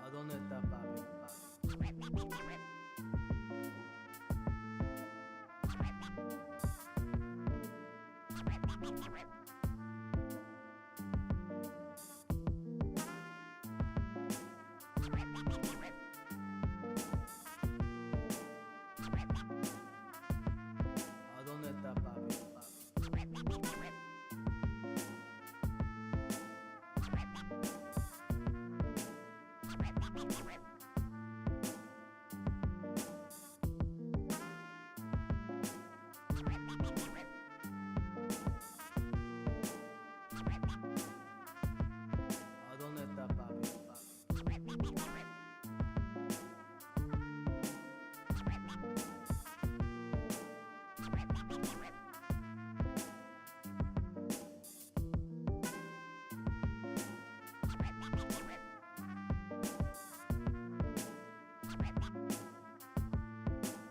¿A dónde está papi? ¿A dónde está papi? ¿A dónde está papi?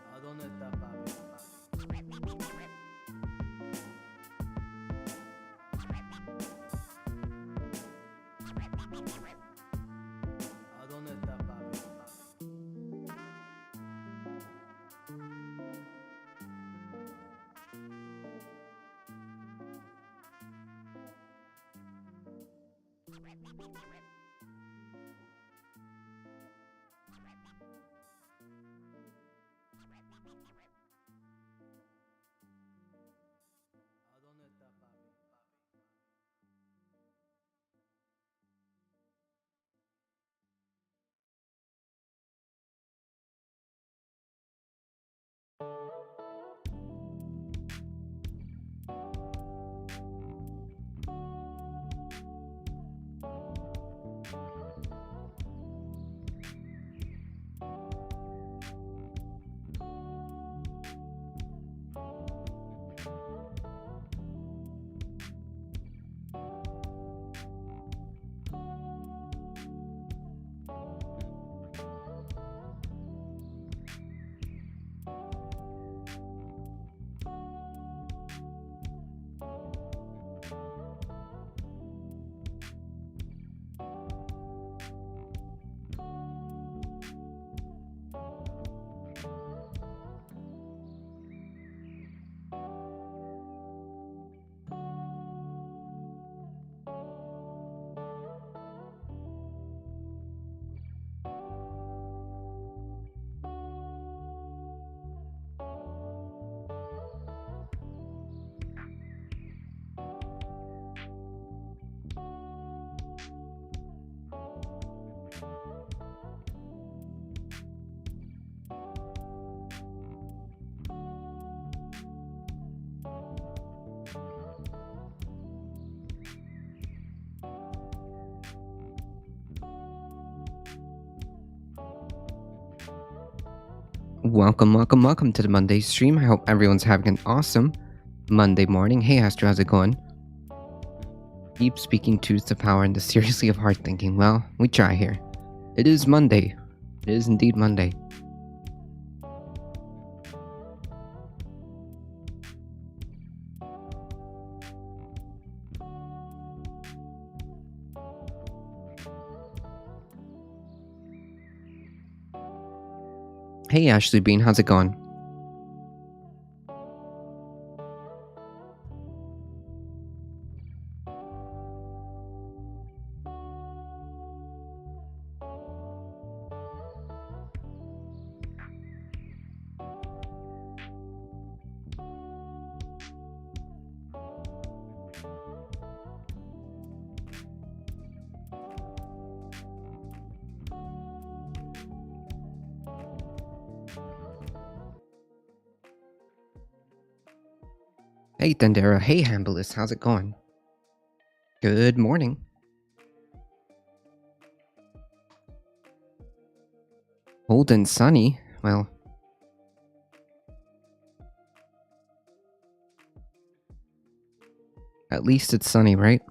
¿A dónde está papi? ¿A dónde está papi? ¿A dónde está papi? Welcome to the Monday stream. I hope everyone's having an awesome Monday morning. Hey, Astro, how's it going? Deep speaking truth to power and the seriously of hard thinking. Well, we try here. It is Monday. It is indeed Monday. Hey, Ashley Bean, how's it going? Hey, Tendera. Hey, Hambelis. How's it going? Good morning. Cold and sunny? Well, at least it's sunny, right?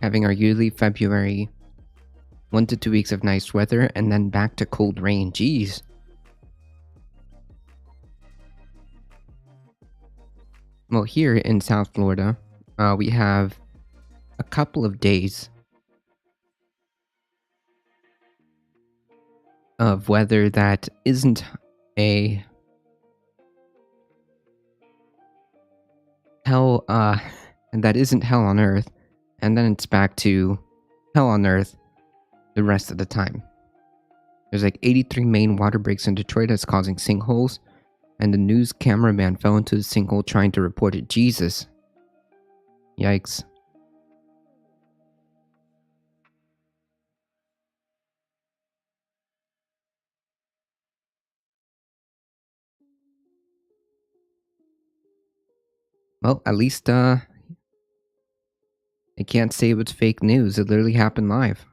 Having our yearly February 1 to 2 weeks of nice weather and then back to cold rain. Jeez. Well, here in South Florida, we have a couple of days of weather that isn't a hell, that isn't hell on earth, and then it's back to hell on earth the rest of the time. There's like 83 main water breaks in Detroit that's causing sinkholes, and the news cameraman fell into the sinkhole trying to report it. Jesus. Yikes. Well, at least, I can't say it was fake news. It literally happened live.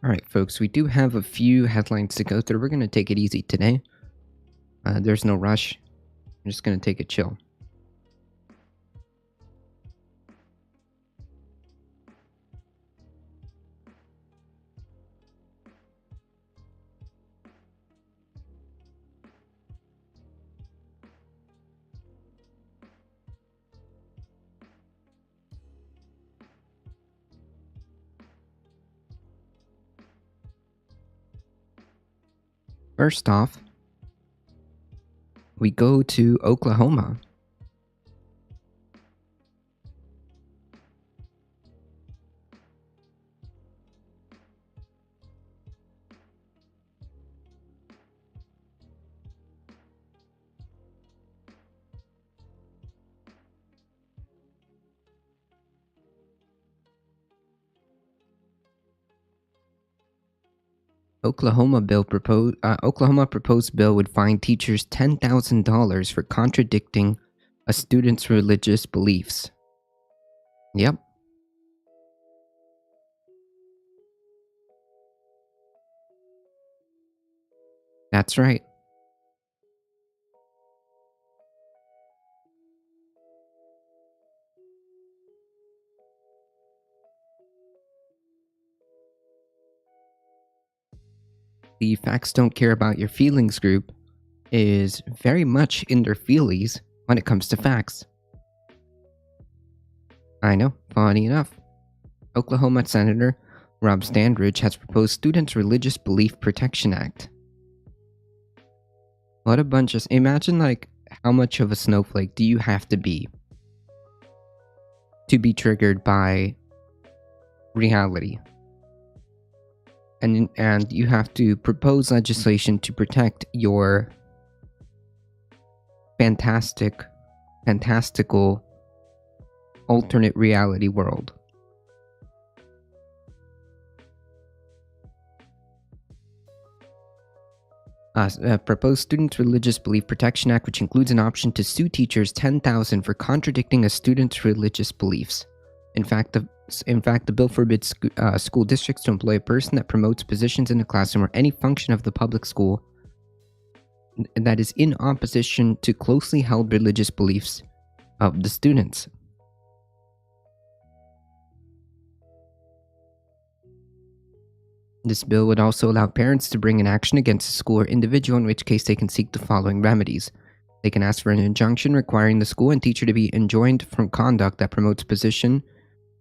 Alright, folks, we do have a few headlines to go through. We're going to take it easy today. There's no rush. I'm just going to take it chill. First off, we go to Oklahoma. Oklahoma proposed bill would fine teachers $10,000 for contradicting a student's religious beliefs. Yep. That's right. The Facts Don't Care About Your Feelings group is very much in their feelies when it comes to facts. I know, funny enough. Oklahoma Senator Rob Standridge has proposed Students' Religious Belief Protection Act. What a bunch of... Imagine, like, how much of a snowflake do you have to be triggered by reality? And you have to propose legislation to protect your fantastical alternate reality world. Proposed Students' Religious Belief Protection Act, which includes an option to sue teachers $10,000 for contradicting a student's religious beliefs. In fact, the bill forbids school districts to employ a person that promotes positions in the classroom or any function of the public school that is in opposition to closely held religious beliefs of the students. This bill would also allow parents to bring an action against a school or individual, in which case they can seek the following remedies. They can ask for an injunction requiring the school and teacher to be enjoined from conduct that promotes positions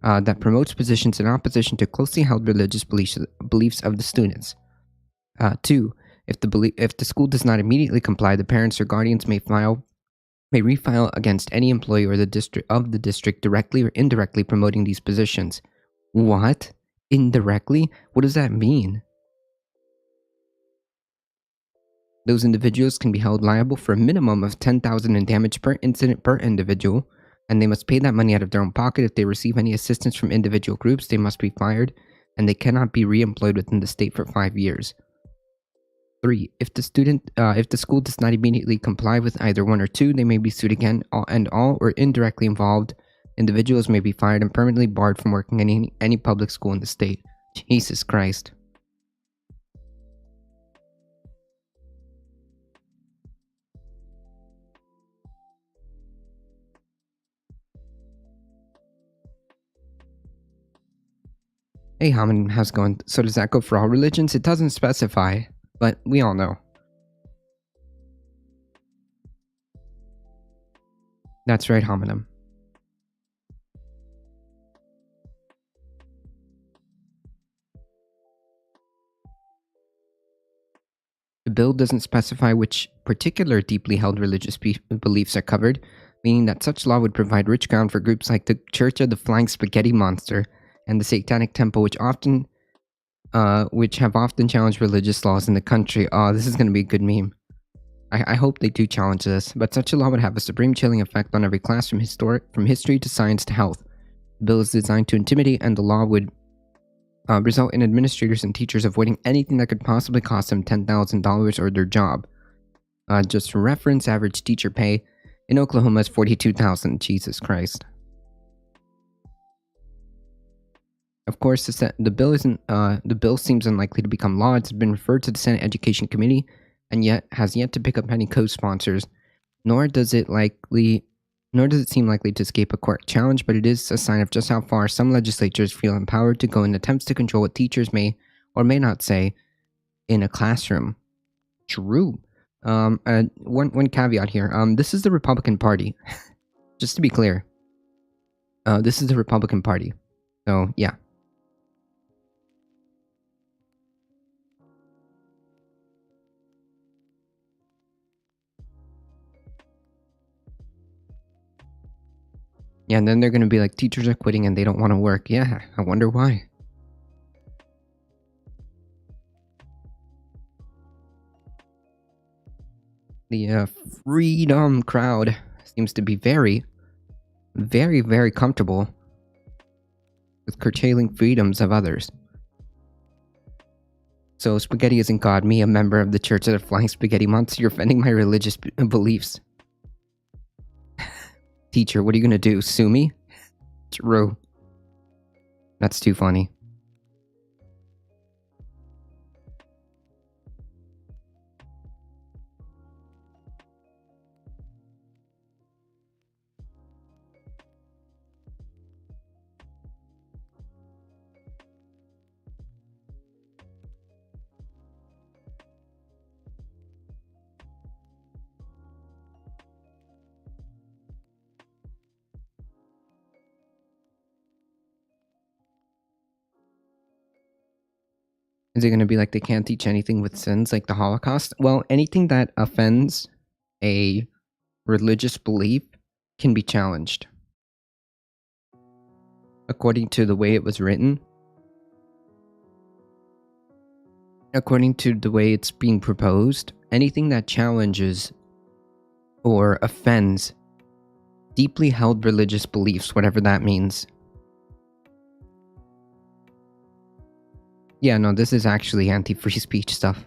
in opposition to closely held religious beliefs of the students. 2. If the school does not immediately comply, the parents or guardians may refile against any employee or the district directly or indirectly promoting these positions. What? Indirectly? What does that mean? Those individuals can be held liable for a minimum of $10,000 in damage per incident per individual, and they must pay that money out of their own pocket. If they receive any assistance from individual groups, they must be fired, and they cannot be re-employed within the state for 5 years. 3. If the school does not immediately comply with either one or two, they may be sued again, and all or indirectly involved individuals may be fired and permanently barred from working in any public school in the state. Jesus Christ. Hey, Haman, how's it going? So does that go for all religions? It doesn't specify, but we all know. That's right, homonym. The bill doesn't specify which particular deeply held religious beliefs are covered, meaning that such law would provide rich ground for groups like the Church of the Flying Spaghetti Monster and the Satanic Temple, which have often challenged religious laws in the country. Oh, this is going to be a good meme. I hope they do challenge this, but such a law would have a supreme chilling effect on every class from history to science to health. The bill is designed to intimidate, and the law would result in administrators and teachers avoiding anything that could possibly cost them $10,000 or their job. Just for reference, average teacher pay in Oklahoma is $42,000. Jesus Christ. Of course, the bill seems unlikely to become law. It's been referred to the Senate Education Committee, and yet has yet to pick up any co-sponsors. Nor does it seem likely to escape a court challenge, but it is a sign of just how far some legislatures feel empowered to go in attempts to control what teachers may or may not say in a classroom. True. One caveat here. This is the Republican Party. Just to be clear. This is the Republican Party. So, yeah. Yeah, and then they're going to be like, teachers are quitting and they don't want to work. Yeah, I wonder why. The freedom crowd seems to be very, very, very comfortable with curtailing freedoms of others. So, spaghetti isn't God. Me, a member of the Church of the Flying Spaghetti Monster, you're offending my religious beliefs. Teacher, what are you going to do? Sue me? True. That's too funny. Is it going to be like they can't teach anything with sins, like the Holocaust? Well, anything that offends a religious belief can be challenged. According to the way it was written, according to the way it's being proposed, anything that challenges or offends deeply held religious beliefs, whatever that means. Yeah, no, this is actually anti-free speech stuff.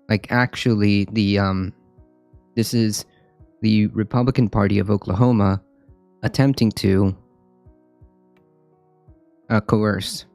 Like, actually, this is the Republican Party of Oklahoma attempting to coerce.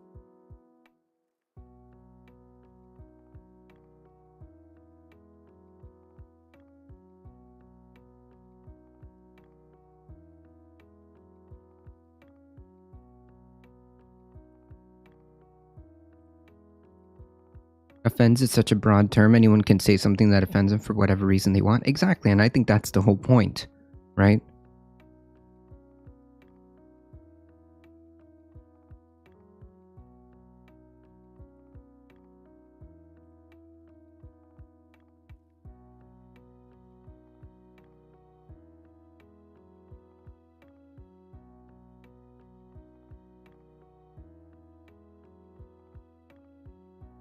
Offends is such a broad term. Anyone can say something that offends them for whatever reason they want. Exactly, and I think that's the whole point, right?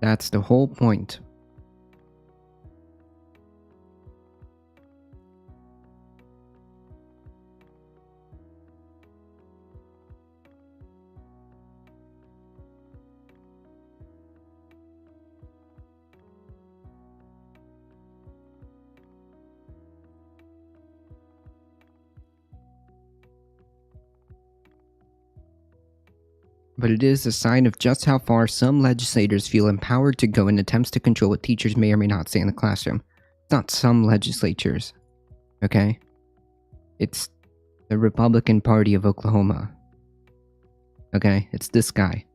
That's the whole point. But it is a sign of just how far some legislators feel empowered to go in attempts to control what teachers may or may not say in the classroom. It's not some legislatures, okay? It's the Republican Party of Oklahoma. Okay? It's this guy.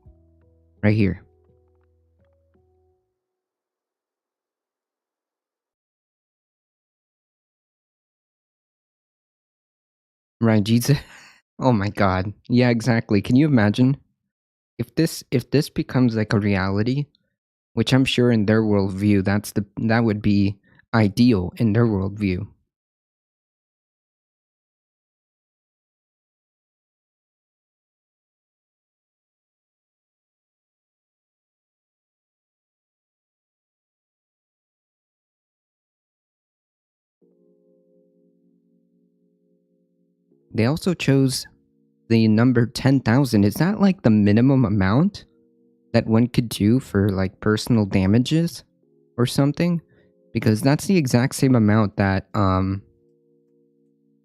Right here. Right, Jesus? Oh my god. Yeah, exactly. Can you imagine? If this becomes like a reality, which I'm sure in their worldview, that would be ideal in their worldview. They also chose the number 10,000. Is that like the minimum amount that one could do for like personal damages or something? Because that's the exact same amount that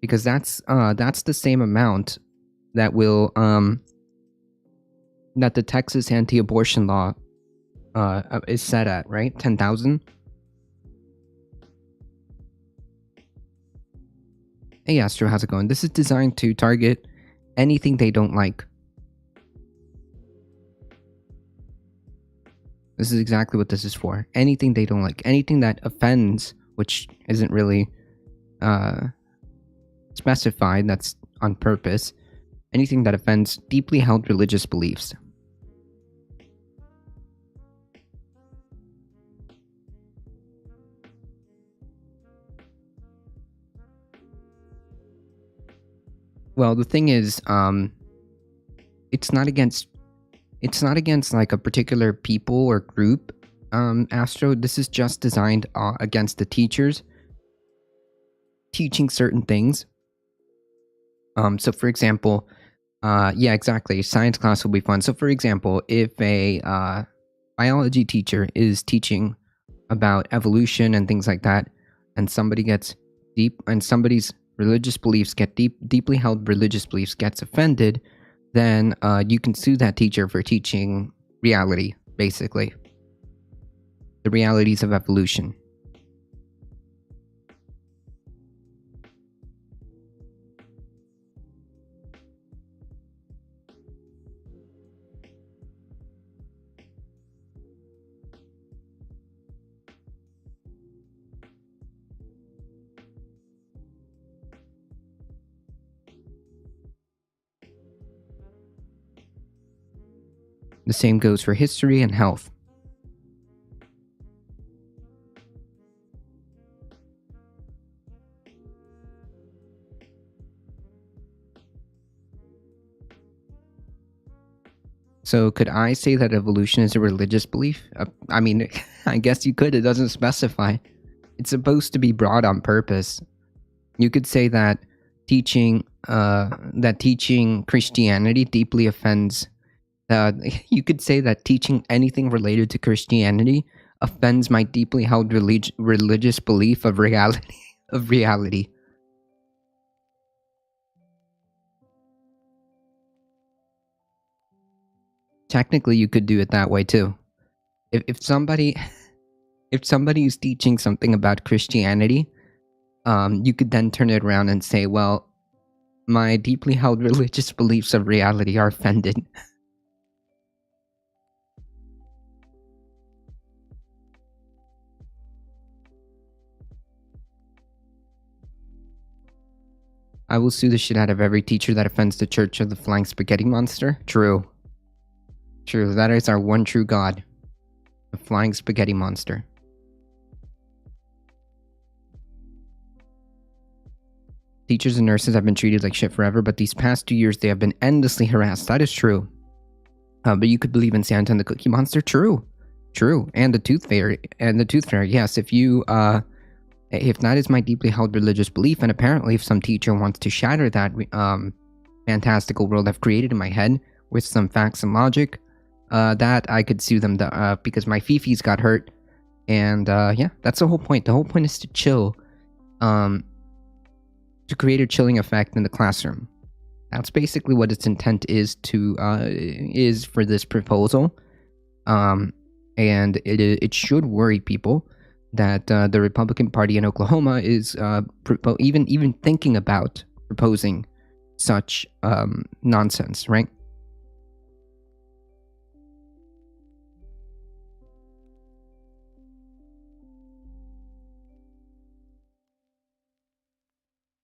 because that's the same amount that will that the Texas anti-abortion law is set at, right? 10,000. Hey Astro, how's it going? This is designed to target anything they don't like. This is exactly what this is for. Anything they don't like. Anything that offends, which isn't really specified, that's on purpose. Anything that offends deeply held religious beliefs. Well, the thing is, it's not against like a particular people or group, Astro. This is just designed against the teachers teaching certain things. So for example, yeah, exactly. Science class will be fun. So for example, if a biology teacher is teaching about evolution and things like that, and somebody gets somebody's religious beliefs get deeply held religious beliefs gets offended, then you can sue that teacher for teaching reality, basically. The realities of evolution. The same goes for history and health. So could I say that evolution is a religious belief? I mean, I guess you could. It doesn't specify. It's supposed to be broad on purpose. You could say that teaching Christianity deeply offends. You could say that teaching anything related to Christianity offends my deeply held religious belief of reality. Of reality. Technically, you could do it that way too. If somebody is teaching something about Christianity, you could then turn it around and say, well, my deeply held religious beliefs of reality are offended. I will sue the shit out of every teacher that offends the Church of the Flying Spaghetti Monster. True. True, that is our one true God. The Flying Spaghetti Monster. Teachers and nurses have been treated like shit forever, but these past 2 years they have been endlessly harassed. That is true. But you could believe in Santa and the Cookie Monster? True. True. And the tooth fairy. Yes, if that is my deeply held religious belief, and apparently if some teacher wants to shatter that fantastical world I've created in my head with some facts and logic, that I could sue them because my fifis got hurt. And yeah, that's the whole point. The whole point is to chill, to create a chilling effect in the classroom. That's basically what its intent is for this proposal. And it should worry people that the Republican Party in Oklahoma is even thinking about proposing such nonsense, right?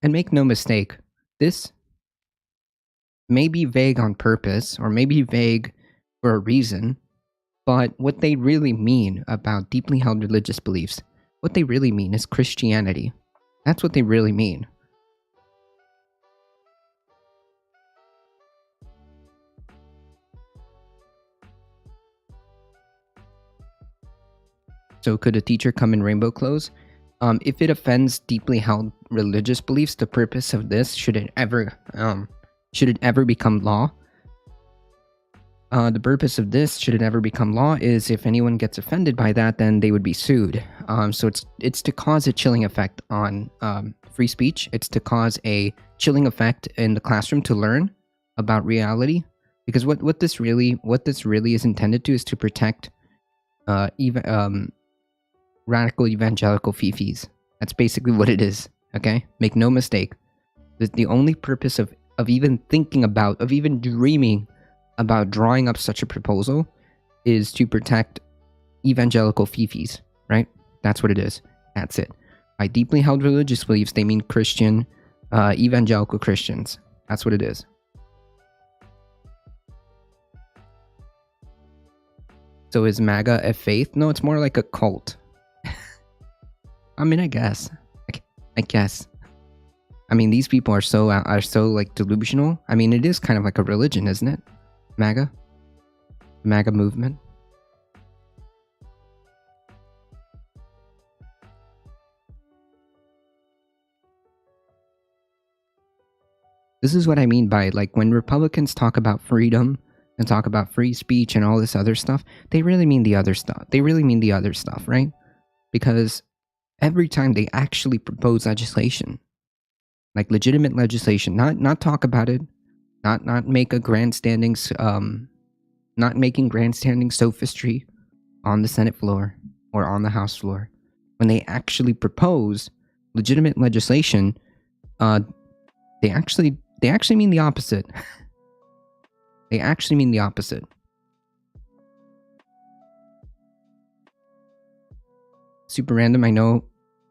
And make no mistake, this may be vague on purpose, or maybe vague for a reason, but what they really mean about deeply held religious beliefs, what they really mean is Christianity. That's what they really mean. So could a teacher come in rainbow clothes? If it offends deeply held religious beliefs, the purpose of this, should it ever become law, the purpose of this, should it ever become law, is if anyone gets offended by that, then they would be sued. So it's to cause a chilling effect on free speech. It's to cause a chilling effect in the classroom to learn about reality. Because what this really is intended to is to protect radical evangelical fifis. That's basically what it is. Okay, make no mistake. The only purpose of even thinking about, of even dreaming about drawing up such a proposal is to protect evangelical fifis, right? That's what it is. That's it. By deeply held religious beliefs, they mean Christian, evangelical Christians. That's what it is. So is MAGA a faith? No, it's more like a cult. I mean, I guess. I mean, these people are so like delusional. I mean, it is kind of like a religion, isn't it? MAGA movement. This is what I mean by, like, when Republicans talk about freedom and talk about free speech and all this other stuff, they really mean the other stuff. Right? Because every time they actually propose legislation, like legitimate legislation, not talk about it, not make a grandstanding, not making grandstanding sophistry on the Senate floor or on the House floor. When they actually propose legitimate legislation, they actually mean the opposite. They actually mean the opposite. Super random, I know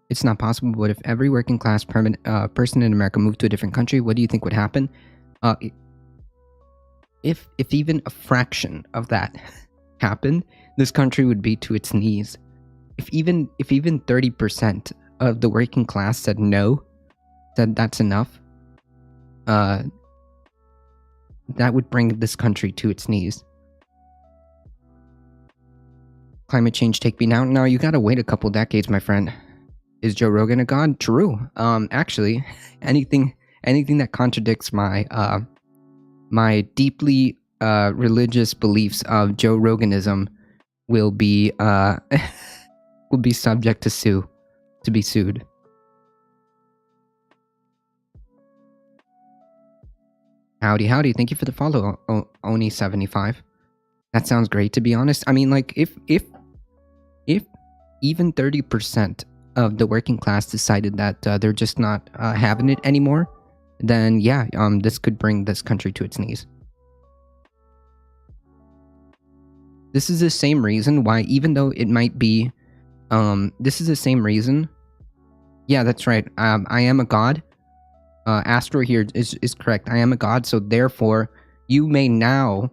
it's not possible, but if every working class person in America moved to a different country, what do you think would happen? If even a fraction of that happened, this country would be to its knees. If even 30% of the working class said no, said that's enough, that would bring this country to its knees. Climate change take me now. No, you gotta wait a couple decades, my friend. Is Joe Rogan a god? True. Actually, anything that contradicts my my deeply religious beliefs of Joe Roganism will be subject to be sued. Howdy. Thank you for the follow, Oni75. That sounds great, to be honest. I mean, like, if even 30% of the working class decided that they're just not having it anymore, then yeah, this could bring this country to its knees. This is the same reason why, even though it might be, this is the same reason. Yeah, that's right. I am a god. Astro here is correct. I am a god, so therefore, you may now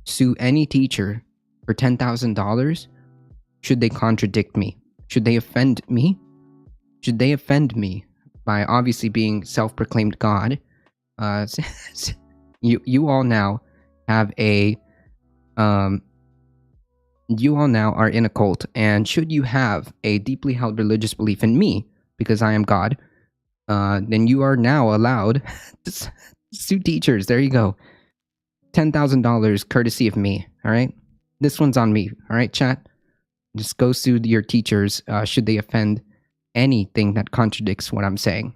sue any teacher for $10,000 should they contradict me. Should they offend me? Should they offend me by obviously being self-proclaimed God? You all now have a You all now are in a cult, and should you have a deeply held religious belief in me, because I am God, then you are now allowed to sue teachers. There you go. $10,000 courtesy of me, all right? This one's on me, all right, chat? Just go sue your teachers should they offend anything that contradicts what I'm saying.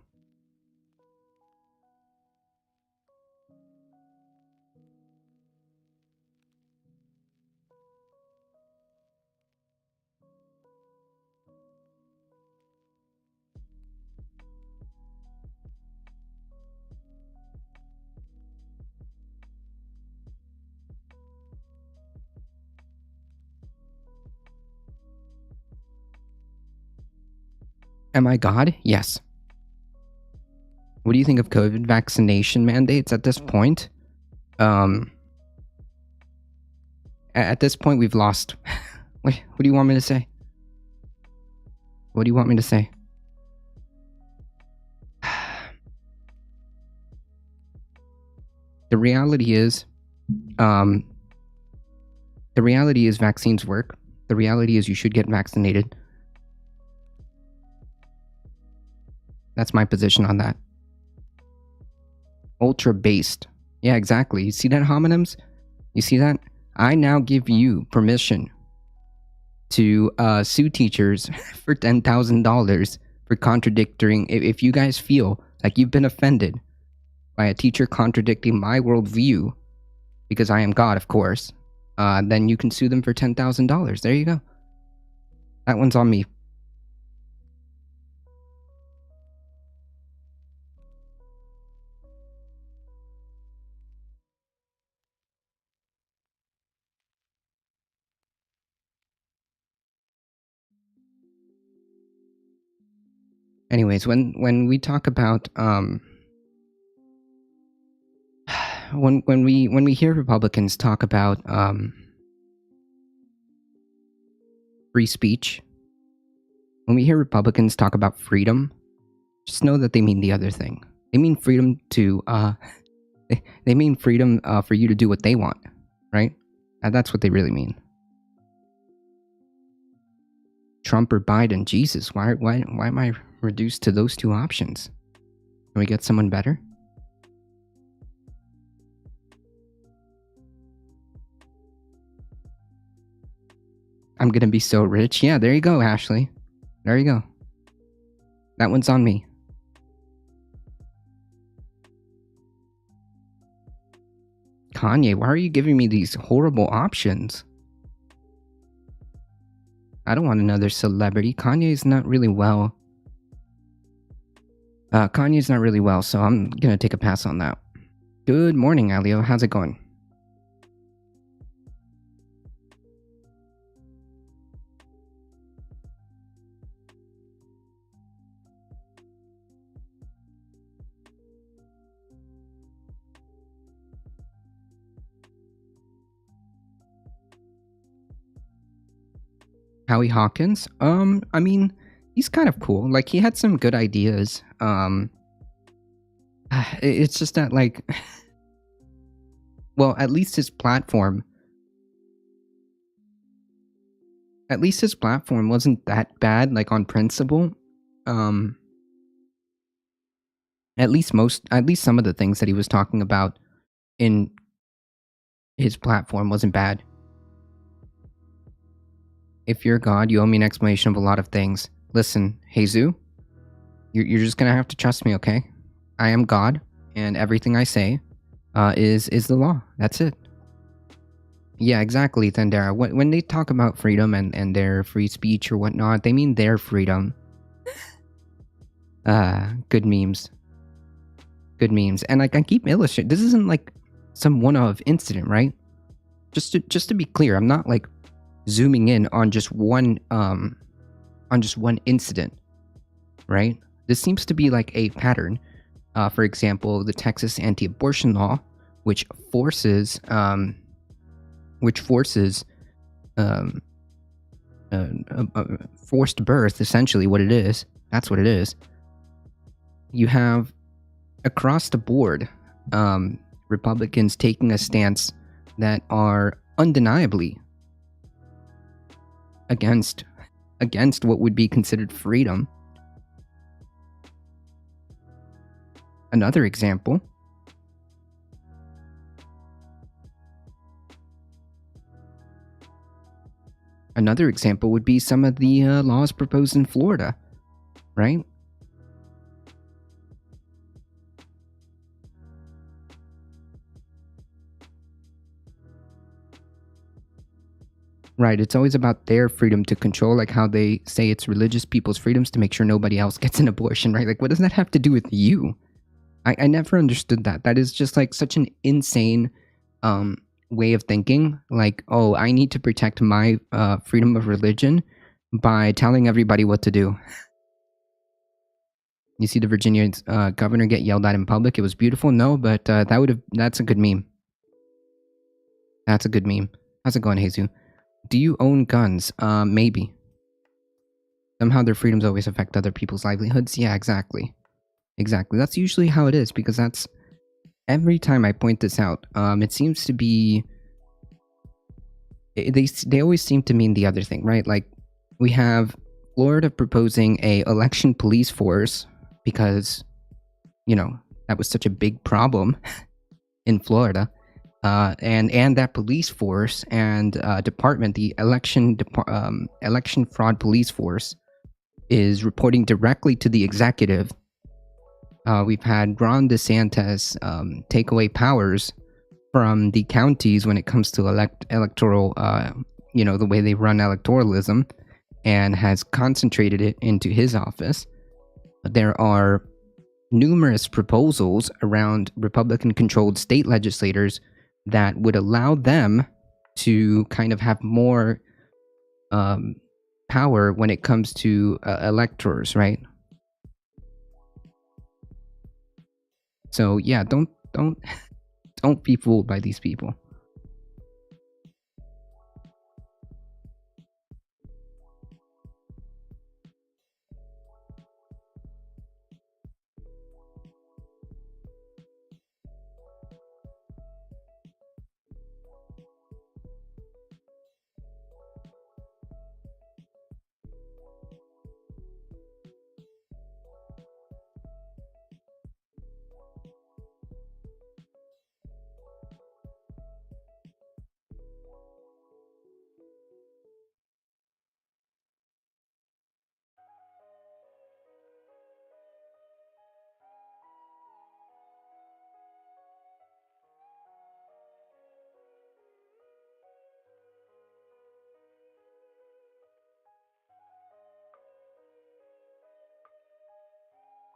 Am I God? Yes. What do you think of COVID vaccination mandates at this point? At this point, we've lost. What do you want me to say? What do you want me to say? The reality is vaccines work. The reality is you should get vaccinated. That's my position on that. Ultra based. Yeah, exactly. You see that, homonyms? You see that? I now give you permission to sue teachers for $10,000 for contradicting. If you guys feel like you've been offended by a teacher contradicting my worldview, because I am God, of course, then you can sue them for $10,000. There you go. That one's on me. Anyways, when we talk about when we hear Republicans talk about free speech, when we hear Republicans talk about freedom, just know that they mean the other thing. They mean freedom to they mean freedom for you to do what they want, right? That's what they really mean. Trump or Biden? Jesus, why am I reduced to those two options? Can we get someone better? I'm gonna be so rich. Yeah, there you go, Ashley. There you go. That one's on me. Kanye, why are you giving me these horrible options? I don't want another celebrity. Kanye's not really well. Kanye's not really well, so I'm gonna take a pass on that. Good morning, Alio. How's it going? Howie Hawkins? I mean, he's kind of cool. Like, he had some good ideas. It's just that, like, well, at least his platform wasn't that bad, like, on principle. At least some of the things that he was talking about in his platform wasn't bad. If you're God, you owe me an explanation of a lot of things. Listen, Jesus, you're just gonna have to trust me, okay? I am God, and everything I say is the law. That's it. Yeah, exactly, Thandera. When they talk about freedom and their free speech or whatnot, they mean their freedom. Good memes. Good memes. And like I keep illustrating, this isn't like some one-off incident, right? Just to be clear, I'm not like zooming in on just one incident, right? This seems to be like a pattern. For example, the Texas anti-abortion law, which forces forced birth, essentially what it is. That's what it is. You have across the board Republicans taking a stance that are undeniably against what would be considered freedom. Another example would be some of the laws proposed in Florida, right? Right, it's always about their freedom to control, like how they say it's religious people's freedoms to make sure nobody else gets an abortion, right? Like, what does that have to do with you? I never understood that. That is just like such an insane way of thinking. Like, oh, I need to protect my freedom of religion by telling everybody what to do. You see the Virginia governor get yelled at in public. It was beautiful. No, but that's a good meme. That's a good meme. How's it going, Jesus? Do you own guns? Maybe. Somehow their freedoms always affect other people's livelihoods. Yeah, exactly. Exactly. That's usually how it is, because that's every time I point this out. It seems to be they always seem to mean the other thing, right? Like, we have Florida proposing a election police force because, you know, that was such a big problem in Florida. And that police force and department, the election fraud police force, is reporting directly to the executive. We've had Ron DeSantis take away powers from the counties when it comes to electoral, the way they run electoralism, and has concentrated it into his office. There are numerous proposals around Republican-controlled state legislators that would allow them to kind of have more power when it comes to electors, right? So yeah, don't be fooled by these people.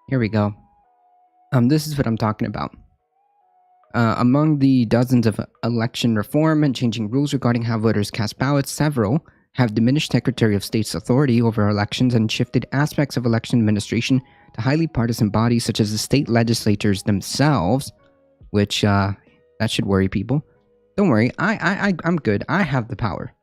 Here we go. This is what I'm talking about. Among the dozens of election reform and changing rules regarding how voters cast ballots, several have diminished Secretary of State's authority over elections and shifted aspects of election administration to highly partisan bodies such as the state legislatures themselves, which that should worry people. Don't worry, I'm good. I have the power.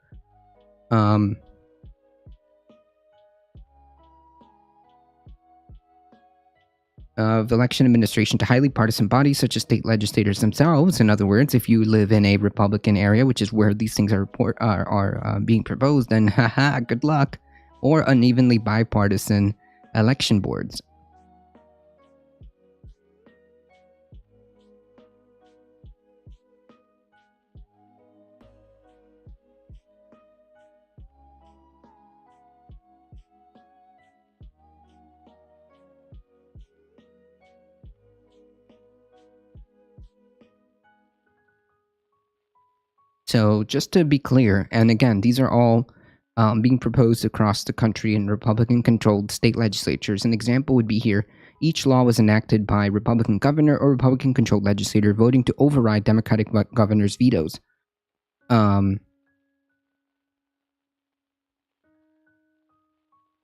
Of election administration to highly partisan bodies such as state legislators themselves. In other words, if you live in a Republican area, which is where these things are being proposed, then haha, good luck. Or unevenly bipartisan election boards. So just to be clear, and again, these are all being proposed across the country in Republican-controlled state legislatures. An example would be here. Each law was enacted by a Republican governor or Republican-controlled legislator voting to override Democratic governors' vetoes.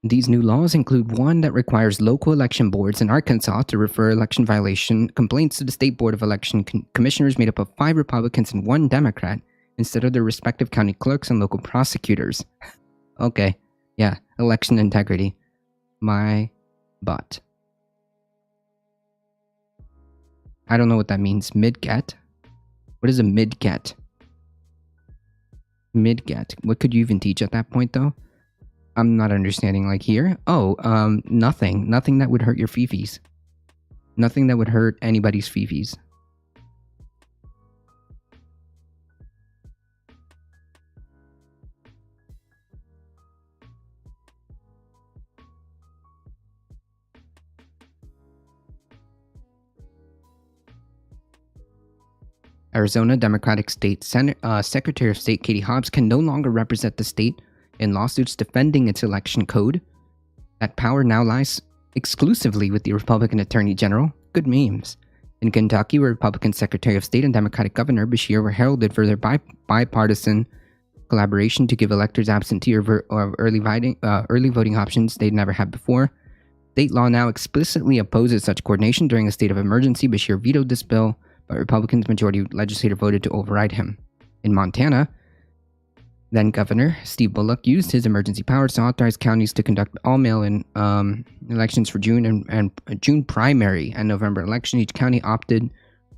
These new laws include one that requires local election boards in Arkansas to refer election violation complaints to the State Board of Election Commissioners made up of 5 Republicans and 1 Democrat, instead of their respective county clerks and local prosecutors. Okay, yeah, election integrity. My butt. I don't know what that means. Mid-get? What is a mid-get? Mid-get. What could you even teach at that point, though? I'm not understanding. Like here? Oh, nothing. Nothing that would hurt your fifis. Nothing that would hurt anybody's fifis. Arizona Democratic State Secretary of State Katie Hobbs can no longer represent the state in lawsuits defending its election code. That power now lies exclusively with the Republican Attorney General. Good memes. In Kentucky, where Republican Secretary of State and Democratic Governor Beshear were heralded for their bipartisan collaboration to give electors absentee or early voting options they'd never had before. State law now explicitly opposes such coordination during a state of emergency. Beshear vetoed this bill, but Republicans' majority legislator voted to override him. In Montana, then Governor Steve Bullock used his emergency powers to authorize counties to conduct all mail-in elections for June and June primary and November election. Each county opted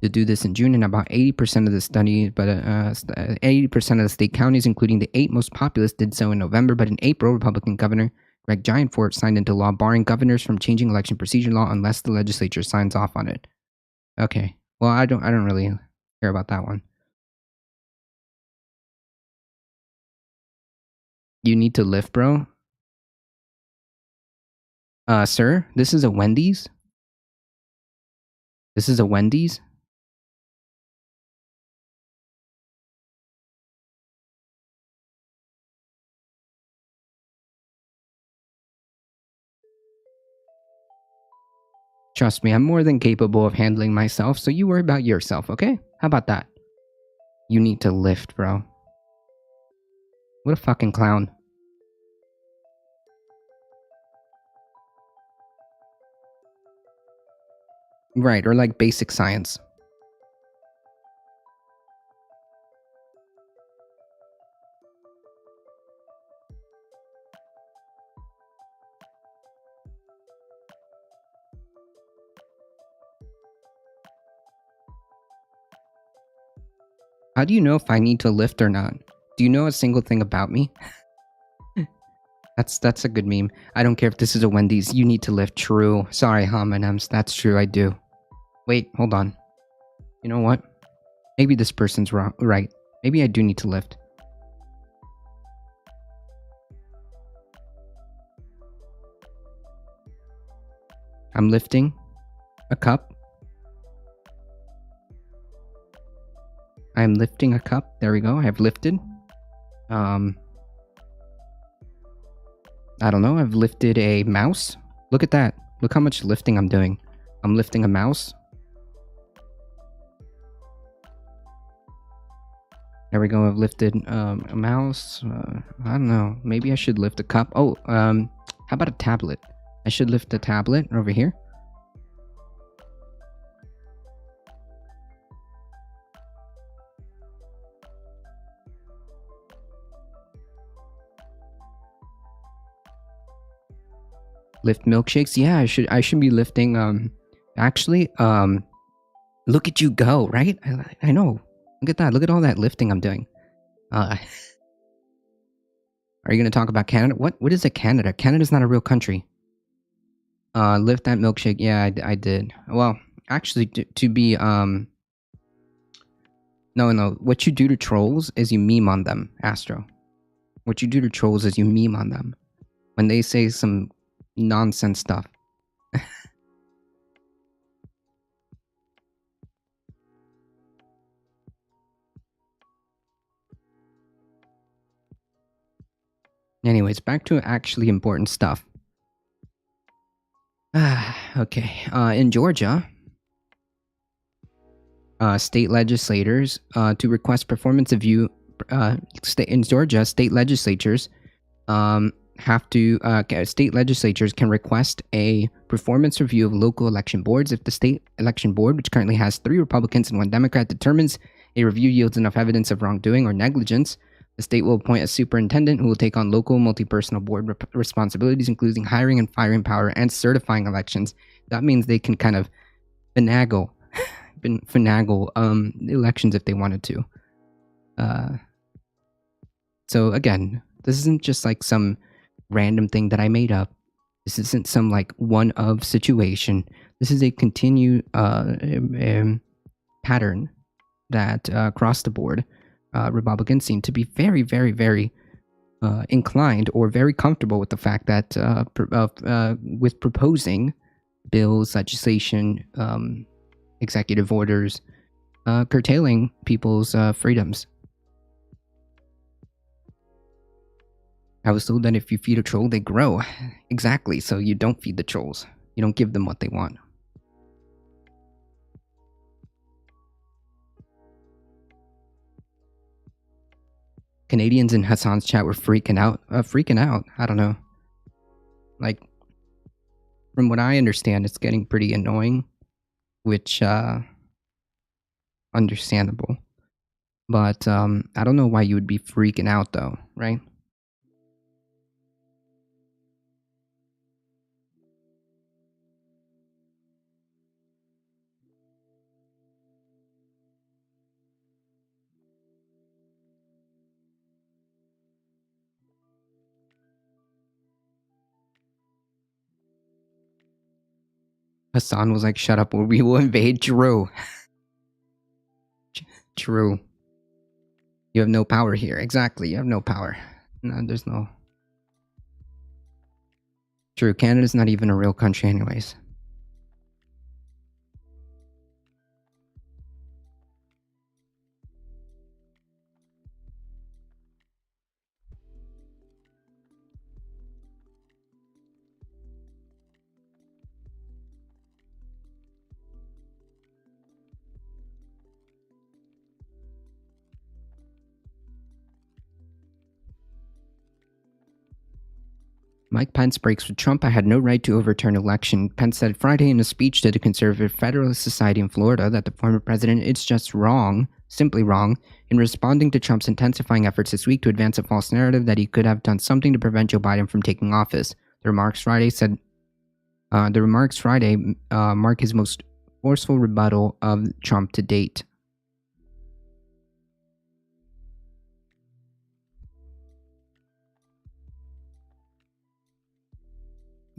to do this in June, and about 80% of the 80% of the state counties, including the 8 most populous, did so in November. But in April, Republican Governor Greg Gianforte signed into law barring governors from changing election procedure law unless the legislature signs off on it. Okay, well, I don't really care about that one. You need to lift, bro. Sir, this is a Wendy's. This is a Wendy's. Trust me, I'm more than capable of handling myself, so you worry about yourself, okay? How about that? You need to lift, bro. What a fucking clown. Right, or like basic science. How do you know if I need to lift or not? Do you know a single thing about me? That's a good meme. I don't care if this is a Wendy's. You need to lift. True. Sorry, homonyms. That's true. I do. Wait, hold on. You know what? Maybe this person's wrong. Right. Maybe I do need to lift. I'm lifting a cup. I'm lifting a cup. There we go. I've lifted. I don't know. I've lifted a mouse. Look at that. Look how much lifting I'm doing. I'm lifting a mouse. There we go. I've lifted a mouse. I don't know. Maybe I should lift a cup. Oh, how about a tablet? I should lift a tablet over here. Lift milkshakes. Yeah, I should be lifting. Actually, look at you go, right? I know. Look at that. Look at all that lifting I'm doing. Are you gonna talk about Canada? What is a Canada? Canada's not a real country. Lift that milkshake. Yeah, I did. Well, actually, to be no. What you do to trolls is you meme on them, Astro. What you do to trolls is you meme on them when they say some nonsense stuff. Anyways, back to actually important stuff. Okay. In Georgia, state legislators to request performance review. In Georgia, state legislatures state legislatures can request a performance review of local election boards if the state election board, which currently has 3 Republicans and 1 Democrat, determines a review yields enough evidence of wrongdoing or negligence. The state will appoint a superintendent who will take on local multi-personal board responsibilities, including hiring and firing power and certifying elections. That means they can kind of finagle elections if they wanted to. So again, this isn't just like some random thing that I made up. This isn't some like one-of situation. This is a continued pattern that across the board, Republicans seem to be very, very, very inclined or very comfortable with the fact that with proposing bills, legislation, executive orders, curtailing people's freedoms. I was told that if you feed a troll, they grow. Exactly, so you don't feed the trolls. You don't give them what they want. Canadians in Hassan's chat were freaking out. I don't know. Like, from what I understand, it's getting pretty annoying, which, understandable. But, I don't know why you would be freaking out, though, right? Hassan was like, shut up or we will invade. True. True. You have no power here. Exactly. You have no power. No, there's no... True. Canada's not even a real country anyways. Mike Pence breaks with Trump. I had no right to overturn election. Pence said Friday in a speech to the Conservative Federalist Society in Florida that the former president is just wrong, simply wrong, in responding to Trump's intensifying efforts this week to advance a false narrative that he could have done something to prevent Joe Biden from taking office. The remarks Friday mark his most forceful rebuttal of Trump to date.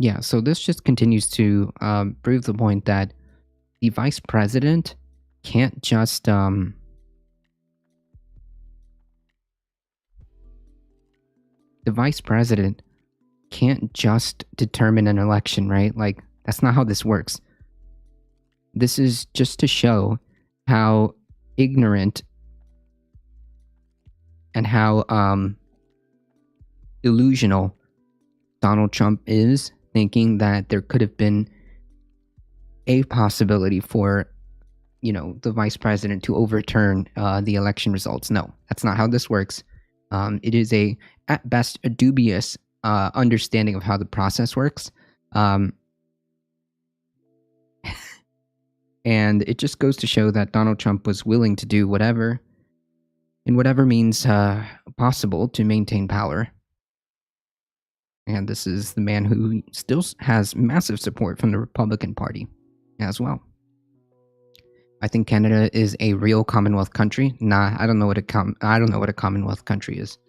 Yeah, so this just continues to prove the point that the vice president can't just the vice president can't just determine an election, right? Like, that's not how this works. This is just to show how ignorant and how delusional Donald Trump is, thinking that there could have been a possibility for, the vice president to overturn the election results. No, that's not how this works. It is at best, a dubious understanding of how the process works. And it just goes to show that Donald Trump was willing to do whatever, in whatever means possible, to maintain power. And this is the man who still has massive support from the Republican Party as well. I think Canada is a real Commonwealth country. Nah, I don't know what a Commonwealth country is.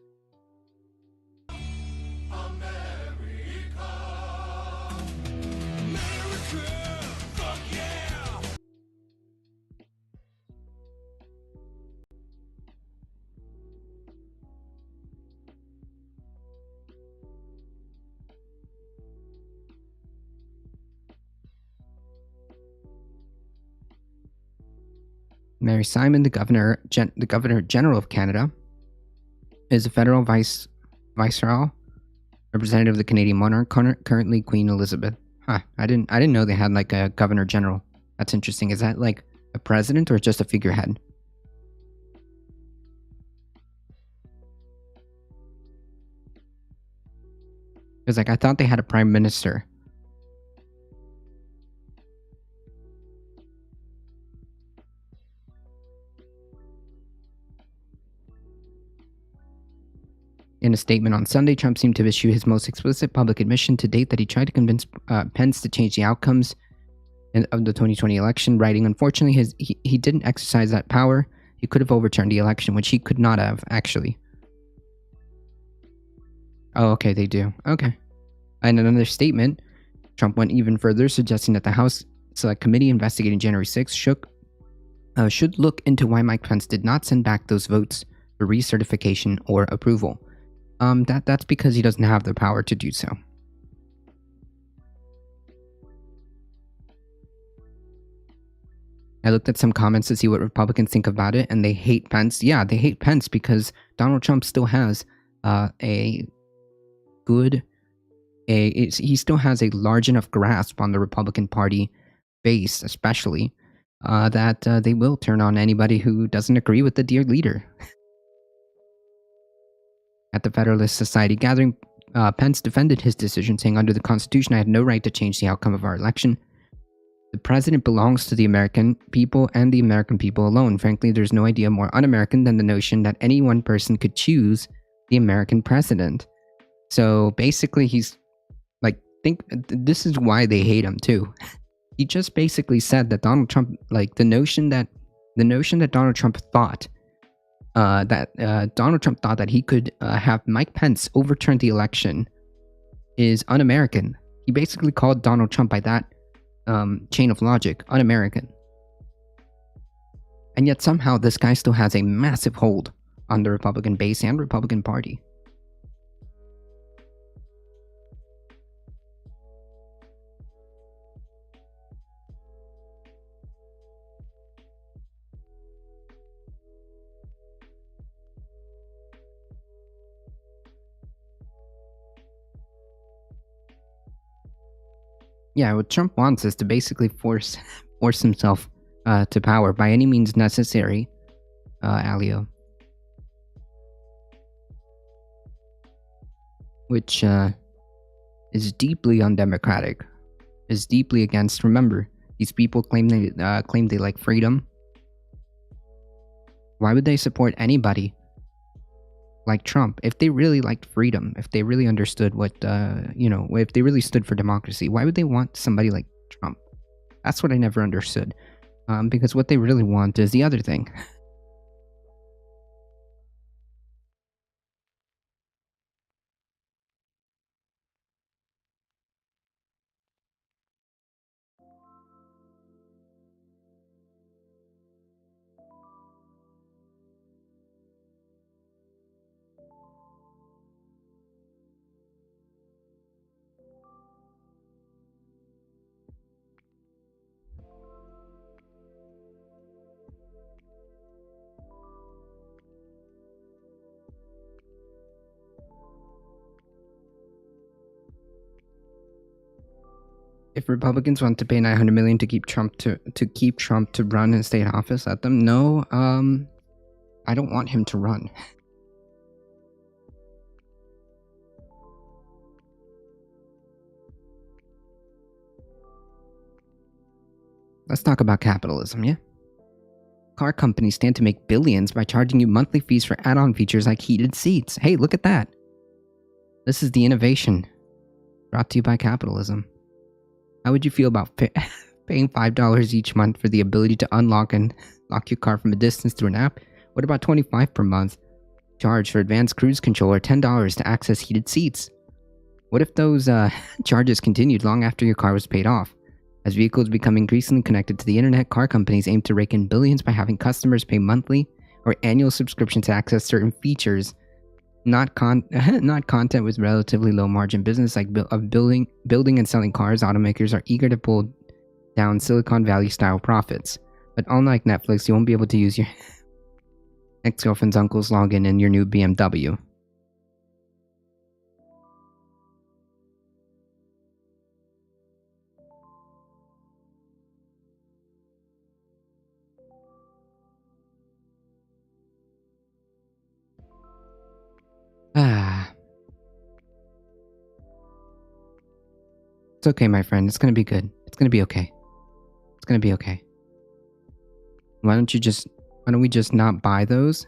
Mary Simon, the Governor General of Canada, is a federal viceroy, representative of the Canadian monarch, currently Queen Elizabeth. Huh? I didn't know they had like a Governor General. That's interesting. Is that like a president or just a figurehead? Because I thought they had a prime minister. In a statement on Sunday, Trump seemed to issue his most explicit public admission to date that he tried to convince Pence to change the outcomes of the 2020 election, writing, unfortunately, he didn't exercise that power. He could have overturned the election, which he could not have, actually. Oh, okay, they do. Okay. In another statement, Trump went even further, suggesting that the House Select Committee investigating January 6th should look into why Mike Pence did not send back those votes for recertification or approval. That's because he doesn't have the power to do so. I looked at some comments to see what Republicans think about it, and they hate Pence. Yeah, they hate Pence because Donald Trump still has he still has a large enough grasp on the Republican Party base, especially that they will turn on anybody who doesn't agree with the dear leader. At the Federalist Society gathering, Pence defended his decision, saying, "Under the Constitution, I had no right to change the outcome of our election. The president belongs to the American people and the American people alone. Frankly, there's no idea more un-American than the notion that any one person could choose the American president." So basically, he's like, this is why they hate him too. He just basically said that Donald Trump, like the notion that Donald Trump thought that he could have Mike Pence overturn the election is un-American. He basically called Donald Trump by that chain of logic un-American. And yet somehow this guy still has a massive hold on the Republican base and Republican Party. Yeah, what Trump wants is to basically force himself to power by any means necessary, Alio. Which is deeply undemocratic, is deeply against. Remember, these people claim they like freedom. Why would they support anybody like Trump if they really liked freedom? If they really understood what if they really stood for democracy, why would they want somebody like Trump? That's what I never understood. Because what they really want is the other thing. If Republicans want to pay $900 million to keep Trump to run and stay in office, let them. No, I don't want him to run. Let's talk about capitalism, yeah? Car companies stand to make billions by charging you monthly fees for add-on features like heated seats. Hey, look at that. This is the innovation brought to you by capitalism. How would you feel about paying $5 each month for the ability to unlock and lock your car from a distance through an app? What about $25 per month charge for advanced cruise control, or $10 to access heated seats? What if those charges continued long after your car was paid off? As vehicles become increasingly connected to the internet, car companies aim to rake in billions by having customers pay monthly or annual subscription to access certain features. Not content with relatively low margin business like building and selling cars. Automakers are eager to pull down Silicon Valley style profits. But unlike Netflix, you won't be able to use your ex-girlfriend's uncle's login in your new BMW. It's okay, my friend. It's gonna be good. It's gonna be okay. It's gonna be okay. Why don't we just not buy those?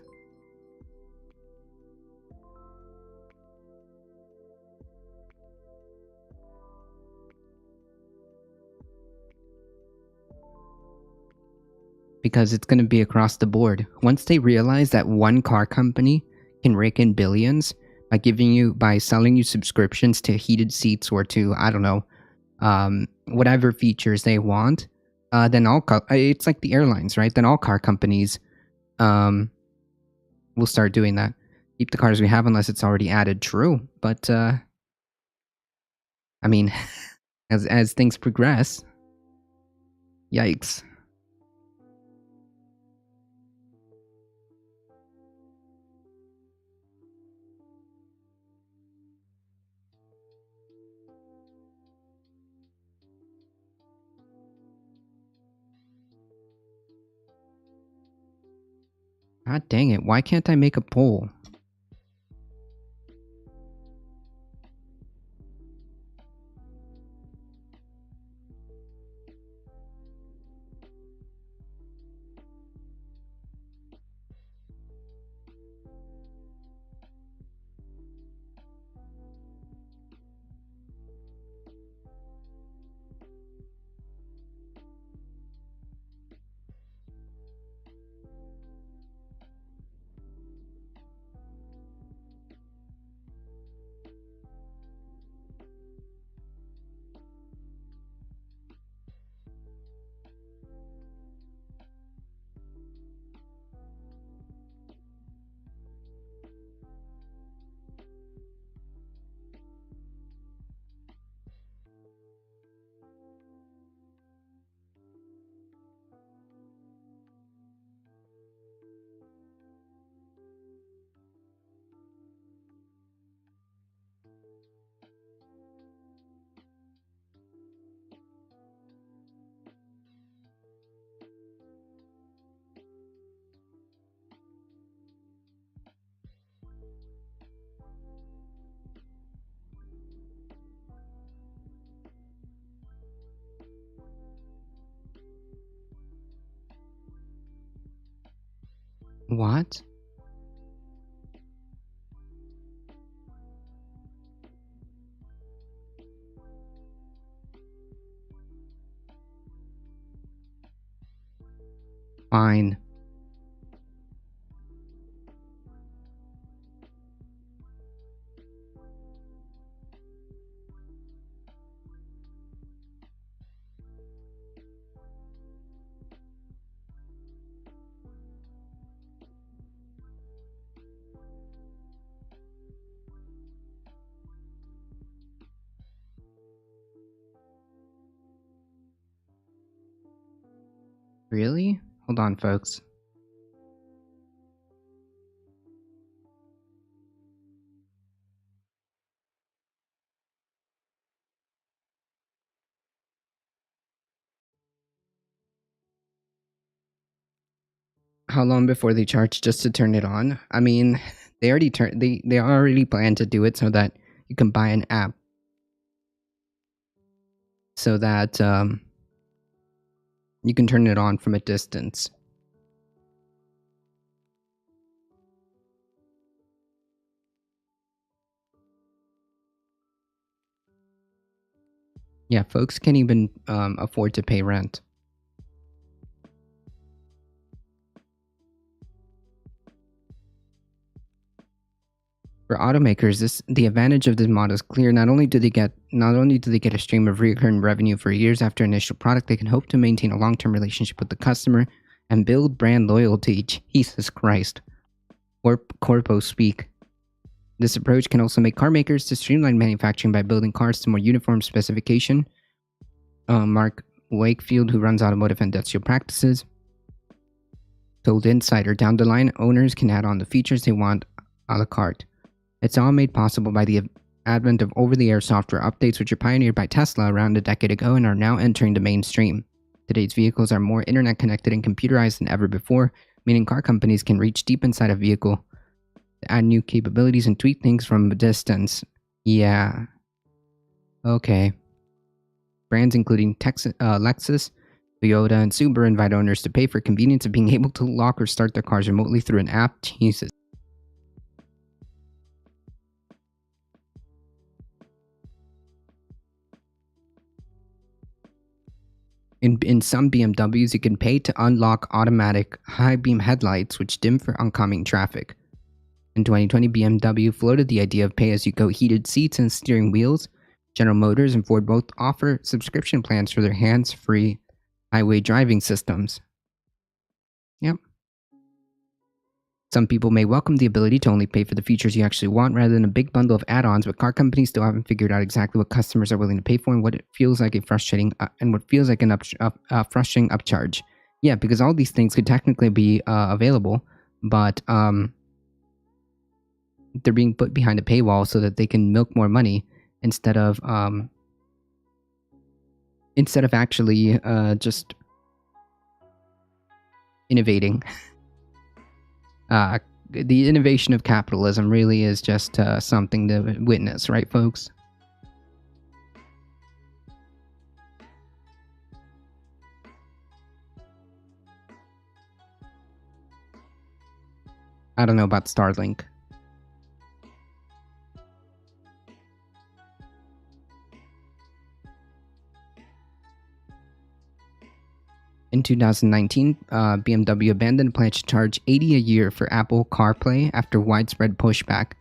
Because it's gonna be across the board. Once they realize that one car company can rake in billions by selling you subscriptions to heated seats or to, I don't know, whatever features they want, then it's like the airlines, right? Then all car companies will start doing that. Keep the cars we have unless it's already added. True, but I mean, as things progress, yikes. God dang it! Why can't I make a poll? What? Fine. Really? Hold on, folks. How long before they charge just to turn it on? I mean, they already plan to do it so that you can buy an app so that you can turn it on from a distance. Yeah, folks can't even afford to pay rent. For automakers, the advantage of this model is clear. Not only do they get a stream of recurring revenue for years after initial product, they can hope to maintain a long-term relationship with the customer and build brand loyalty. Jesus Christ. Corpo speak. This approach can also make car makers to streamline manufacturing by building cars to more uniform specification. Mark Wakefield, who runs automotive industrial practices, told Insider, down the line, owners can add on the features they want a la carte. It's all made possible by the advent of over-the-air software updates, which were pioneered by Tesla around a decade ago and are now entering the mainstream. Today's vehicles are more internet-connected and computerized than ever before, meaning car companies can reach deep inside a vehicle to add new capabilities and tweak things from a distance. Yeah. Okay. Brands including Lexus, Toyota, and Subaru invite owners to pay for convenience of being able to lock or start their cars remotely through an app. Jesus. In some BMWs, you can pay to unlock automatic high beam headlights, which dim for oncoming traffic. In 2020, BMW floated the idea of pay-as-you-go heated seats and steering wheels. General Motors and Ford both offer subscription plans for their hands-free highway driving systems. Yep. Some people may welcome the ability to only pay for the features you actually want rather than a big bundle of add-ons, but car companies still haven't figured out exactly what customers are willing to pay for and what it feels like a frustrating frustrating upcharge. Yeah, because all these things could technically be available, but they're being put behind a paywall so that they can milk more money instead of actually just innovating. The innovation of capitalism really is just something to witness, right, folks? I don't know about Starlink. In 2019, BMW abandoned plans to charge $80 a year for Apple CarPlay after widespread pushback.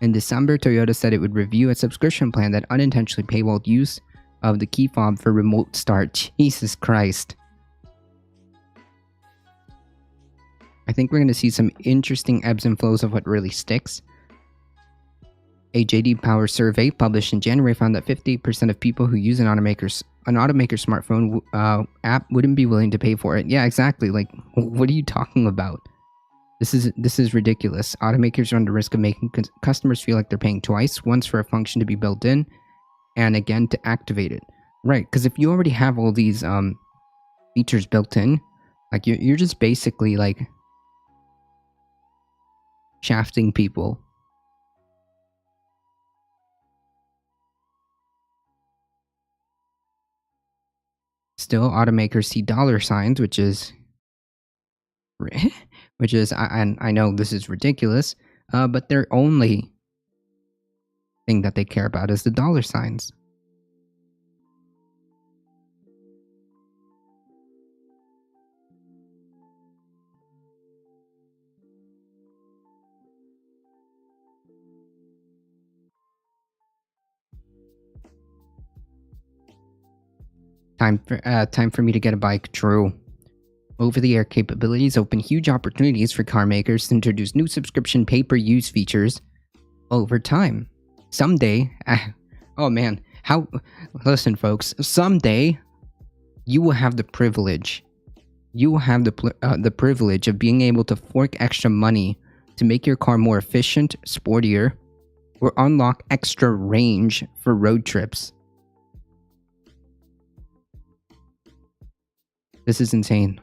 In December, Toyota said it would review a subscription plan that unintentionally paywalled use of the key fob for remote start. Jesus Christ. I think we're going to see some interesting ebbs and flows of what really sticks. A JD Power survey published in January found that 58% of people who use an automaker smartphone app wouldn't be willing to pay for it. Yeah, exactly. Like, what are you talking about? This is ridiculous. Automakers run the risk of making customers feel like they're paying twice, once for a function to be built in, and again to activate it. Right, because if you already have all these features built in, like you're just basically like shafting people. Still, automakers see dollar signs, which is I know this is ridiculous, but their only thing that they care about is the dollar signs. Time for me to get a bike. True. Over-the-air capabilities open huge opportunities for car makers to introduce new subscription pay-per-use features over time. Someday, oh man, listen folks, someday you will have the privilege. You will have the privilege of being able to fork extra money to make your car more efficient, sportier, or unlock extra range for road trips. This is insane.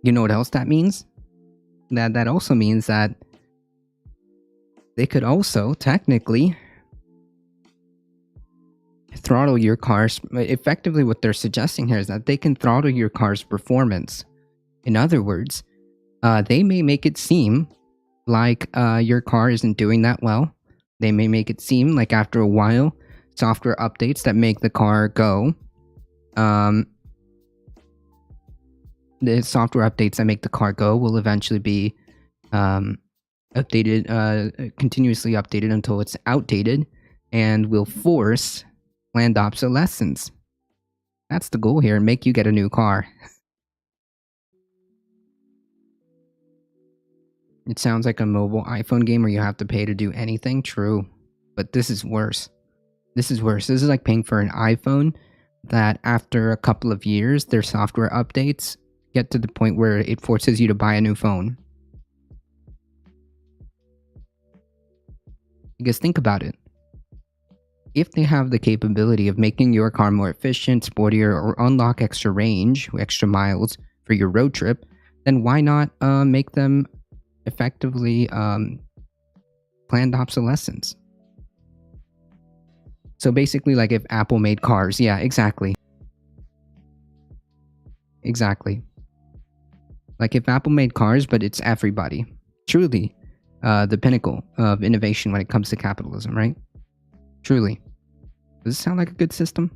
You know what else that means? That also means that they could also technically throttle your car's. Effectively, what they're suggesting here is that they can throttle your car's performance. In other words, they may make it seem like your car isn't doing that well. They may make it seem like after a while, software updates that make the car go, the software updates that make the car go will eventually be updated, continuously updated until it's outdated, and will force planned obsolescence. That's the goal here, and make you get a new car. It sounds like a mobile iPhone game where you have to pay to do anything. True. But this is worse. This is worse. This is like paying for an iPhone that after a couple of years, their software updates get to the point where it forces you to buy a new phone. Because think about it. If they have the capability of making your car more efficient, sportier, or unlock extra range, extra miles for your road trip, then why not make them effectively planned obsolescence? So basically, like if Apple made cars, yeah, exactly. Exactly. Like if Apple made cars, but it's everybody. Truly, the pinnacle of innovation when it comes to capitalism, right? Truly. Does this sound like a good system?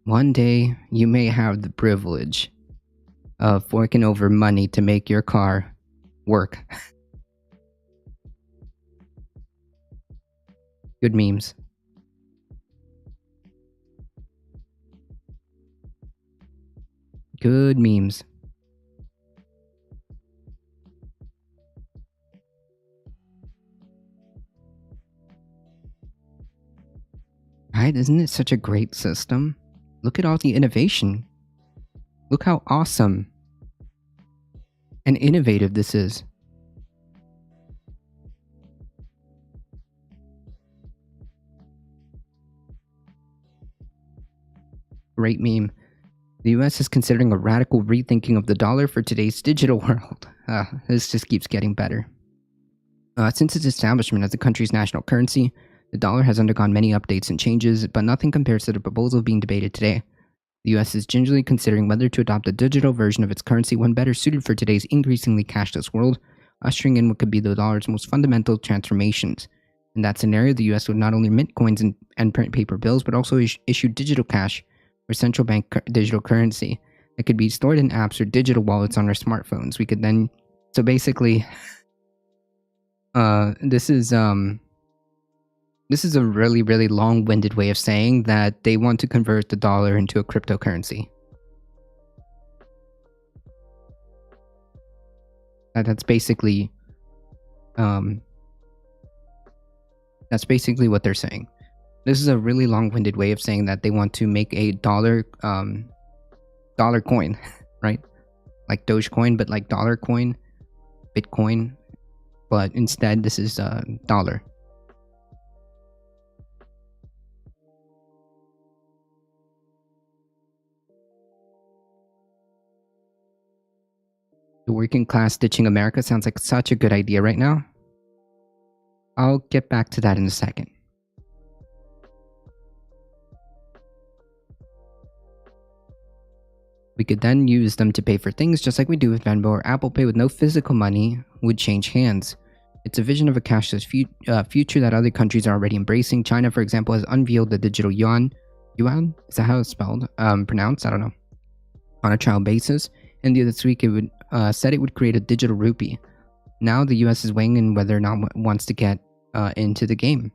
One day, you may have the privilege of forking over money to make your car work. Good memes. Good memes. Right? Isn't it such a great system? Look at all the innovation. Look how awesome and innovative this is. Great meme. The US is considering a radical rethinking of the dollar for today's digital world. This just keeps getting better. Since its establishment as the country's national currency, the dollar has undergone many updates and changes, but nothing compares to the proposal being debated today. The US is gingerly considering whether to adopt a digital version of its currency, one better suited for today's increasingly cashless world, ushering in what could be the dollar's most fundamental transformations. In that scenario, the US would not only mint coins and print paper bills, but also issue digital cash, or central bank digital currency that could be stored in apps or digital wallets on our smartphones. We could then, so basically, this is a really, really long-winded way of saying that they want to convert the dollar into a cryptocurrency. That's basically what they're saying. This is a really long-winded way of saying that they want to make a dollar coin, right? Like Dogecoin, but like dollar coin, Bitcoin, but instead this is dollar. The working class ditching America sounds like such a good idea right now. I'll get back to that in a second. We could then use them to pay for things just like we do with Venmo or Apple Pay with no physical money would change hands. It's a vision of a cashless future that other countries are already embracing. China, for example, has unveiled the digital yuan. Yuan? Is that how it's spelled? Pronounced? I don't know. On a trial basis. India this week said it would create a digital rupee. Now the US is weighing in whether or not it wants to get into the game.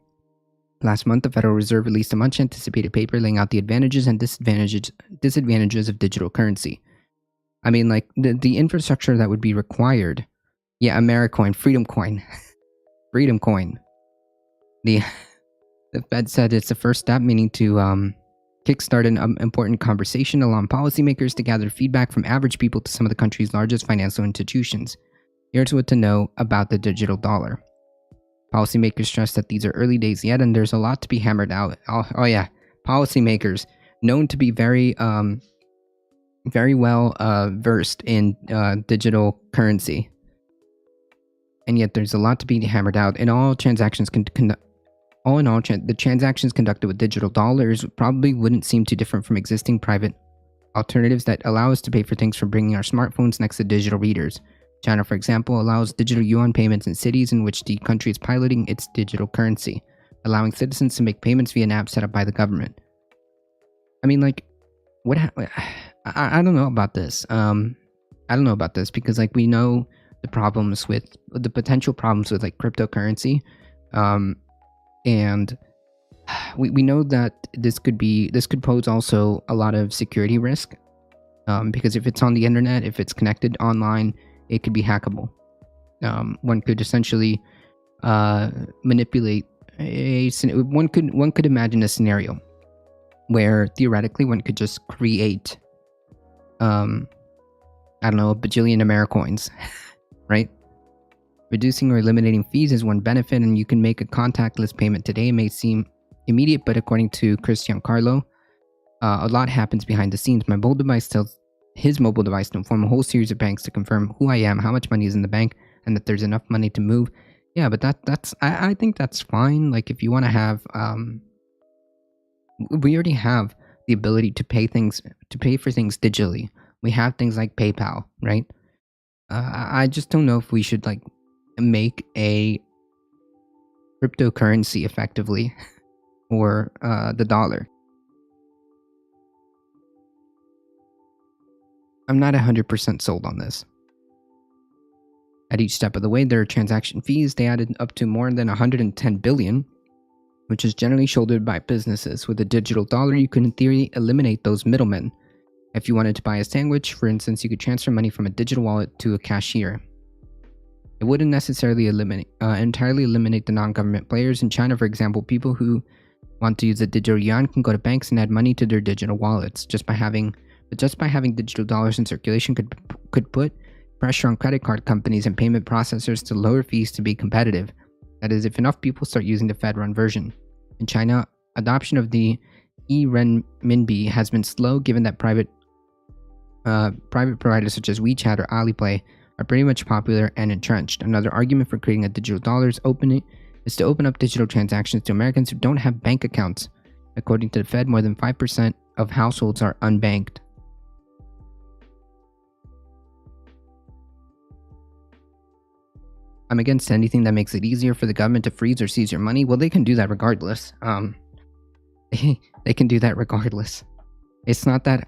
Last month, the Federal Reserve released a much-anticipated paper laying out the advantages and disadvantages of digital currency. I mean, like, the infrastructure that would be required. Yeah, Americoin, Freedom Coin. Freedom Coin. The Fed said it's the first step, meaning to kickstart an important conversation along policymakers to gather feedback from average people to some of the country's largest financial institutions. Here's what to know about the digital dollar. Policymakers stress that these are early days yet, and there's a lot to be hammered out. Oh yeah, policymakers known to be very well versed in digital currency, and yet there's a lot to be hammered out. In all transactions, the transactions conducted with digital dollars probably wouldn't seem too different from existing private alternatives that allow us to pay for things from bringing our smartphones next to digital readers. China, for example, allows digital yuan payments in cities in which the country is piloting its digital currency, allowing citizens to make payments via an app set up by the government. I mean, like, I don't know about this. I don't know about this because, like, we know the potential problems with like cryptocurrency, and we know that this could pose also a lot of security risk, because if it's on the internet, if it's connected online, it could be hackable. One could essentially manipulate one could imagine a scenario where theoretically one could just create I don't know, a bajillion Americoins, right? Reducing or eliminating fees is one benefit, and you can make a contactless payment today. It may seem immediate, but according to Christian Carlo, a lot happens behind the scenes. My mobile device tells his mobile device to inform a whole series of banks to confirm who I am, how much money is in the bank, and that there's enough money to move. Yeah, but I think that's fine. Like, if you want to have We already have the ability to pay for things digitally. We have things like PayPal, right? I just don't know if we should like make a cryptocurrency effectively or the dollar. I'm not 100% sold on this. At each step of the way, there are transaction fees. They added up to more than 110 billion, which is generally shouldered by businesses. With a digital dollar, you could in theory eliminate those middlemen. If you wanted to buy a sandwich, for instance, you could transfer money from a digital wallet to a cashier. It wouldn't necessarily entirely eliminate the non-government players. In China, for example, people who want to use a digital yuan can go to banks and add money to their digital wallets. Just by having digital dollars in circulation could put pressure on credit card companies and payment processors to lower fees to be competitive. That is, if enough people start using the Fed-run version. In China, adoption of the e-renminbi has been slow, given that private providers such as WeChat or Alipay are pretty much popular and entrenched. Another argument for creating a digital dollar is to open up digital transactions to Americans who don't have bank accounts. According to the Fed, more than 5% of households are unbanked. I'm against anything that makes it easier for the government to freeze or seize your money. Well, they can do that regardless. They can do that regardless. It's not that,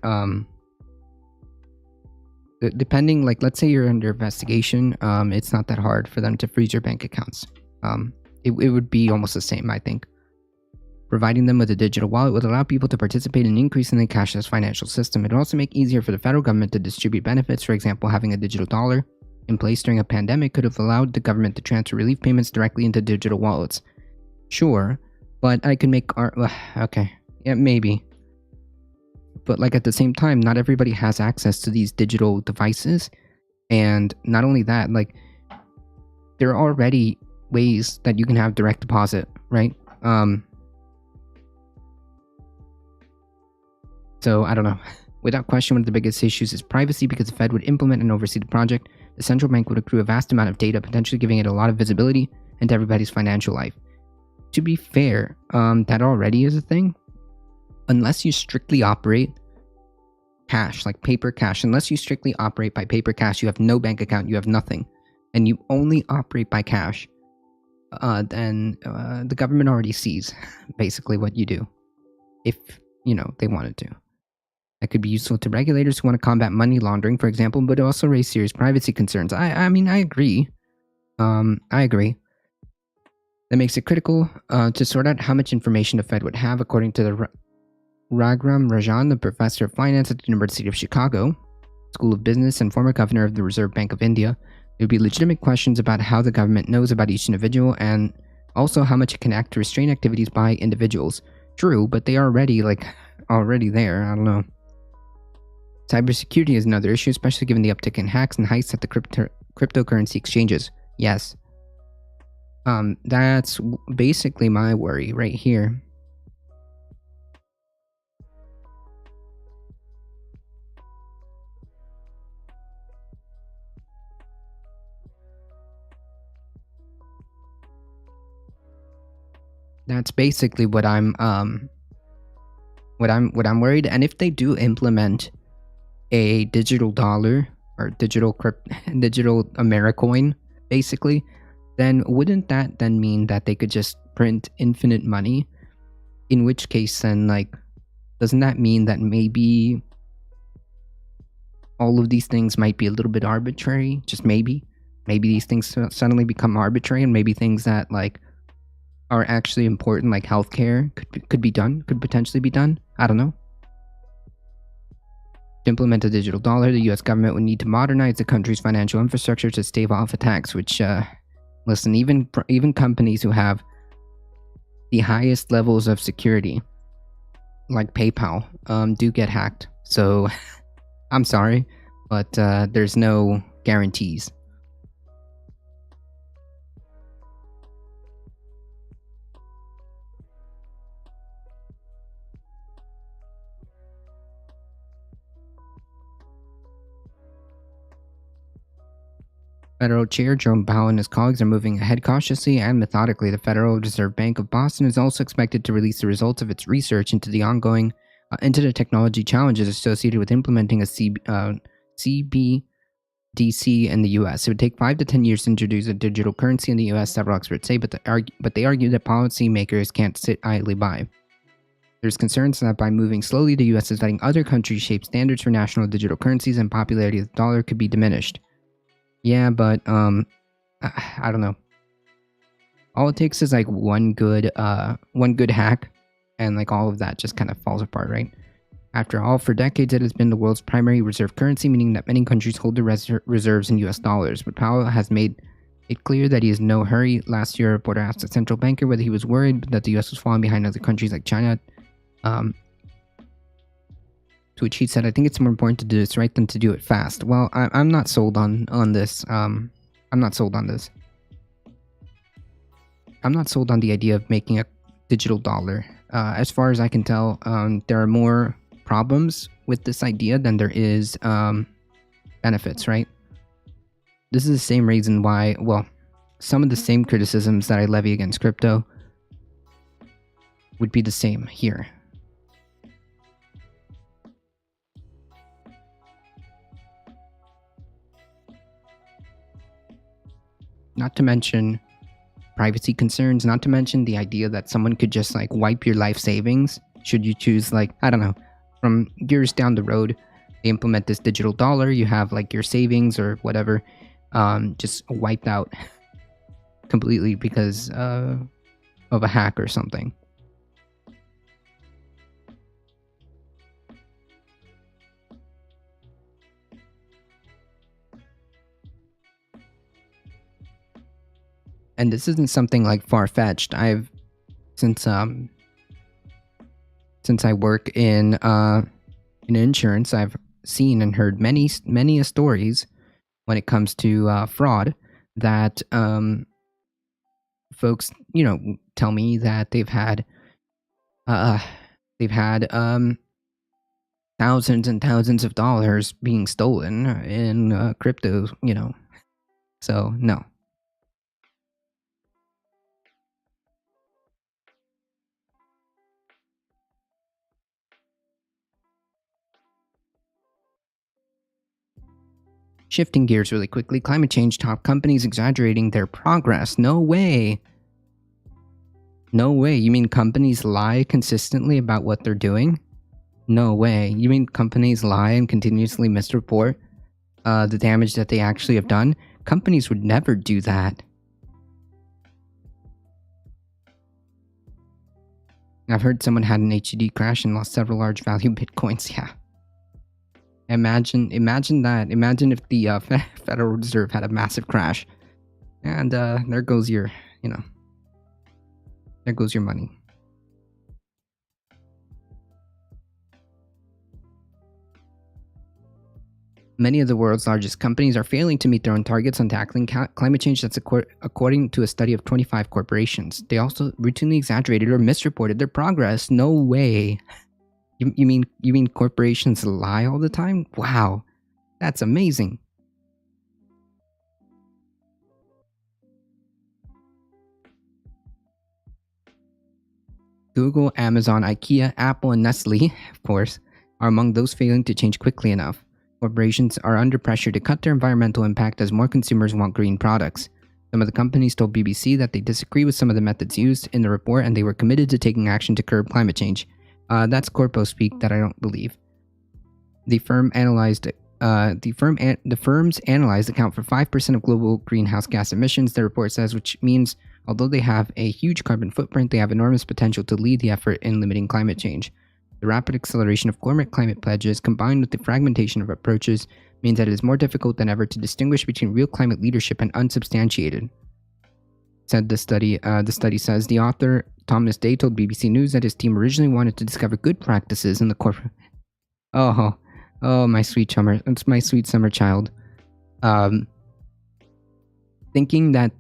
depending, like, let's say you're under investigation, it's not that hard for them to freeze your bank accounts. It would be almost the same, I think. Providing them with a digital wallet would allow people to participate in increasing the cashless financial system. It would also make it easier for the federal government to distribute benefits. For example, having a digital dollar in place during a pandemic could have allowed the government to transfer relief payments directly into digital wallets. Sure, but I could make okay, yeah, maybe. But like at the same time, not everybody has access to these digital devices, and not only that, like there are already ways that you can have direct deposit, right? So I don't know. Without question, one of the biggest issues is privacy, because the Fed would implement and oversee the project. The central bank would accrue a vast amount of data, potentially giving it a lot of visibility into everybody's financial life. To be fair, that already is a thing. Unless you strictly operate cash, like paper cash, unless you strictly operate by paper cash, you have no bank account, you have nothing, and you only operate by cash, then the government already sees basically what you do, if, they wanted to. That could be useful to regulators who want to combat money laundering, for example, but it also raise serious privacy concerns. I mean, I agree. I agree. That makes it critical to sort out how much information the Fed would have, according to the Raghuram Rajan, the professor of finance at the University of Chicago School of Business and former governor of the Reserve Bank of India. There would be legitimate questions about how the government knows about each individual, and also how much it can act to restrain activities by individuals. True, but they are already there. I don't know. Cybersecurity is another issue, especially given the uptick in hacks and heists at the cryptocurrency exchanges. Yes. That's basically my worry right here. That's basically what I'm worried. And if they do implement a digital dollar or digital Americoin, basically, then wouldn't that then mean that they could just print infinite money? In which case, then, like, doesn't that mean that maybe all of these things might be a little bit arbitrary? Just maybe. Maybe these things suddenly become arbitrary, and maybe things that, like, are actually important, like healthcare, could potentially be done. I don't know. To implement a digital dollar, the US government would need to modernize the country's financial infrastructure to stave off attacks, which, listen, even companies who have the highest levels of security, like PayPal, do get hacked. So, I'm sorry, but there's no guarantees. Federal Chair Jerome Powell and his colleagues are moving ahead cautiously and methodically. The Federal Reserve Bank of Boston is also expected to release the results of its research into the technology challenges associated with implementing a CBDC in the U.S. It would take 5 to 10 years to introduce a digital currency in the U.S., several experts say, but they argue that policymakers can't sit idly by. There's concerns that by moving slowly, the U.S. is letting other countries shape standards for national digital currencies, and popularity of the dollar could be diminished. Yeah, but I don't know. All it takes is like one good hack, and like all of that just kind of falls apart, right? After all, for decades it has been the world's primary reserve currency, meaning that many countries hold their reserves in U.S. dollars. But Powell has made it clear that he is in no hurry. Last year, a reporter asked a central banker whether he was worried that the U.S. was falling behind other countries like China. To which he said, "I think it's more important to do this right than to do it fast." Well, I'm not sold on this. I'm not sold on this. I'm not sold on the idea of making a digital dollar. As far as I can tell, there are more problems with this idea than there is benefits, right? This is the same reason why, well, some of the same criticisms that I levy against crypto would be the same here. Not to mention privacy concerns, not to mention the idea that someone could just like wipe your life savings should you choose, like, I don't know, from years down the road, they implement this digital dollar, you have like your savings or whatever just wiped out completely because of a hack or something. And this isn't something like far-fetched. Since I work in insurance, I've seen and heard many stories when it comes to fraud that folks, tell me that they've had thousands and thousands of dollars being stolen in crypto, So no. Shifting gears really quickly, climate change top companies exaggerating their progress. No way. No way. You mean companies lie consistently about what they're doing? No way. You mean companies lie and continuously misreport the damage that they actually have done? Companies would never do that. I've heard someone had an HDD crash and lost several large value bitcoins. Yeah. Imagine that. Imagine if the Federal Reserve had a massive crash, and there goes your, there goes your money. Many of the world's largest companies are failing to meet their own targets on tackling climate change. That's according to a study of 25 corporations. They also routinely exaggerated or misreported their progress. No way. You mean corporations lie all the time? Wow, that's amazing. Google, Amazon, IKEA, Apple, and Nestle, of course, are among those failing to change quickly enough. Corporations are under pressure to cut their environmental impact as more consumers want green products. Some of the companies told BBC that they disagree with some of the methods used in the report and they were committed to taking action to curb climate change. That's corpo speak that I don't believe. The firms analyzed account for 5% of global greenhouse gas emissions, the report says, which means although they have a huge carbon footprint, they have enormous potential to lead the effort in limiting climate change. The rapid acceleration of climate pledges, combined with the fragmentation of approaches, means that it is more difficult than ever to distinguish between real climate leadership and unsubstantiated. Said the study. The study says the author Thomas Day told BBC News that his team originally wanted to discover good practices in the corporate. Oh, my sweet summer. It's my sweet summer child. Thinking that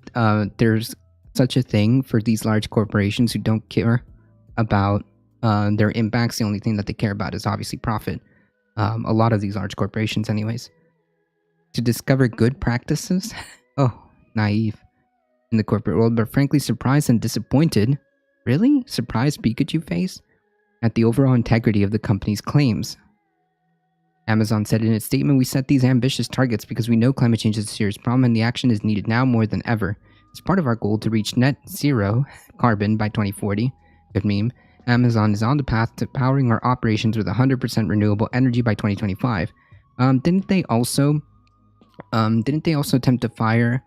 there's such a thing for these large corporations who don't care about their impacts. The only thing that they care about is obviously profit. A lot of these large corporations, anyways. To discover good practices. Oh, naive in the corporate world, but frankly surprised and disappointed. Really? Surprised Pikachu face? At the overall integrity of the company's claims. Amazon said in its statement, "We set these ambitious targets because we know climate change is a serious problem and the action is needed now more than ever. As part of our goal to reach net zero carbon by 2040, good meme, Amazon is on the path to powering our operations with 100% renewable energy by 2025. Didn't they also attempt to fire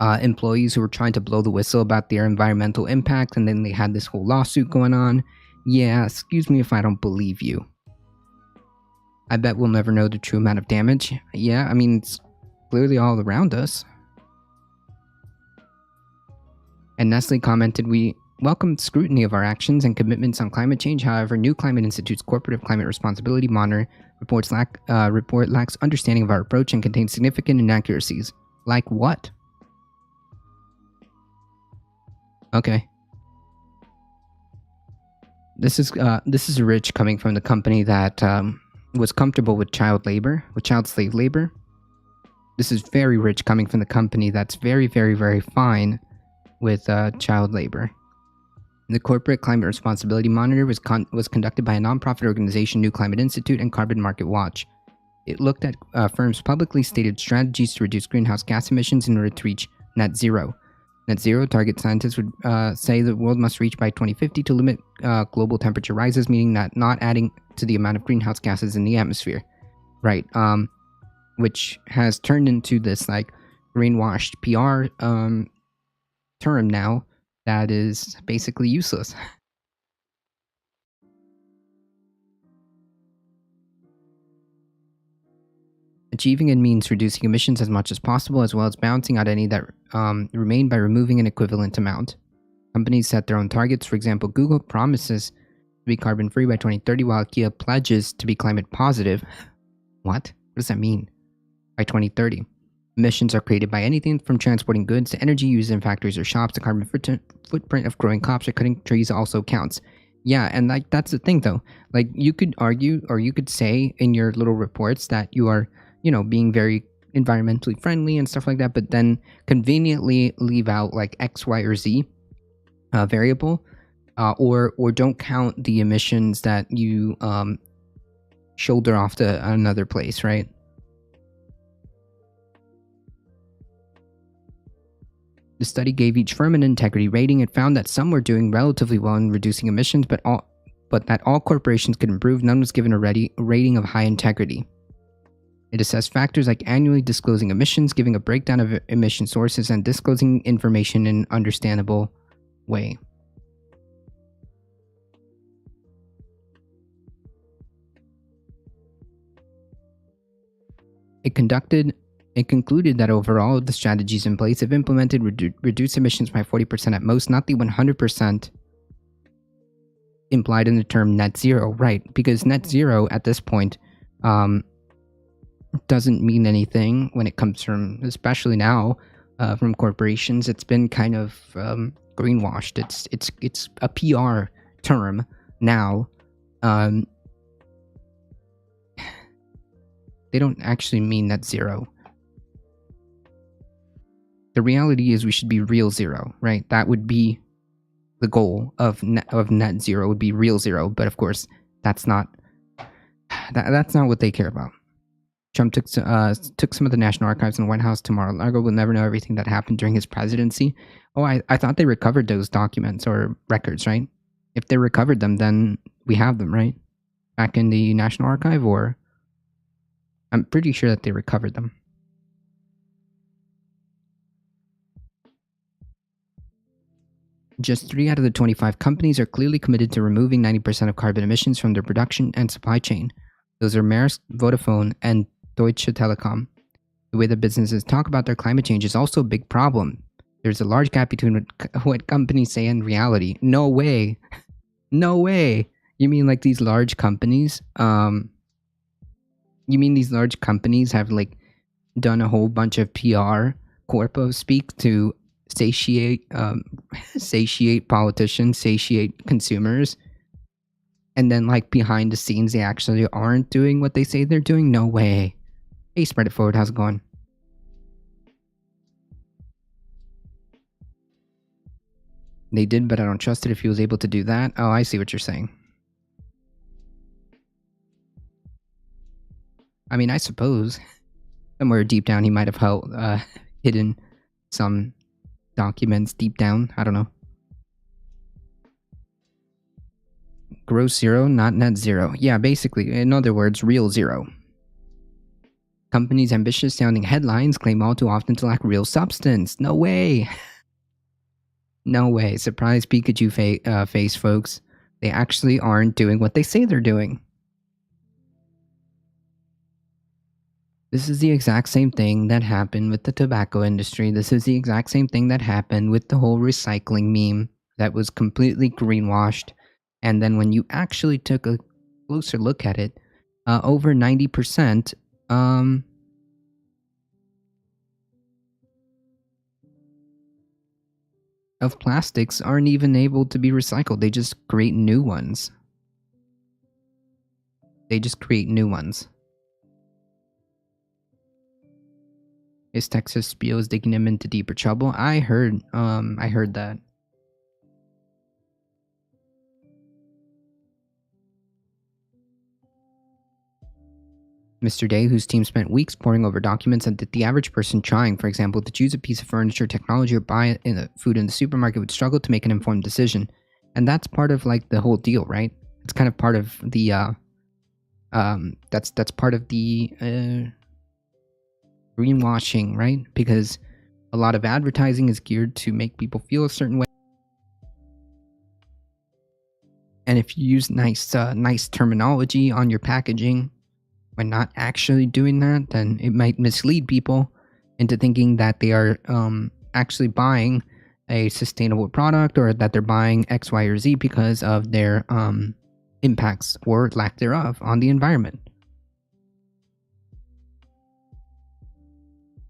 employees who were trying to blow the whistle about their environmental impact, and then they had this whole lawsuit going on? Yeah, excuse me if I don't believe you. I bet we'll never know the true amount of damage. Yeah, I mean, it's clearly all around us." And Nestle commented, "We welcome scrutiny of our actions and commitments on climate change. However, New Climate Institute's Corporate Climate Responsibility Monitor report lacks understanding of our approach and contains significant inaccuracies." Like what? Okay. This is rich coming from the company that was comfortable with child slave labor. This is very rich coming from the company that's very, very, very fine with child labor. The Corporate Climate Responsibility Monitor was conducted by a nonprofit organization, New Climate Institute, and Carbon Market Watch. It looked at firms' publicly stated strategies to reduce greenhouse gas emissions in order to reach net zero. Net zero target scientists would say the world must reach by 2050 to limit global temperature rises, meaning that not adding to the amount of greenhouse gases in the atmosphere. Right. Which has turned into this like greenwashed PR term now that is basically useless. Achieving it means reducing emissions as much as possible, as well as balancing out any that remain by removing an equivalent amount. Companies set their own targets. For example, Google promises to be carbon-free by 2030, while Kia pledges to be climate positive. What? What does that mean? By 2030. Emissions are created by anything from transporting goods to energy used in factories or shops. The carbon footprint of growing crops or cutting trees also counts. Yeah, and like that's the thing though. Like you could argue or you could say in your little reports that you are, being very environmentally friendly and stuff like that, but then conveniently leave out like X, Y, or Z variable, or don't count the emissions that you shoulder off to another place, right? The study gave each firm an integrity rating. It found that some were doing relatively well in reducing emissions, but that all corporations could improve. None was given a rating of high integrity. It assessed factors like annually disclosing emissions, giving a breakdown of emission sources, and disclosing information in an understandable way. It concluded that overall, the strategies in place, if implemented, reduce emissions by 40% at most, not the 100% implied in the term net zero, right? Because net zero at this point doesn't mean anything when it comes from, especially now, from corporations. It's been kind of greenwashed. It's a PR term now. They don't actually mean net zero. The reality is we should be real zero, right? That would be the goal of net zero, would be real zero. But of course, that's not what they care about. Trump took some of the National Archives in the White House to Mar-a-Lago. We'll never know everything that happened during his presidency. Oh, I thought they recovered those documents or records, right? If they recovered them, then we have them, right? Back in the National Archive, or I'm pretty sure that they recovered them. Just 3 out of the 25 companies are clearly committed to removing 90% of carbon emissions from their production and supply chain. Those are Maersk, Vodafone, and Deutsche Telekom. The way that businesses talk about their climate change is also a big problem. There's a large gap between what companies say and reality. No way. No way. You mean like these large companies? You mean these large companies have like done a whole bunch of PR corpo speak to satiate politicians, satiate consumers, and then like behind the scenes they actually aren't doing what they say they're doing? No way. Hey, spread it forward. How's it going? They did, but I don't trust it if he was able to do that. Oh, I see what you're saying. I mean, I suppose somewhere deep down he might have hidden some documents deep down. I don't know. Gross zero, not net zero. Yeah, basically, in other words, real zero. Companies' ambitious sounding headlines claim all too often to lack real substance. No way. No way. Surprise Pikachu face, folks. They actually aren't doing what they say they're doing. This is the exact same thing that happened with the tobacco industry. This is the exact same thing that happened with the whole recycling meme that was completely greenwashed. And then when you actually took a closer look at it, over 90% of plastics aren't even able to be recycled. They just create new ones. Is Texas Spios digging him into deeper trouble? I heard that. Mr. Day, whose team spent weeks poring over documents, said that the average person trying, for example, to choose a piece of furniture, technology, or buy food in the supermarket would struggle to make an informed decision. And that's part of like the whole deal, right? It's kind of part of the that's part of the greenwashing, right? Because a lot of advertising is geared to make people feel a certain way. And if you use nice terminology on your packaging when not actually doing that, then it might mislead people into thinking that they are actually buying a sustainable product or that they're buying X, Y, or Z because of their impacts or lack thereof on the environment.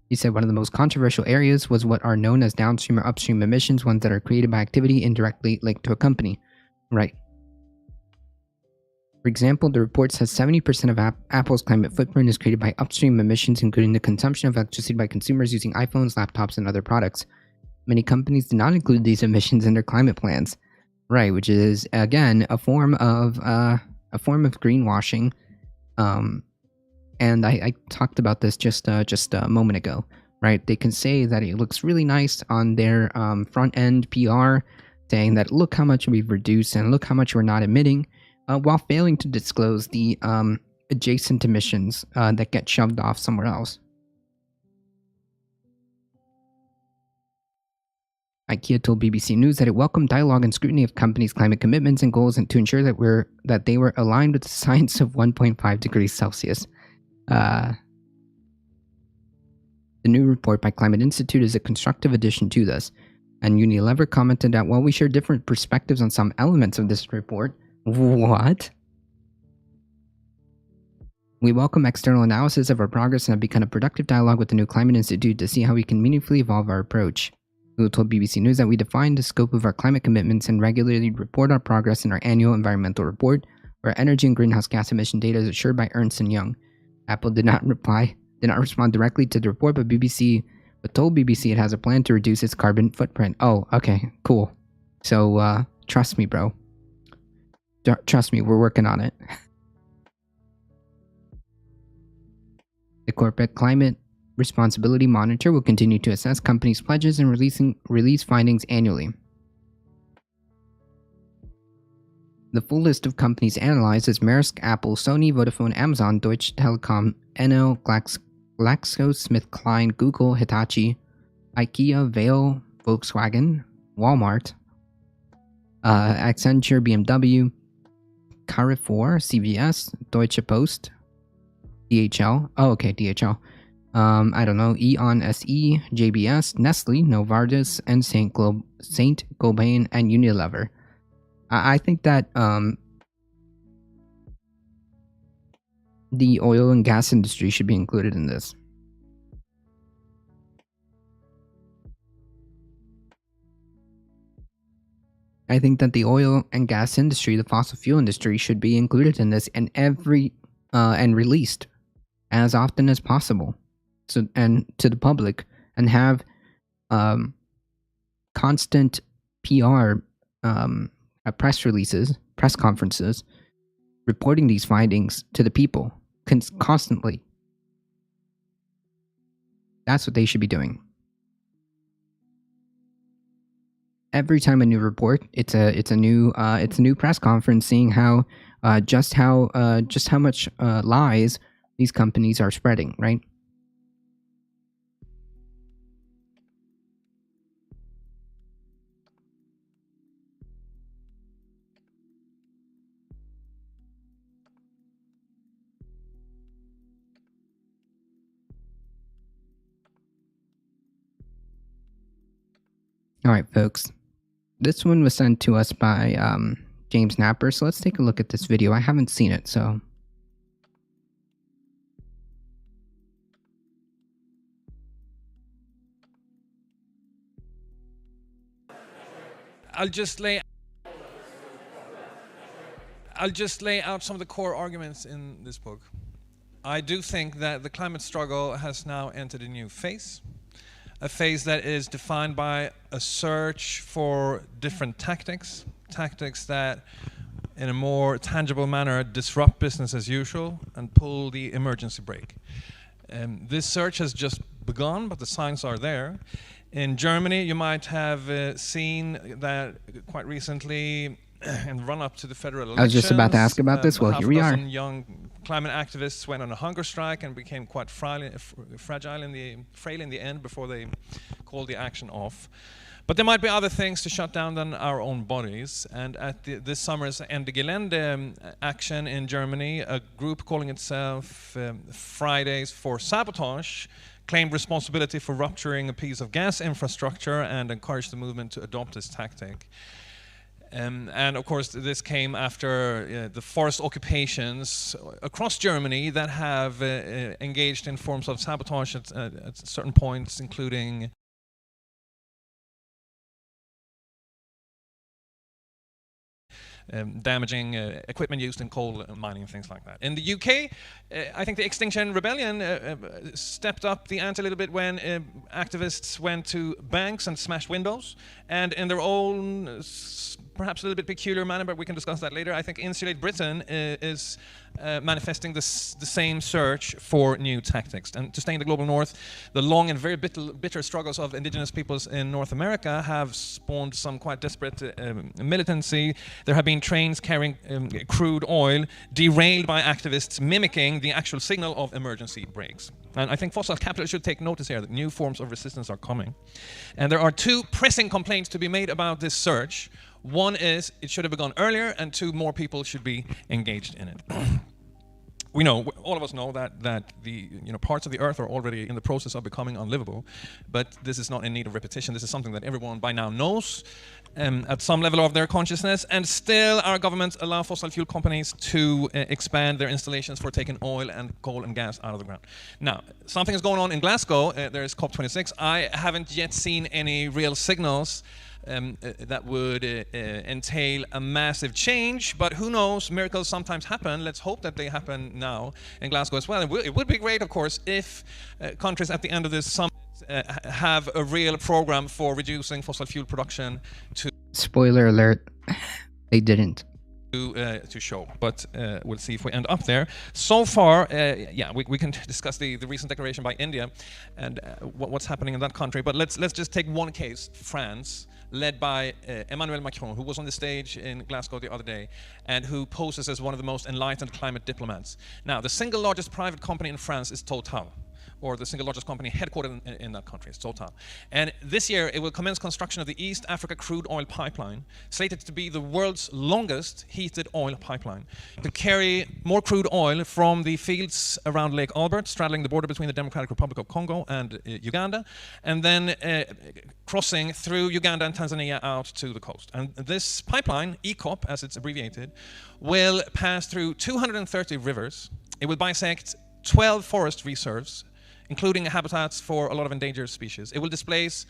He said one of the most controversial areas was what are known as downstream or upstream emissions, ones that are created by activity indirectly linked to a company. Right. For example, the report says 70% of Apple's climate footprint is created by upstream emissions, including the consumption of electricity by consumers using iPhones, laptops, and other products. Many companies do not include these emissions in their climate plans. Right, which is again a form of greenwashing. And I talked about this just a moment ago. Right, they can say that it looks really nice on their front end PR, saying that look how much we've reduced and look how much we're not emitting. While failing to disclose the adjacent emissions that get shoved off somewhere else. IKEA told BBC News that it welcomed dialogue and scrutiny of companies' climate commitments and goals, and to ensure that they were aligned with the science of 1.5 degrees Celsius. The new report by Climate Institute is a constructive addition to this, and Unilever commented that while we share different perspectives on some elements of this report. What? We welcome external analysis of our progress and have begun a productive dialogue with the new Climate Institute to see how we can meaningfully evolve our approach. Google told BBC News that we defined the scope of our climate commitments and regularly report our progress in our annual environmental report, where energy and greenhouse gas emission data is assured by Ernst & Young. Apple did not respond directly to the report, but told BBC it has a plan to reduce its carbon footprint. Oh, okay, cool. So, trust me, bro. Trust me, we're working on it. The Corporate Climate Responsibility Monitor will continue to assess companies' pledges and release findings annually. The full list of companies analyzed is Maersk, Apple, Sony, Vodafone, Amazon, Deutsche Telekom, Enel, GlaxoSmithKline, Google, Hitachi, IKEA, Vail, Volkswagen, Walmart, Accenture, BMW, Carrefour, CVS, Deutsche Post, DHL. Oh, okay, DHL. I don't know. Eon SE, JBS, Nestle, Novartis, and Saint-Gobain and Unilever. I think that the oil and gas industry should be included in this. I think that the oil and gas industry, the fossil fuel industry, should be included in this and released as often as possible, and to the public, and have constant PR press releases, press conferences, reporting these findings to the people constantly. That's what they should be doing. Every time a new report, it's a new press conference, seeing how much lies these companies are spreading, right? All right, folks. This one was sent to us by James Napper, so let's take a look at this video. I haven't seen it, so... I'll just lay out some of the core arguments in this book. I do think that the climate struggle has now entered a new phase. A phase that is defined by a search for different tactics that in a more tangible manner disrupt business as usual and pull the emergency brake. This search has just begun, but the signs are there. In Germany, you might have seen that quite recently, in the run-up to the federal elections. I was just about to ask about this. Well, here we are. Young climate activists went on a hunger strike and became quite frail in the end before they called the action off. But there might be other things to shut down than our own bodies. And at this summer's Ende Gelände action in Germany, a group calling itself Fridays for Sabotage claimed responsibility for rupturing a piece of gas infrastructure and encouraged the movement to adopt this tactic. And of course, this came after the forest occupations across Germany that have engaged in forms of sabotage at certain points, including damaging equipment used in coal mining and things like that. In the UK, I think the Extinction Rebellion stepped up the ante a little bit when activists went to banks and smashed windows, and in their own perhaps a little bit peculiar manner, but we can discuss that later. I think Insulate Britain is manifesting the same search for new tactics. And to stay in the global north, the long and very bitter struggles of indigenous peoples in North America have spawned some quite desperate militancy. There have been trains carrying crude oil derailed by activists mimicking the actual signal of emergency brakes. And I think fossil capitalists should take notice here that new forms of resistance are coming. And there are two pressing complaints to be made about this search. One is it should have begun earlier, and two, more people should be engaged in it. We know, all of us know that the parts of the earth are already in the process of becoming unlivable, but this is not in need of repetition. This is something that everyone by now knows at some level of their consciousness, and still our governments allow fossil fuel companies to expand their installations for taking oil and coal and gas out of the ground. Now, something is going on in Glasgow. There is COP26. I haven't yet seen any real signals that would entail a massive change, but who knows, miracles sometimes happen. Let's hope that they happen now in Glasgow as well. It would be great, of course, if countries at the end of this summit have a real program for reducing fossil fuel production to... Spoiler alert, they didn't. To show, but we'll see if we end up there. So far, yeah, we can discuss the recent declaration by India and what's happening in that country, but let's just take one case, France, led by Emmanuel Macron, who was on the stage in Glasgow the other day and who poses as one of the most enlightened climate diplomats. Now, the single largest private company in France is Total, or the single largest company headquartered in that country, it's Total. And this year, it will commence construction of the East Africa crude oil pipeline, slated to be the world's longest heated oil pipeline, to carry more crude oil from the fields around Lake Albert, straddling the border between the Democratic Republic of Congo and Uganda, and then crossing through Uganda and Tanzania out to the coast. And this pipeline, ECOP, as it's abbreviated, will pass through 230 rivers. It will bisect 12 forest reserves, including habitats for a lot of endangered species. It will displace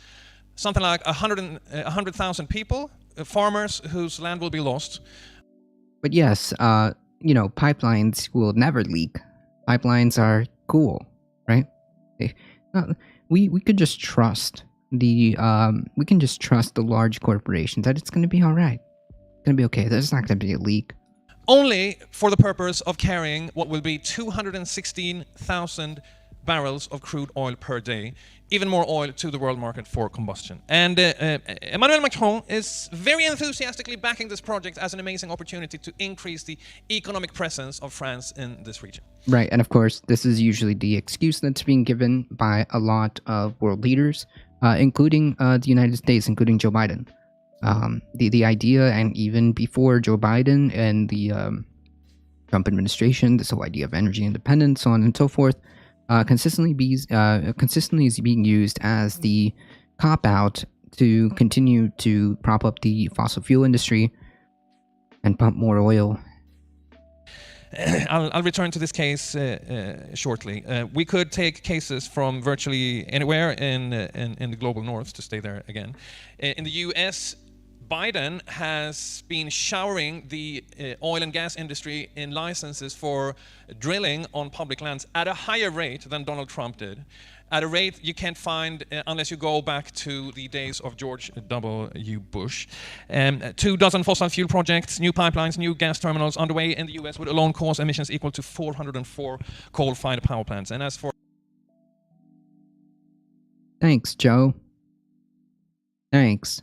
something like 100,000 people, farmers whose land will be lost. But yes, pipelines will never leak. Pipelines are cool, right? We could just trust we can just trust the large corporations that it's going to be all right. It's going to be okay. There's not going to be a leak. Only for the purpose of carrying what will be 216,000 barrels of crude oil per day, even more oil to the world market for combustion. And Emmanuel Macron is very enthusiastically backing this project as an amazing opportunity to increase the economic presence of France in this region. Right, and of course, this is usually the excuse that's being given by a lot of world leaders, including the United States, including Joe Biden. The idea, and even before Joe Biden and the Trump administration, this whole idea of energy independence, so on and so forth, consistently is being used as the cop-out to continue to prop up the fossil fuel industry and pump more oil. I'll return to this case shortly. We could take cases from virtually anywhere in the global north, to stay there again. In the US, Biden has been showering the oil and gas industry in licenses for drilling on public lands at a higher rate than Donald Trump did, at a rate you can't find unless you go back to the days of George W. Bush. 24 fossil fuel projects, new pipelines, new gas terminals underway in the US would alone cause emissions equal to 404 coal-fired power plants. And as for... Thanks, Joe. Thanks.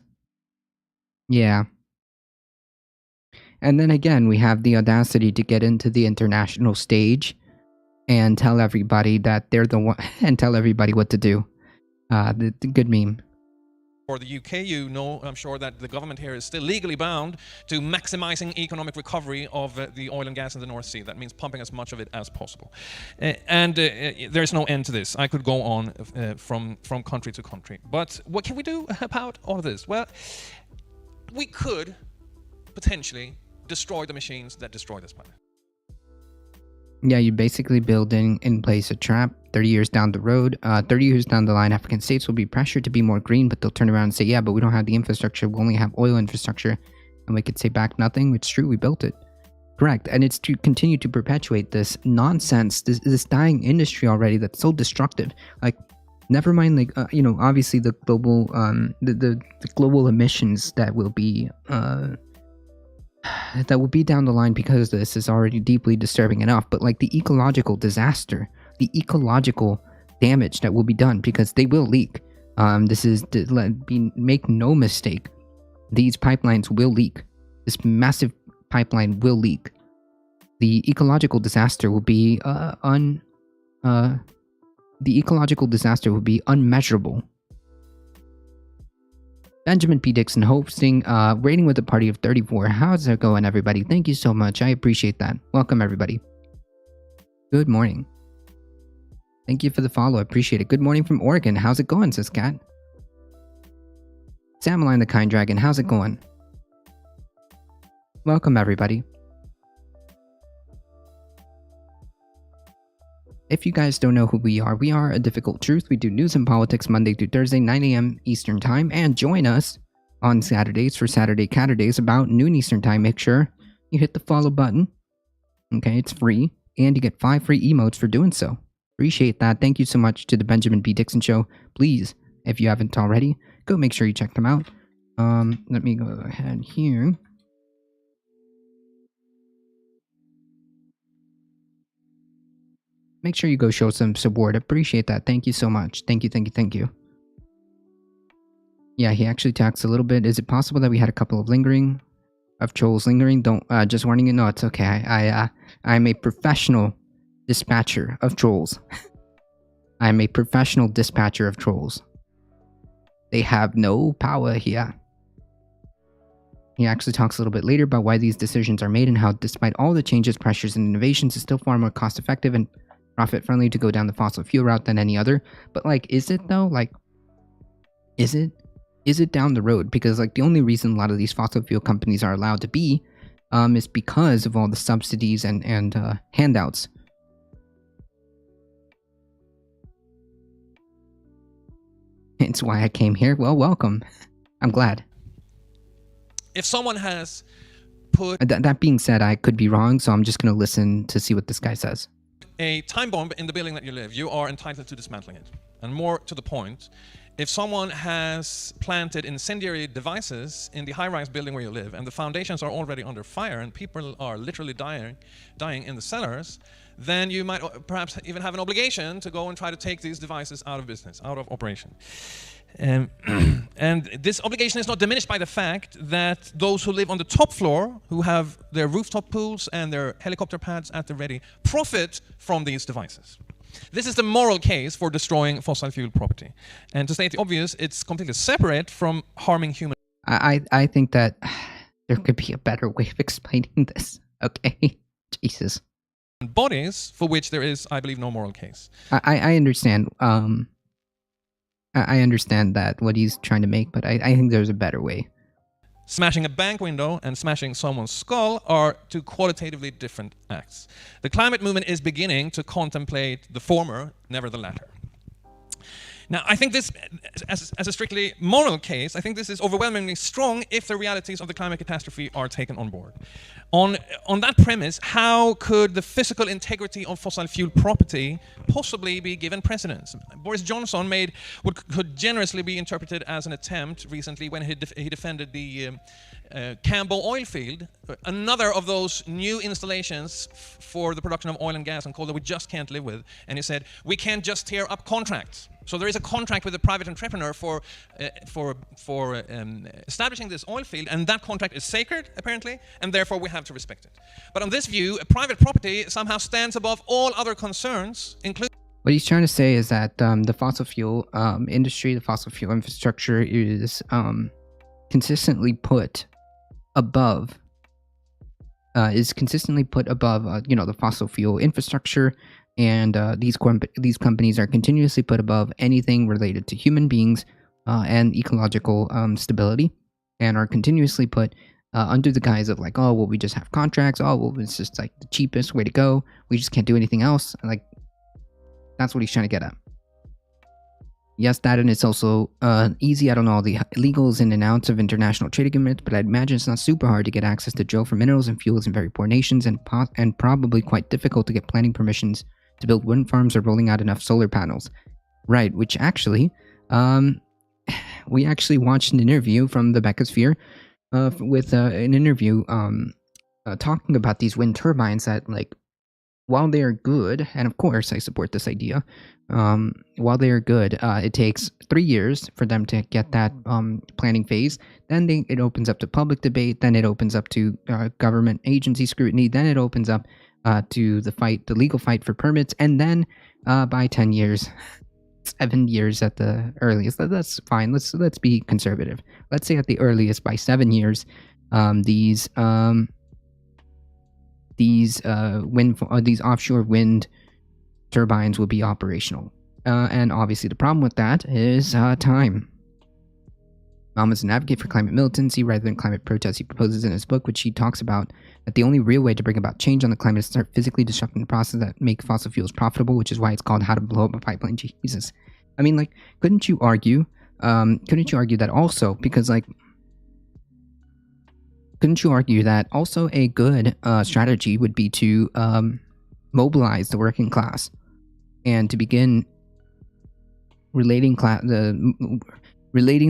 Yeah. And then again, we have the audacity to get into the international stage and tell everybody that they're the one, and tell everybody what to do. The good meme. For the UK, you know, I'm sure that the government here is still legally bound to maximizing economic recovery of the oil and gas in the North Sea. That means pumping as much of it as possible. And there's no end to this. I could go on from country to country. But what can we do about all of this? Well, we could potentially destroy the machines that destroy this planet. Yeah, you're basically building in place a trap. 30 years down the road, 30 years down the line, African states will be pressured to be more green, but they'll turn around and say, yeah, but we don't have the infrastructure. We only have oil infrastructure. And we could say back nothing. It's true. We built it. Correct. And it's to continue to perpetuate this nonsense, this dying industry already that's so destructive. Like, never mind, like, obviously the global, the global emissions that will be down the line because this is already deeply disturbing enough. But like the ecological disaster, the ecological damage that will be done because they will leak. Make no mistake, these pipelines will leak. This massive pipeline will leak. The ecological disaster will be unmeasurable. Benjamin P. Dixon hosting, rating with a party of 34. How's it going, everybody? Thank you so much. I appreciate that. Welcome, everybody. Good morning. Thank you for the follow. I appreciate it. Good morning from Oregon. How's it going, sis cat? Samaline the Kind Dragon. How's it going? Welcome, everybody. If you guys don't know who we are a Difficult Truth. We do news and politics Monday through Thursday, 9 a.m. Eastern Time. And join us on Saturdays for Saturday Catterdays about noon Eastern Time. Make sure you hit the follow button. Okay, it's free. And you get 5 free emotes for doing so. Appreciate that. Thank you so much to the Benjamin P. Dixon Show. Please, if you haven't already, go make sure you check them out. Let me go ahead here. Make sure you go show some support. Appreciate that. Thank you so much. Thank you. Yeah, he actually talks a little bit. Is it possible that we had a couple of trolls lingering? Don't, just warning you. No, it's okay. I'm a professional dispatcher of trolls. I'm a professional dispatcher of trolls. They have no power here. He actually talks a little bit later about why these decisions are made and how, despite all the changes, pressures, and innovations, it's still far more cost-effective and profit-friendly to go down the fossil fuel route than any other. But, like, is it, though? Like, is it? Is it down the road? Because, like, the only reason a lot of these fossil fuel companies are allowed to be is because of all the subsidies and handouts. It's why I came here. Well, welcome. I'm glad. If someone has put... That being said, I could be wrong, so I'm just going to listen to see what this guy says. A time bomb in the building that you live, you are entitled to dismantling it. And more to the point, if someone has planted incendiary devices in the high-rise building where you live and the foundations are already under fire and people are literally dying in the cellars, then you might perhaps even have an obligation to go and try to take these devices out of business, out of operation. And this obligation is not diminished by the fact that those who live on the top floor, who have their rooftop pools and their helicopter pads at the ready, profit from these devices. This is the moral case for destroying fossil fuel property. And to state the obvious, it's completely separate from harming human. I think that there could be a better way of explaining this. Okay, Jesus. Bodies for which there is, I believe, no moral case. I understand. I understand that what he's trying to make, but I think there's a better way. Smashing a bank window and smashing someone's skull are two qualitatively different acts. The climate movement is beginning to contemplate the former, never the latter. Now, I think this, as a strictly moral case, I think this is overwhelmingly strong if the realities of the climate catastrophe are taken on board. On that premise, how could the physical integrity of fossil fuel property possibly be given precedence? Boris Johnson made what could generously be interpreted as an attempt recently when he defended the Cambo oil field, another of those new installations for the production of oil and gas and coal that we just can't live with. And he said, we can't just tear up contracts. So there is a contract with a private entrepreneur for establishing this oil field, and that contract is sacred, apparently, and therefore we have to respect it. But on this view, private property somehow stands above all other concerns, including... What he's trying to say is that the fossil fuel industry, the fossil fuel infrastructure is consistently put above the fossil fuel infrastructure, and these companies are continuously put above anything related to human beings and ecological stability, and are continuously put under the guise of like, oh well, we just have contracts, oh well, it's just like the cheapest way to go, we just can't do anything else. Like, that's what he's trying to get at. Yes, that, and it's also easy. I don't know all the legals in and outs of international trade agreements, but I'd imagine it's not super hard to get access to drill for minerals and fuels in very poor nations, and probably quite difficult to get planning permissions to build wind farms or rolling out enough solar panels. Right, which actually, we actually watched an interview from the Beckosphere with an interview talking about these wind turbines that, like, while they are good, and of course I support this idea, while they are good, it takes 3 years for them to get that planning phase. Then it opens up to public debate. Then it opens up to government agency scrutiny. Then it opens up to the legal fight for permits. And then by 10 years, 7 years at the earliest. That's fine. Let's be conservative. Let's say at the earliest, by 7 years, these offshore wind turbines will be operational. And obviously the problem with that is time. Is an advocate for climate militancy rather than climate protests. He proposes in his book, which he talks about, that the only real way to bring about change on the climate is to start physically disrupting the process that make fossil fuels profitable, which is why it's called How to Blow Up a Pipeline. Jesus. I mean, like, couldn't you argue that also, because, like, couldn't you argue that also a good strategy would be to mobilize the working class and to begin relating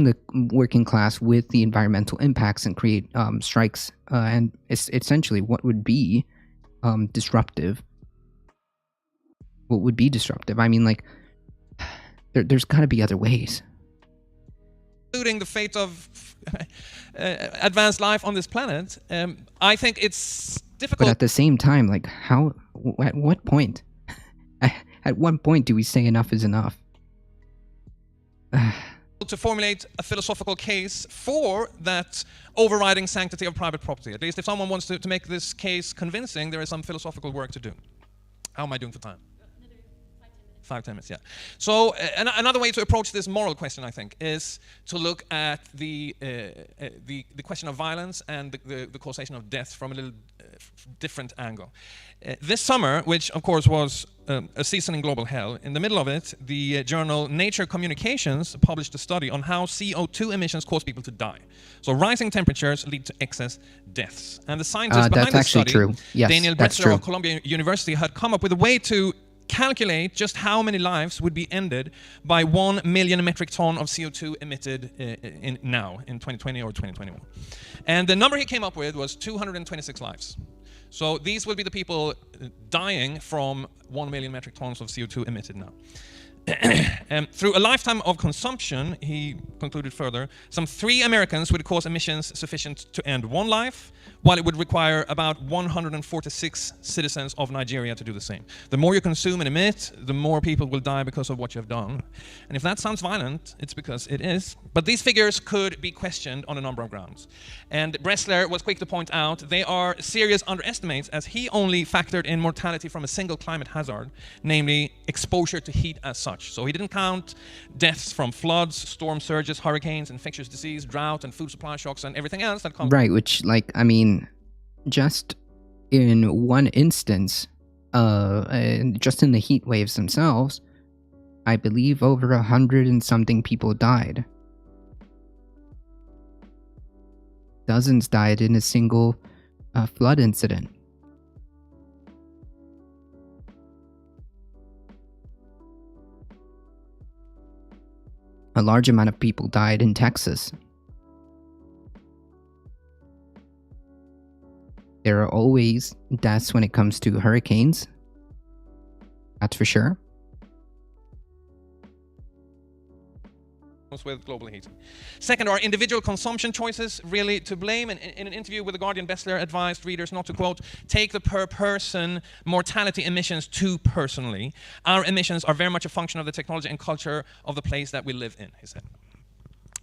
the working class with the environmental impacts and create strikes and essentially what would be disruptive. What would be disruptive? I mean, like, there's got to be other ways. Including the fate of advanced life on this planet, I think it's difficult. But at the same time, like, how? At what point? At what point do we say enough is enough? To formulate a philosophical case for that overriding sanctity of private property. At least if someone wants to make this case convincing, there is some philosophical work to do. How am I doing for time? 5-10 minutes, yeah. So another way to approach this moral question, I think, is to look at the question of violence and the causation of death from a little different angle. This summer, which of course was a season in global hell, in the middle of it, the journal Nature Communications published a study on how CO2 emissions cause people to die. So rising temperatures lead to excess deaths. And the scientists behind this study, true. Yes, Daniel Bretzer of Columbia University, had come up with a way to calculate just how many lives would be ended by 1 million metric ton of CO2 emitted in 2020 or 2021. And the number he came up with was 226 lives. So these will be the people dying from 1 million metric tons of CO2 emitted now. Through a lifetime of consumption, he concluded further, some 3 Americans would cause emissions sufficient to end 1 life, while it would require about 146 citizens of Nigeria to do the same. The more you consume and emit, the more people will die because of what you have done. And if that sounds violent, it's because it is. But these figures could be questioned on a number of grounds. And Bressler was quick to point out they are serious underestimates, as he only factored in mortality from a single climate hazard, namely exposure to heat as such. So he didn't count deaths from floods, storm surges, hurricanes, infectious disease, drought, and food supply shocks, and everything else that comes. Right, which, like, I mean, just in one instance, just in the heat waves themselves, I believe over 100 and something people died. Dozens died in a single flood incident. A large amount of people died in Texas. There are always deaths when it comes to hurricanes. That's for sure. With global heating. Second, are individual consumption choices really to blame? And in an interview with The Guardian, Bressler advised readers not to, quote, take the per person mortality emissions too personally. Our emissions are very much a function of the technology and culture of the place that we live in, he said.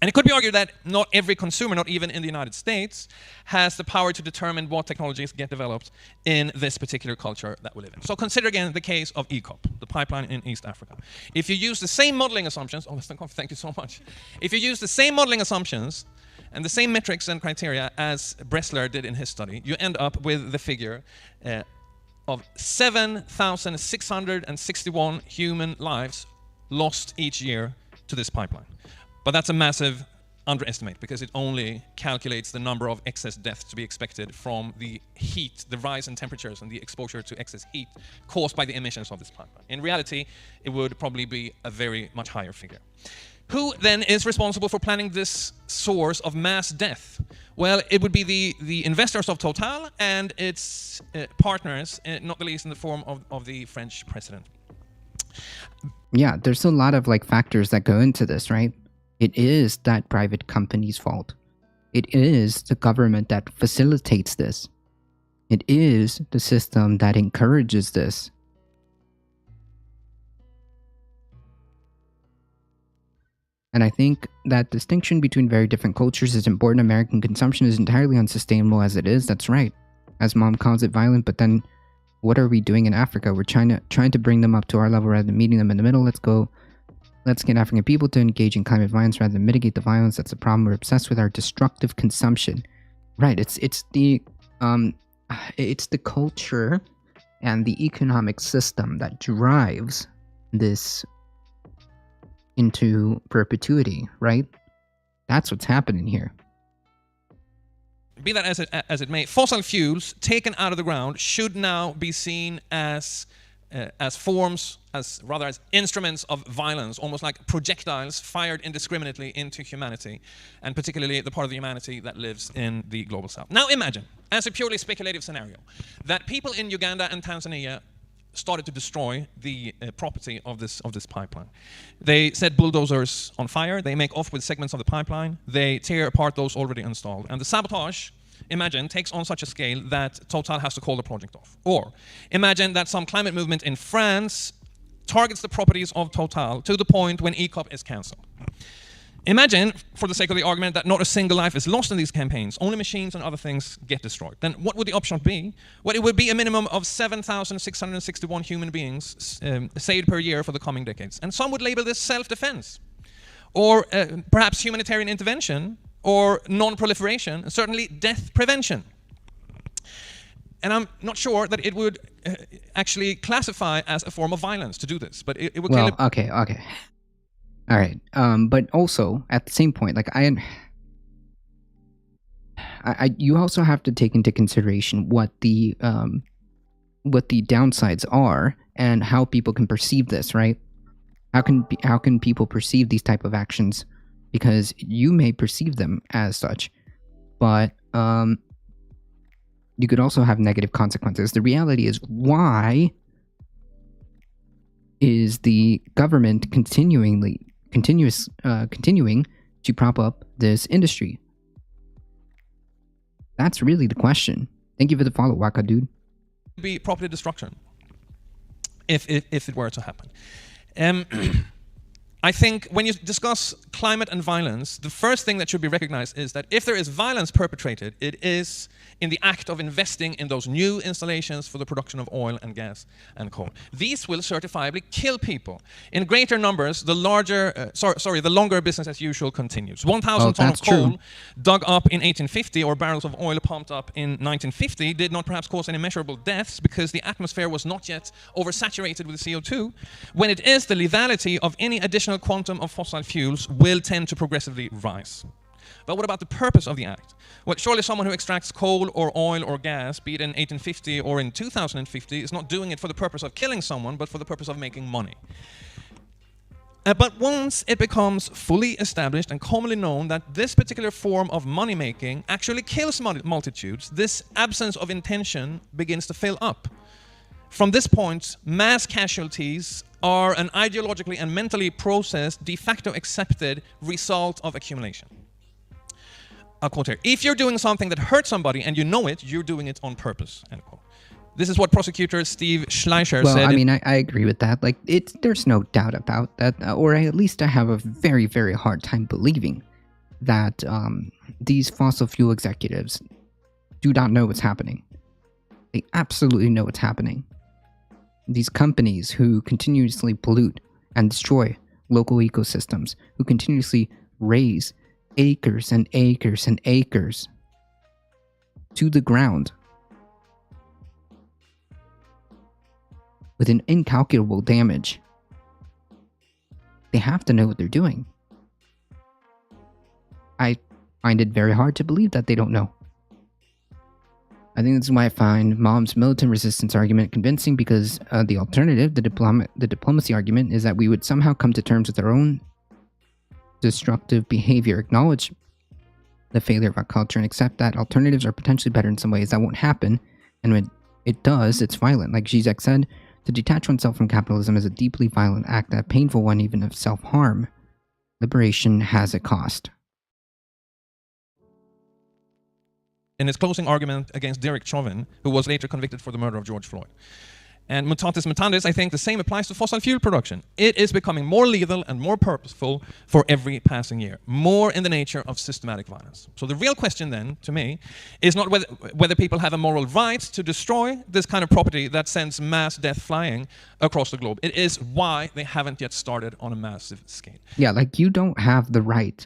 And it could be argued that not every consumer, not even in the United States, has the power to determine what technologies get developed in this particular culture that we live in. So consider again the case of ECOP, the pipeline in East Africa. If you use the same modeling assumptions, thank you so much. If you use the same modeling assumptions and the same metrics and criteria as Bressler did in his study, you end up with the figure of 7,661 human lives lost each year to this pipeline. But that's a massive underestimate, because it only calculates the number of excess deaths to be expected from the heat, the rise in temperatures and the exposure to excess heat caused by the emissions of this pipeline. In reality, it would probably be a very much higher figure. Who then is responsible for planning this source of mass death? Well, it would be the investors of Total and its partners, not the least in the form of the French president. Yeah, there's a lot of like factors that go into this, right? It is that private company's fault. It is the government that facilitates this. It is the system that encourages this. And I think that distinction between very different cultures is important. American consumption is entirely unsustainable as it is. That's right. As Mom calls it, violent. But then what are we doing in Africa? We're trying to bring them up to our level rather than meeting them in the middle. Let's get African people to engage in climate violence rather than mitigate the violence. That's the problem. We're obsessed with our destructive consumption. Right. It's the culture and the economic system that drives this into perpetuity, right? That's what's happening here. Be that as it may, fossil fuels taken out of the ground should now be seen as instruments of violence, almost like projectiles fired indiscriminately into humanity, and particularly the part of the humanity that lives in the global south. Now imagine, as a purely speculative scenario, that people in Uganda and Tanzania started to destroy the property of this pipeline. They set bulldozers on fire, they make off with segments of the pipeline, they tear apart those already installed, and the sabotage, imagine, takes on such a scale that Total has to call the project off. Or imagine that some climate movement in France targets the properties of Total to the point when ECOP is cancelled. Imagine, for the sake of the argument, that not a single life is lost in these campaigns, only machines and other things get destroyed. Then what would the option be? Well, it would be a minimum of 7,661 human beings saved per year for the coming decades. And some would label this self-defense, or perhaps humanitarian intervention, or non-proliferation, and certainly death prevention. And I'm not sure that it would actually classify as a form of violence to do this, but it would clearly... Okay. All right. But also, at the same point, like you also have to take into consideration what the what the downsides are and how people can perceive this, right? How can people perceive these type of actions? Because you may perceive them as such, but you could also have negative consequences. The reality is, why is the government continuing to prop up this industry? That's really the question. Thank you for the follow, Waka dude. Be property destruction if it were to happen. I think when you discuss climate and violence, the first thing that should be recognized is that if there is violence perpetrated, it is in the act of investing in those new installations for the production of oil and gas and coal. These will certifiably kill people. In greater numbers, the longer business as usual continues. 1,000 tons of coal dug up in 1850 or barrels of oil pumped up in 1950 did not perhaps cause any measurable deaths because the atmosphere was not yet oversaturated with CO2. When it is, the lethality of any additional quantum of fossil fuels will tend to progressively rise. But what about the purpose of the act? Well, surely someone who extracts coal or oil or gas, be it in 1850 or in 2050, is not doing it for the purpose of killing someone, but for the purpose of making money. But once it becomes fully established and commonly known that this particular form of money-making actually kills multitudes, this absence of intention begins to fill up. From this point, mass casualties are an ideologically and mentally processed, de facto accepted result of accumulation. I'll quote here: if you're doing something that hurts somebody and you know it, you're doing it on purpose. End quote. This is what prosecutor Steve Schleicher said. Well, I mean, I agree with that. Like, there's no doubt about that, or at least I have a very, very hard time believing that these fossil fuel executives do not know what's happening. They absolutely know what's happening. These companies who continuously pollute and destroy local ecosystems, who continuously raise acres and acres and acres to the ground with an incalculable damage. They have to know what they're doing. I find it very hard to believe that they don't know. I think that's why I find Mom's militant resistance argument convincing, because the alternative, the diplomacy argument, is that we would somehow come to terms with our own destructive behavior, acknowledge the failure of our culture, and accept that alternatives are potentially better in some ways. That won't happen, and when it does, it's violent. Like Zizek said, to detach oneself from capitalism is a deeply violent act, a painful one even of self-harm. Liberation has a cost. In his closing argument against Derek Chauvin, who was later convicted for the murder of George Floyd. And mutatis mutandis, I think the same applies to fossil fuel production. It is becoming more lethal and more purposeful for every passing year, more in the nature of systematic violence. So the real question then, to me, is not whether people have a moral right to destroy this kind of property that sends mass death flying across the globe. It is why they haven't yet started on a massive scale. Yeah, like, you don't have the right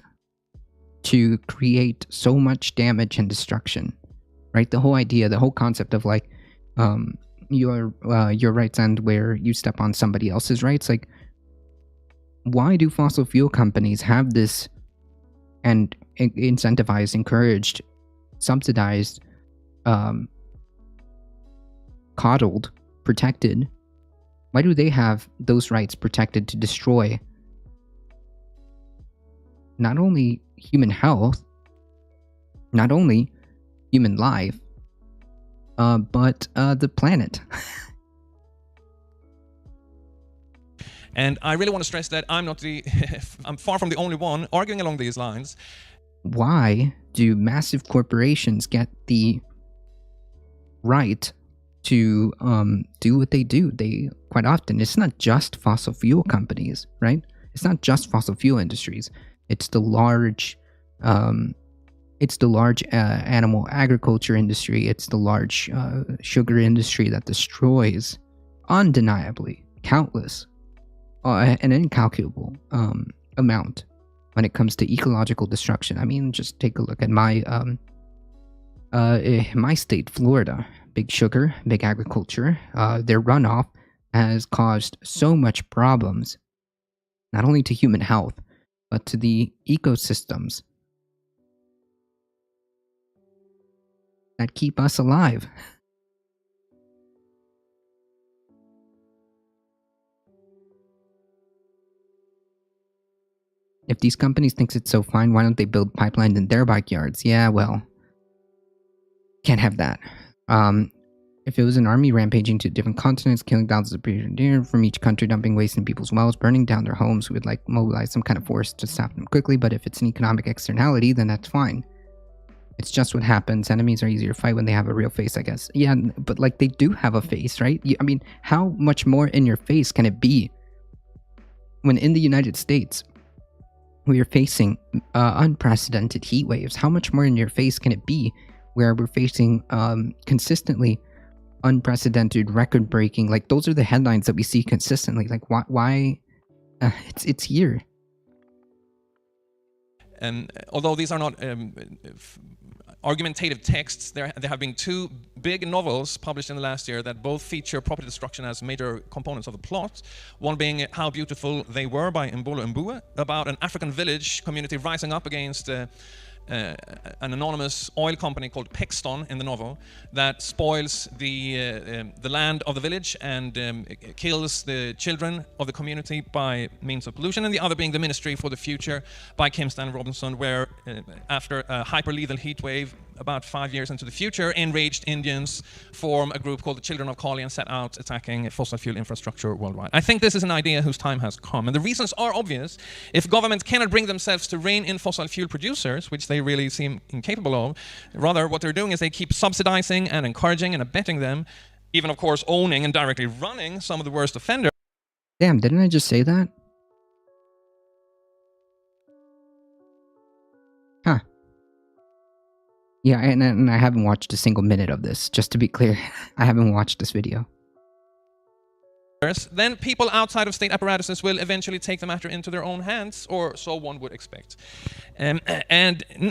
to create so much damage and destruction, right? The whole idea, the whole concept of like, your rights end where you step on somebody else's rights. Like, why do fossil fuel companies have this and incentivized, encouraged, subsidized, coddled, protected? Why do they have those rights protected to destroy not only human health, not only human life, but the planet? And I really want to stress that I'm far from the only one arguing along these lines. Why do massive corporations get the right to do what they do? They quite often, it's not just fossil fuel companies, right? It's not just fossil fuel industries. It's the large animal agriculture industry. It's the large sugar industry that destroys, undeniably, countless, an incalculable amount when it comes to ecological destruction. I mean, just take a look at my state, Florida. Big sugar, big agriculture. Their runoff has caused so much problems, not only to human health, but to the ecosystems that keep us alive. If these companies think it's so fine, why don't they build pipelines in their backyards? Yeah, well, can't have that. If it was an army rampaging to different continents, killing thousands of people deer from each country, dumping waste in people's wells, burning down their homes, we would like mobilize some kind of force to stop them quickly. But if it's an economic externality, then that's fine. It's just what happens. Enemies are easier to fight when they have a real face, I guess. Yeah, but like they do have a face, right? I mean, how much more in your face can it be when in the United States we are facing unprecedented heat waves? How much more in your face can it be where we're facing consistently unprecedented, record-breaking? Like those are the headlines that we see consistently. Like why? It's here. Although these are not argumentative texts, there have been two big novels published in the last year that both feature property destruction as major components of the plot. One being How Beautiful They Were by Mbolo Mbue, about an African village community rising up against an anonymous oil company called Pexton in the novel that spoils the land of the village and kills the children of the community by means of pollution, and the other being The Ministry for the Future by Kim Stanley Robinson, where after a hyper-lethal heat wave about 5 years into the future, enraged Indians form a group called the Children of Kali and set out attacking fossil fuel infrastructure worldwide. I think this is an idea whose time has come, and the reasons are obvious. If governments cannot bring themselves to rein in fossil fuel producers, which they really seem incapable of, rather what they're doing is they keep subsidizing and encouraging and abetting them, even of course owning and directly running some of the worst offenders. Damn, didn't I just say that? Huh. Yeah, and I haven't watched a single minute of this, just to be clear. I haven't watched this video. Then people outside of state apparatuses will eventually take the matter into their own hands, or so one would expect. And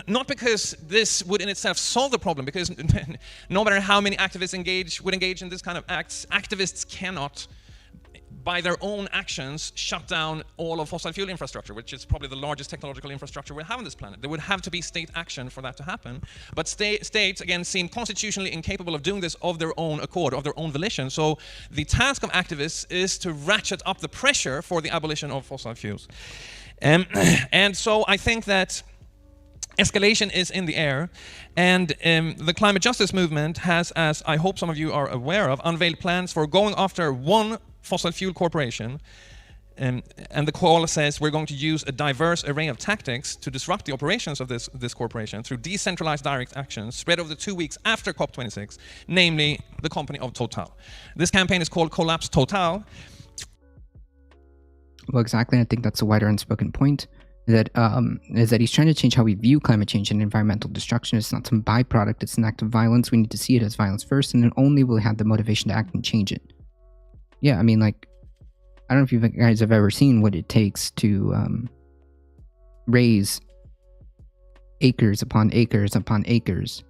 not because this would in itself solve the problem, because no matter how many activists would engage in this kind of acts, activists cannot, by their own actions, shut down all of fossil fuel infrastructure, which is probably the largest technological infrastructure we have on this planet. There would have to be state action for that to happen. But states, again, seem constitutionally incapable of doing this of their own accord, of their own volition. So the task of activists is to ratchet up the pressure for the abolition of fossil fuels. And so I think that escalation is in the air, and the climate justice movement has, as I hope some of you are aware of, unveiled plans for going after one fossil fuel corporation, and the call says we're going to use a diverse array of tactics to disrupt the operations of this corporation through decentralized direct actions spread over the 2 weeks after COP26, namely the company of Total. This campaign is called Collapse Total. Well, exactly. I think that's a wider unspoken point. That is that he's trying to change how we view climate change and environmental destruction. It's not some byproduct, it's an act of violence. We need to see it as violence first, and then only will we have the motivation to act and change it. Yeah, I mean, like, I don't know if you guys have ever seen what it takes to raise acres upon acres upon acres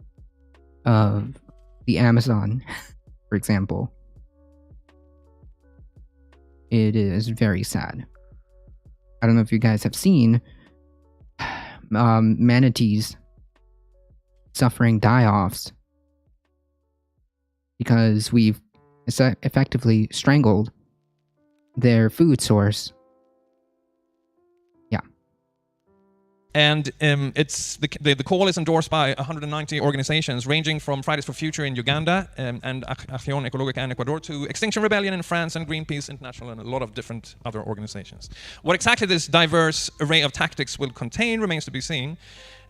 of the Amazon, for example. It is very sad. I don't know if you guys have seen manatees suffering die-offs because we've effectively strangled their food source. Yeah. And it's the call is endorsed by 190 organizations, ranging from Fridays for Future in Uganda and Acción Ecológica in Ecuador to Extinction Rebellion in France and Greenpeace International and a lot of different other organizations. What exactly this diverse array of tactics will contain remains to be seen.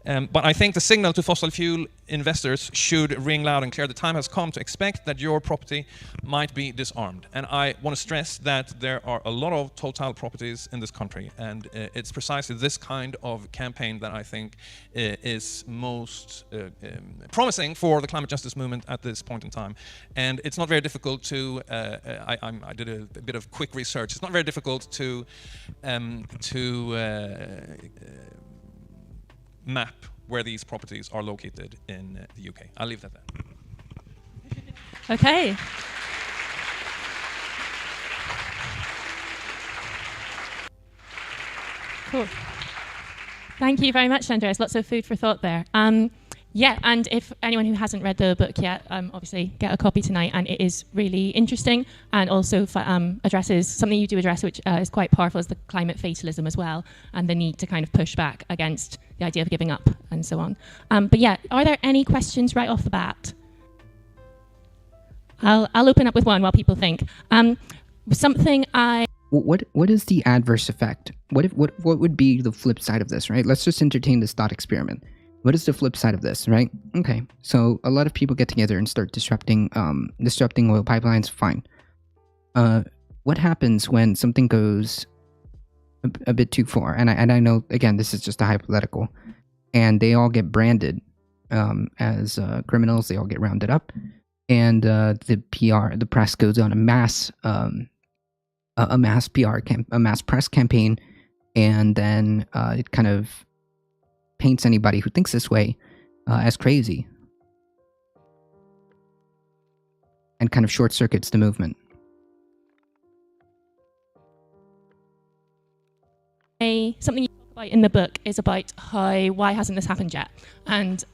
But I think the signal to fossil fuel investors should ring loud and clear. The time has come to expect that your property might be disarmed. And I want to stress that there are a lot of Total properties in this country. And it's precisely this kind of campaign that I think is most promising for the climate justice movement at this point in time. And it's not very difficult to, I did a bit of quick research. It's not very difficult to map where these properties are located in the UK. I'll leave that there. Okay. Cool. Thank you very much, Andreas. Lots of food for thought there. Yeah, and if anyone who hasn't read the book yet, obviously get a copy tonight, and it is really interesting, and also addresses something you do address, which is quite powerful, is the climate fatalism as well, and the need to kind of push back against the idea of giving up and so on. But yeah, are there any questions right off the bat? I'll open up with one while people think. Something I What is the adverse effect? What would be the flip side of this, right? Let's just entertain this thought experiment. What is the flip side of this, right? Okay, so a lot of people get together and start disrupting oil pipelines. Fine. What happens when something goes a bit too far? And I know, again, this is just a hypothetical, and they all get branded as criminals. They all get rounded up, and the press goes on a mass press campaign, and then it kind of paints anybody who thinks this way as crazy, and kind of short circuits the movement. Something you talk about in the book is about why hasn't this happened yet? And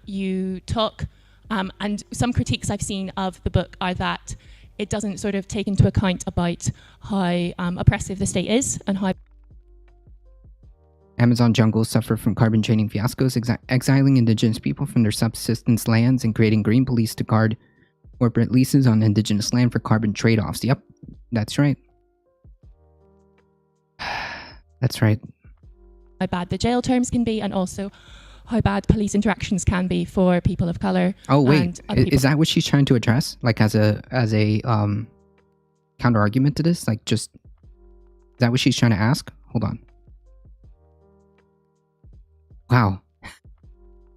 you talk, and some critiques I've seen of the book are that it doesn't sort of take into account about how oppressive the state is and how Amazon jungles suffer from carbon trading fiascos, exiling indigenous people from their subsistence lands and creating green police to guard corporate leases on indigenous land for carbon trade-offs. Yep, that's right. That's right. how bad the jail terms can be, and also how bad police interactions can be for people of color. Oh wait, is that what she's trying to address? Like as a counter argument to this? Like, just, is that what she's trying to ask? Hold on. Wow.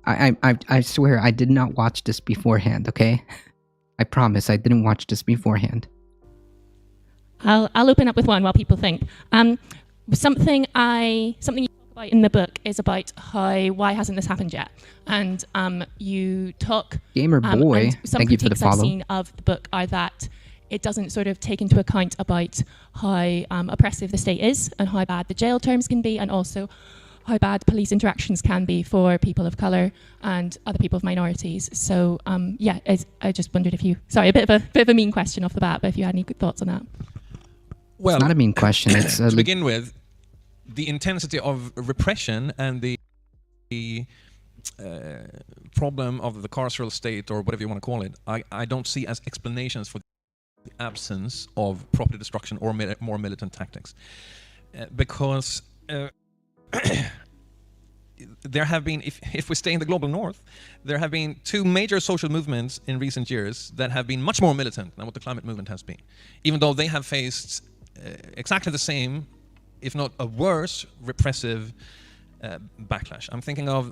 I swear I did not watch this beforehand, okay? I promise I didn't watch this beforehand. I'll open up with one while people think. Something you talk about in the book is about why hasn't this happened yet? And you talk... Gamer boy, and some thank you for the critiques I've follow. seen of the book are that it doesn't sort of take into account about how oppressive the state is and how bad the jail terms can be, and also how bad police interactions can be for people of color and other people of minorities. So yeah, I just wondered if you... Sorry, a bit of a mean question off the bat, but if you had any good thoughts on that. Well, It's not a mean question. It's to begin with, the intensity of repression and the problem of the carceral state, or whatever you want to call it, I don't see as explanations for the absence of property destruction or more militant tactics. Because there have been, if we stay in the global north, there have been two major social movements in recent years that have been much more militant than what the climate movement has been, even though they have faced exactly the same, if not a worse, repressive backlash. I'm thinking of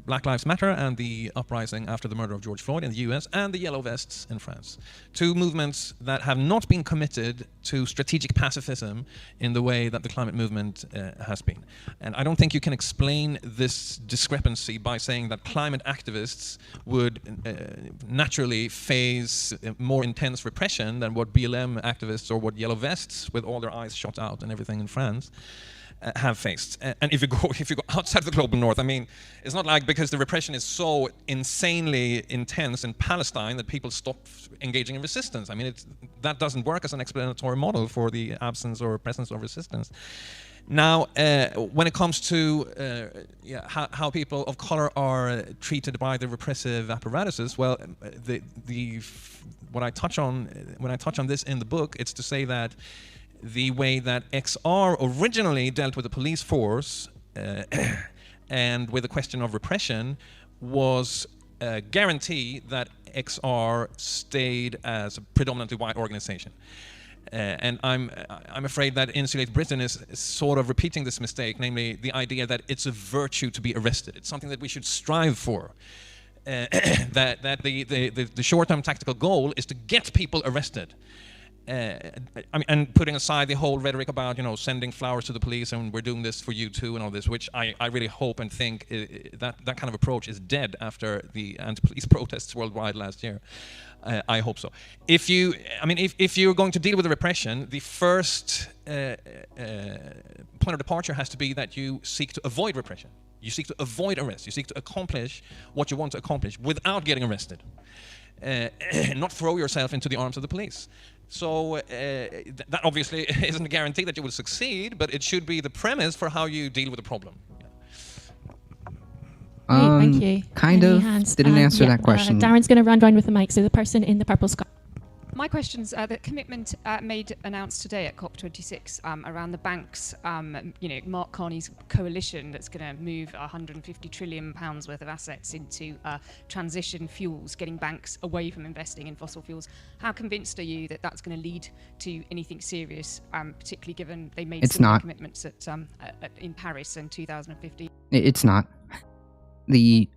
Black Lives Matter and the uprising after the murder of George Floyd in the US, and the Yellow Vests in France. Two movements that have not been committed to strategic pacifism in the way that the climate movement has been. And I don't think you can explain this discrepancy by saying that climate activists would naturally face more intense repression than what BLM activists or what Yellow Vests, with all their eyes shot out and everything in France, have faced. And if you go outside of the global north, I mean, it's not like because the repression is so insanely intense in Palestine that people stop engaging in resistance. I mean, that doesn't work as an explanatory model for the absence or presence of resistance. Now, when it comes to how people of color are treated by the repressive apparatuses, well, what I touch on when I touch on this in the book, it's to say that the way that XR originally dealt with the police force and with the question of repression was a guarantee that XR stayed as a predominantly white organization. And I'm afraid that Insulate Britain is sort of repeating this mistake, namely the idea that it's a virtue to be arrested. It's something that we should strive for. That the short-term tactical goal is to get people arrested. And putting aside the whole rhetoric about, sending flowers to the police and we're doing this for you too and all this, which I really hope and think that kind of approach is dead after the anti-police protests worldwide last year. I hope so. If you're going to deal with the repression, the first point of departure has to be that you seek to avoid repression. You seek to avoid arrest. You seek to accomplish what you want to accomplish without getting arrested. Not throw yourself into the arms of the police. So that obviously isn't a guarantee that you will succeed, but it should be the premise for how you deal with the problem. Great, thank you. Kind Any of hands? didn't answer that question. Darren's going to run round with the mic, so the person in the purple scarf. My question's the commitment announced today at COP26 around the banks, Mark Carney's coalition that's going to move £150 trillion worth of assets into transition fuels, getting banks away from investing in fossil fuels. How convinced are you that that's going to lead to anything serious, particularly given they made similar commitments in Paris in 2015? It's not. The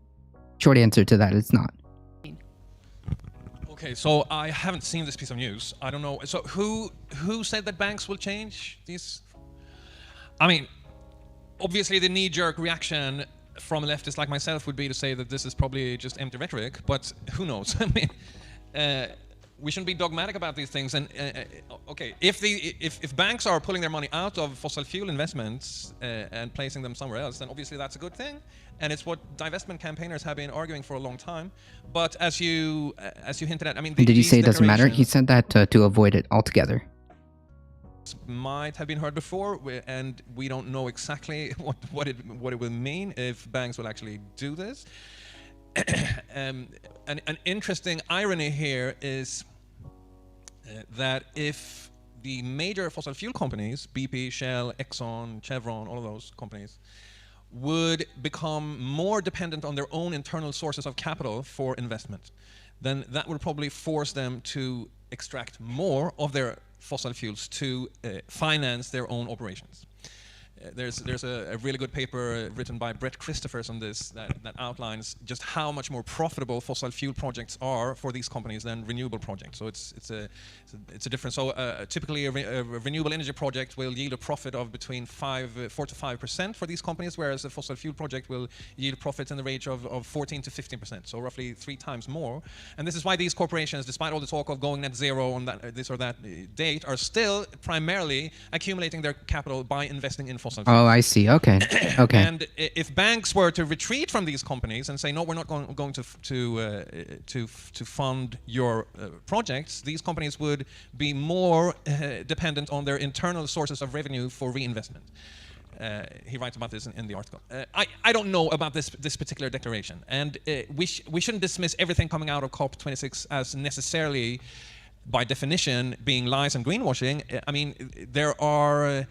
short answer to that is not. Okay, so I haven't seen this piece of news. I don't know. So who said that banks will change these? I mean, obviously the knee-jerk reaction from a leftist like myself would be to say that this is probably just empty rhetoric, but who knows? I mean, we shouldn't be dogmatic about these things. And okay, if banks are pulling their money out of fossil fuel investments and placing them somewhere else, then obviously that's a good thing. And it's what divestment campaigners have been arguing for a long time. But as you hinted at, I mean, did you say it doesn't matter? He said that to avoid it altogether. Might have been heard before, and we don't know exactly what it will mean if banks will actually do this. An interesting irony here is that if the major fossil fuel companies, BP, Shell, Exxon, Chevron, all of those companies, would become more dependent on their own internal sources of capital for investment, then that would probably force them to extract more of their fossil fuels to finance their own operations. There's a really good paper written by Brett Christophers on this that outlines just how much more profitable fossil fuel projects are for these companies than renewable projects. So it's a difference. So typically a renewable energy project will yield a profit of between 4 to 5% for these companies, whereas a fossil fuel project will yield profits in the range of 14 to 15%. So roughly 3 times more. And this is why these corporations, despite all the talk of going net zero on this or that date, are still primarily accumulating their capital by investing in fossil fuels. Oh, I see. Okay. Okay. And if banks were to retreat from these companies and say, no, we're not going to fund your projects, these companies would be more dependent on their internal sources of revenue for reinvestment. He writes about this in the article. I don't know about this particular declaration, and we shouldn't dismiss everything coming out of COP26 as necessarily, by definition, being lies and greenwashing. I mean, there are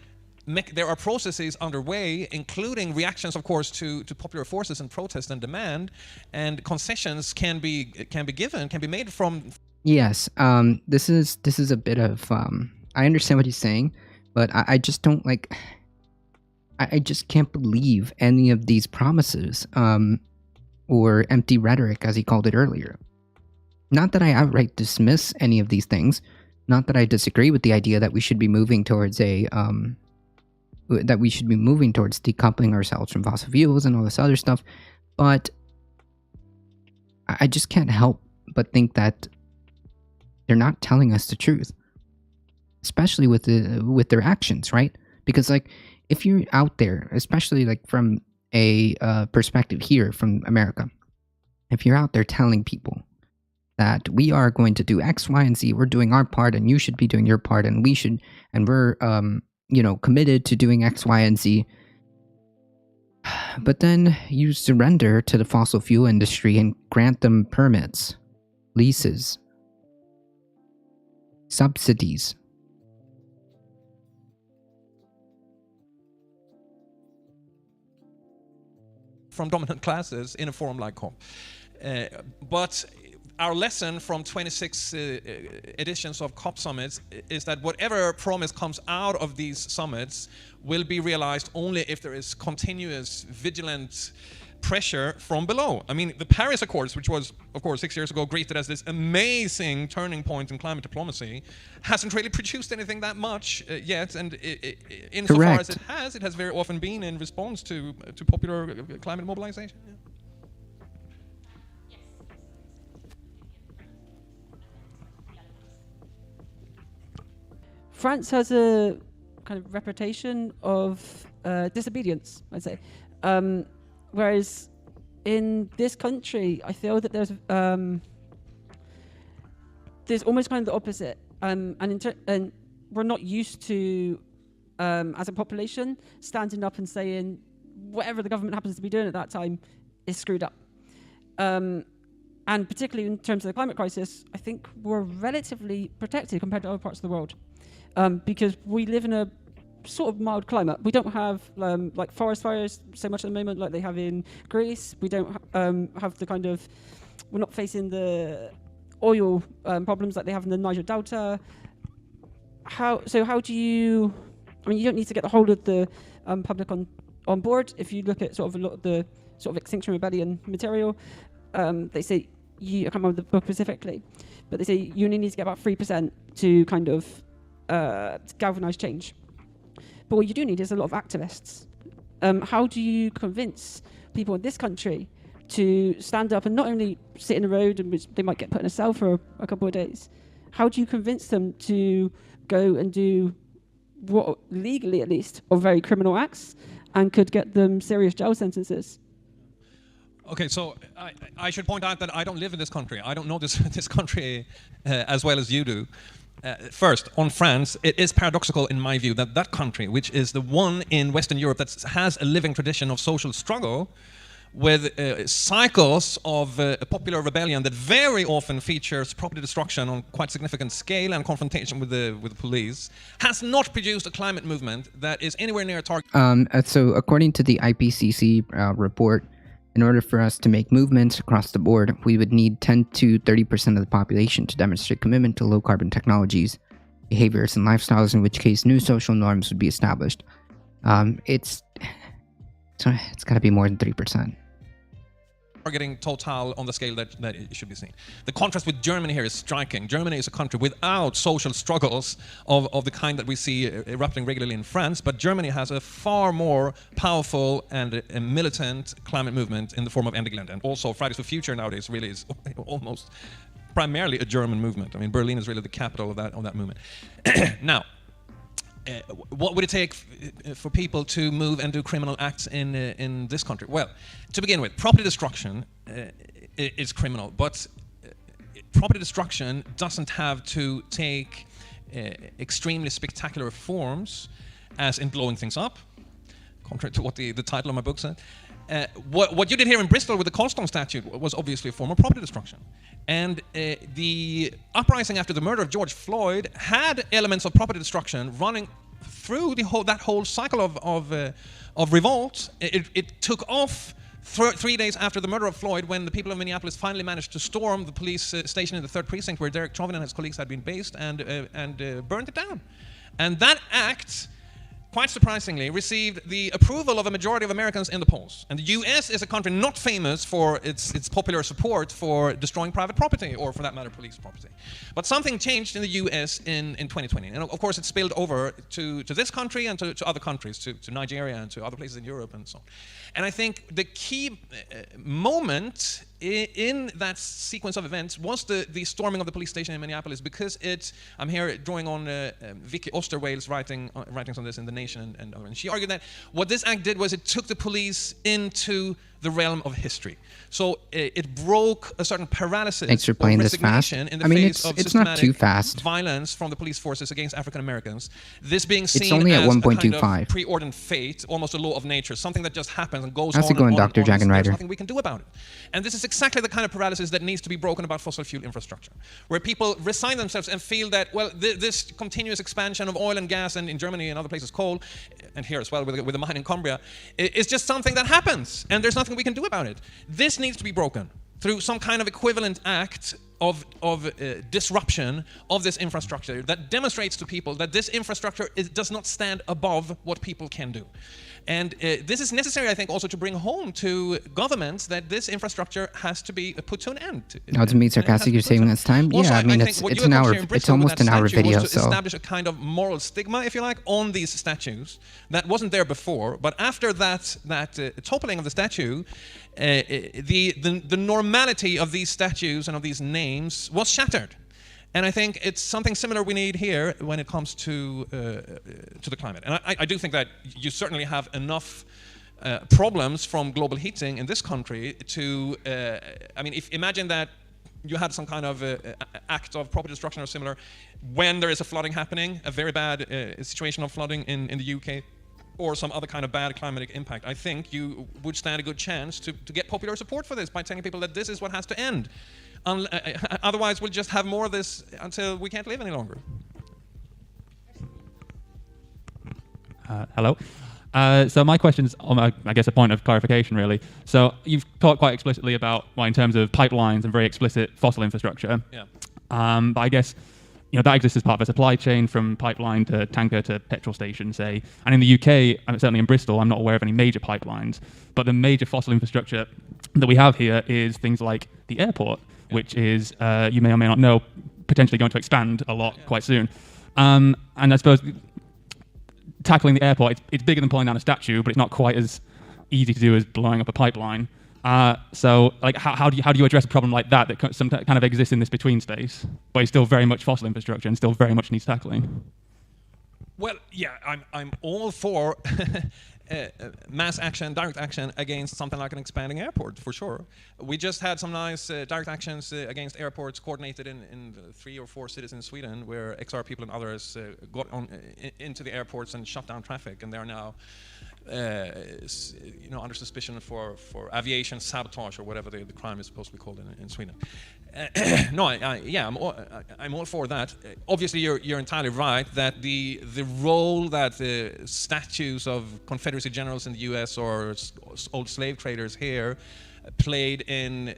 processes underway, including reactions, of course, to popular forces and protest and demand, and concessions can be made from. Yes, this is a bit of. I understand what he's saying, but I just don't like. I just can't believe any of these promises, or empty rhetoric, as he called it earlier. Not that I outright dismiss any of these things. Not that I disagree with the idea that we should be moving towards decoupling ourselves from fossil fuels and all this other stuff, but I just can't help but think that they're not telling us the truth, especially with their actions, right? Because like, if you're out there, especially like from a perspective here from America, if you're out there telling people that we are going to do X, Y, and Z, we're doing our part, and you should be doing your part, and we're committed to doing X, Y, and Z. But then you surrender to the fossil fuel industry and grant them permits, leases, subsidies. From dominant classes in a forum like COP. But our lesson from 26 editions of COP summits is that whatever promise comes out of these summits will be realized only if there is continuous, vigilant pressure from below. I mean, the Paris Accords, which was, of course, 6 years ago greeted as this amazing turning point in climate diplomacy, hasn't really produced anything that much yet. And insofar as it has very often been in response to popular climate mobilization. Yeah. France has a kind of reputation of disobedience, I'd say. Whereas in this country, I feel that there's almost kind of the opposite. And we're not used to, as a population, standing up and saying whatever the government happens to be doing at that time is screwed up. And particularly in terms of the climate crisis, I think we're relatively protected compared to other parts of the world, because we live in a sort of mild climate. We don't have like forest fires so much at the moment like they have in Greece. We don't have the kind of, we're not facing the oil problems like they have in the Niger Delta. How do you, I mean, you don't need to get the whole of the public on board. If you look at sort of a lot of the sort of Extinction Rebellion material, they say, I can't remember the book specifically, but they say you only need to get about 3% to kind of galvanize change. But what you do need is a lot of activists. How do you convince people in this country to stand up and not only sit in the road, and which they might get put in a cell for a couple of days? How do you convince them to go and do what, legally at least, are very criminal acts and could get them serious jail sentences? Okay, so I should point out that I don't live in this country. I don't know this country as well as you do. First, on France, it is paradoxical in my view that that country, which is the one in Western Europe that has a living tradition of social struggle, with cycles of popular rebellion that very often features property destruction on quite significant scale and confrontation with the police, has not produced a climate movement that is anywhere near a target. So according to the IPCC report, in order for us to make movements across the board, we would need 10 to 30% of the population to demonstrate commitment to low-carbon technologies, behaviors, and lifestyles, in which case new social norms would be established. It's got to be more than 3%. Targeting total on the scale that it should be seen. The contrast with Germany here is striking. Germany is a country without social struggles of the kind that we see erupting regularly in France, but Germany has a far more powerful and a militant climate movement in the form of Ende Gelände. And also Fridays for Future nowadays really is almost primarily a German movement. I mean, Berlin is really the capital of that movement. Now, what would it take for people to move and do criminal acts in this country? Well, to begin with, property destruction is criminal, but property destruction doesn't have to take extremely spectacular forms, as in blowing things up, contrary to what the title of my book said. What you did here in Bristol with the Colston statue was obviously a form of property destruction. And the uprising after the murder of George Floyd had elements of property destruction running through that whole cycle of revolt. It took off 3 days after the murder of Floyd, when the people of Minneapolis finally managed to storm the police station in the 3rd Precinct where Derek Chauvin and his colleagues had been based and burned it down. And that act, quite surprisingly, received the approval of a majority of Americans in the polls. And the US is a country not famous for its popular support for destroying private property, or for that matter, police property. But something changed in the US in 2020. And of course, it spilled over to this country and to other countries, to Nigeria and to other places in Europe and so on. And I think the key moment in that sequence of events was the storming of the police station in Minneapolis, because I'm here drawing on Vicky Osterweil's writings on this in The Nation and she argued that what this act did was it took the police into the realm of history. So it broke a certain paralysis. Thanks for playing this fast. In the I mean, face of it's not too fast. Violence from the police forces against African Americans. This being seen it's only as at 1.25. a kind of preordained fate, almost a law of nature, something that just happens and goes on. How's it going, Dr. Jagenrider? There's nothing we can do about it. And this is exactly the kind of paralysis that needs to be broken about fossil fuel infrastructure, where people resign themselves and feel that, well, this continuous expansion of oil and gas, and in Germany and other places coal, and here as well with the mine in Cumbria, is just something that happens, and there's nothing we can do about it. This needs to be broken through some kind of equivalent act of disruption of this infrastructure that demonstrates to people that this infrastructure does not stand above what people can do. And this is necessary, I think, also to bring home to governments that this infrastructure has to be put to an end. Now, to be sarcastic, you're saving us time? Also, yeah, I mean, think it's an hour. It's almost an hour video, was to so establish a kind of moral stigma, if you like, on these statues that wasn't there before. But after that toppling of the statue, the normality of these statues and of these names was shattered. And I think it's something similar we need here when it comes to the climate. And I do think that you certainly have enough problems from global heating in this country to, I mean, imagine that you had some kind of act of property destruction or similar when there is a flooding happening, a very bad situation of flooding in the UK, or some other kind of bad climatic impact. I think you would stand a good chance to get popular support for this by telling people that this is what has to end. Otherwise, we'll just have more of this until we can't live any longer. Hello. So my question's on, I guess, a point of clarification, really. So you've talked quite explicitly about, well, in terms of pipelines and very explicit fossil infrastructure. Yeah. But I guess, you know, that exists as part of a supply chain from pipeline to tanker to petrol station, say. And in the UK, certainly in Bristol, I'm not aware of any major pipelines. But the major fossil infrastructure that we have here is things like the airport, which is, you may or may not know, potentially going to expand a lot quite soon. And I suppose tackling the airport, it's bigger than pulling down a statue, but it's not quite as easy to do as blowing up a pipeline. So, like, how do you address a problem like that some kind of exists in this between space, but it's still very much fossil infrastructure and still very much needs tackling? Well, yeah, I'm all for mass action, direct action against something like an expanding airport, for sure. We just had some nice direct actions against airports coordinated in 3 or 4 cities in Sweden, where XR people and others got into the airports and shut down traffic, and they are now under suspicion for aviation sabotage, or whatever the crime is supposed to be called in Sweden. No, I'm all for that. Obviously, you're entirely right that the role that the statues of Confederacy generals in the U.S. or old slave traders here played in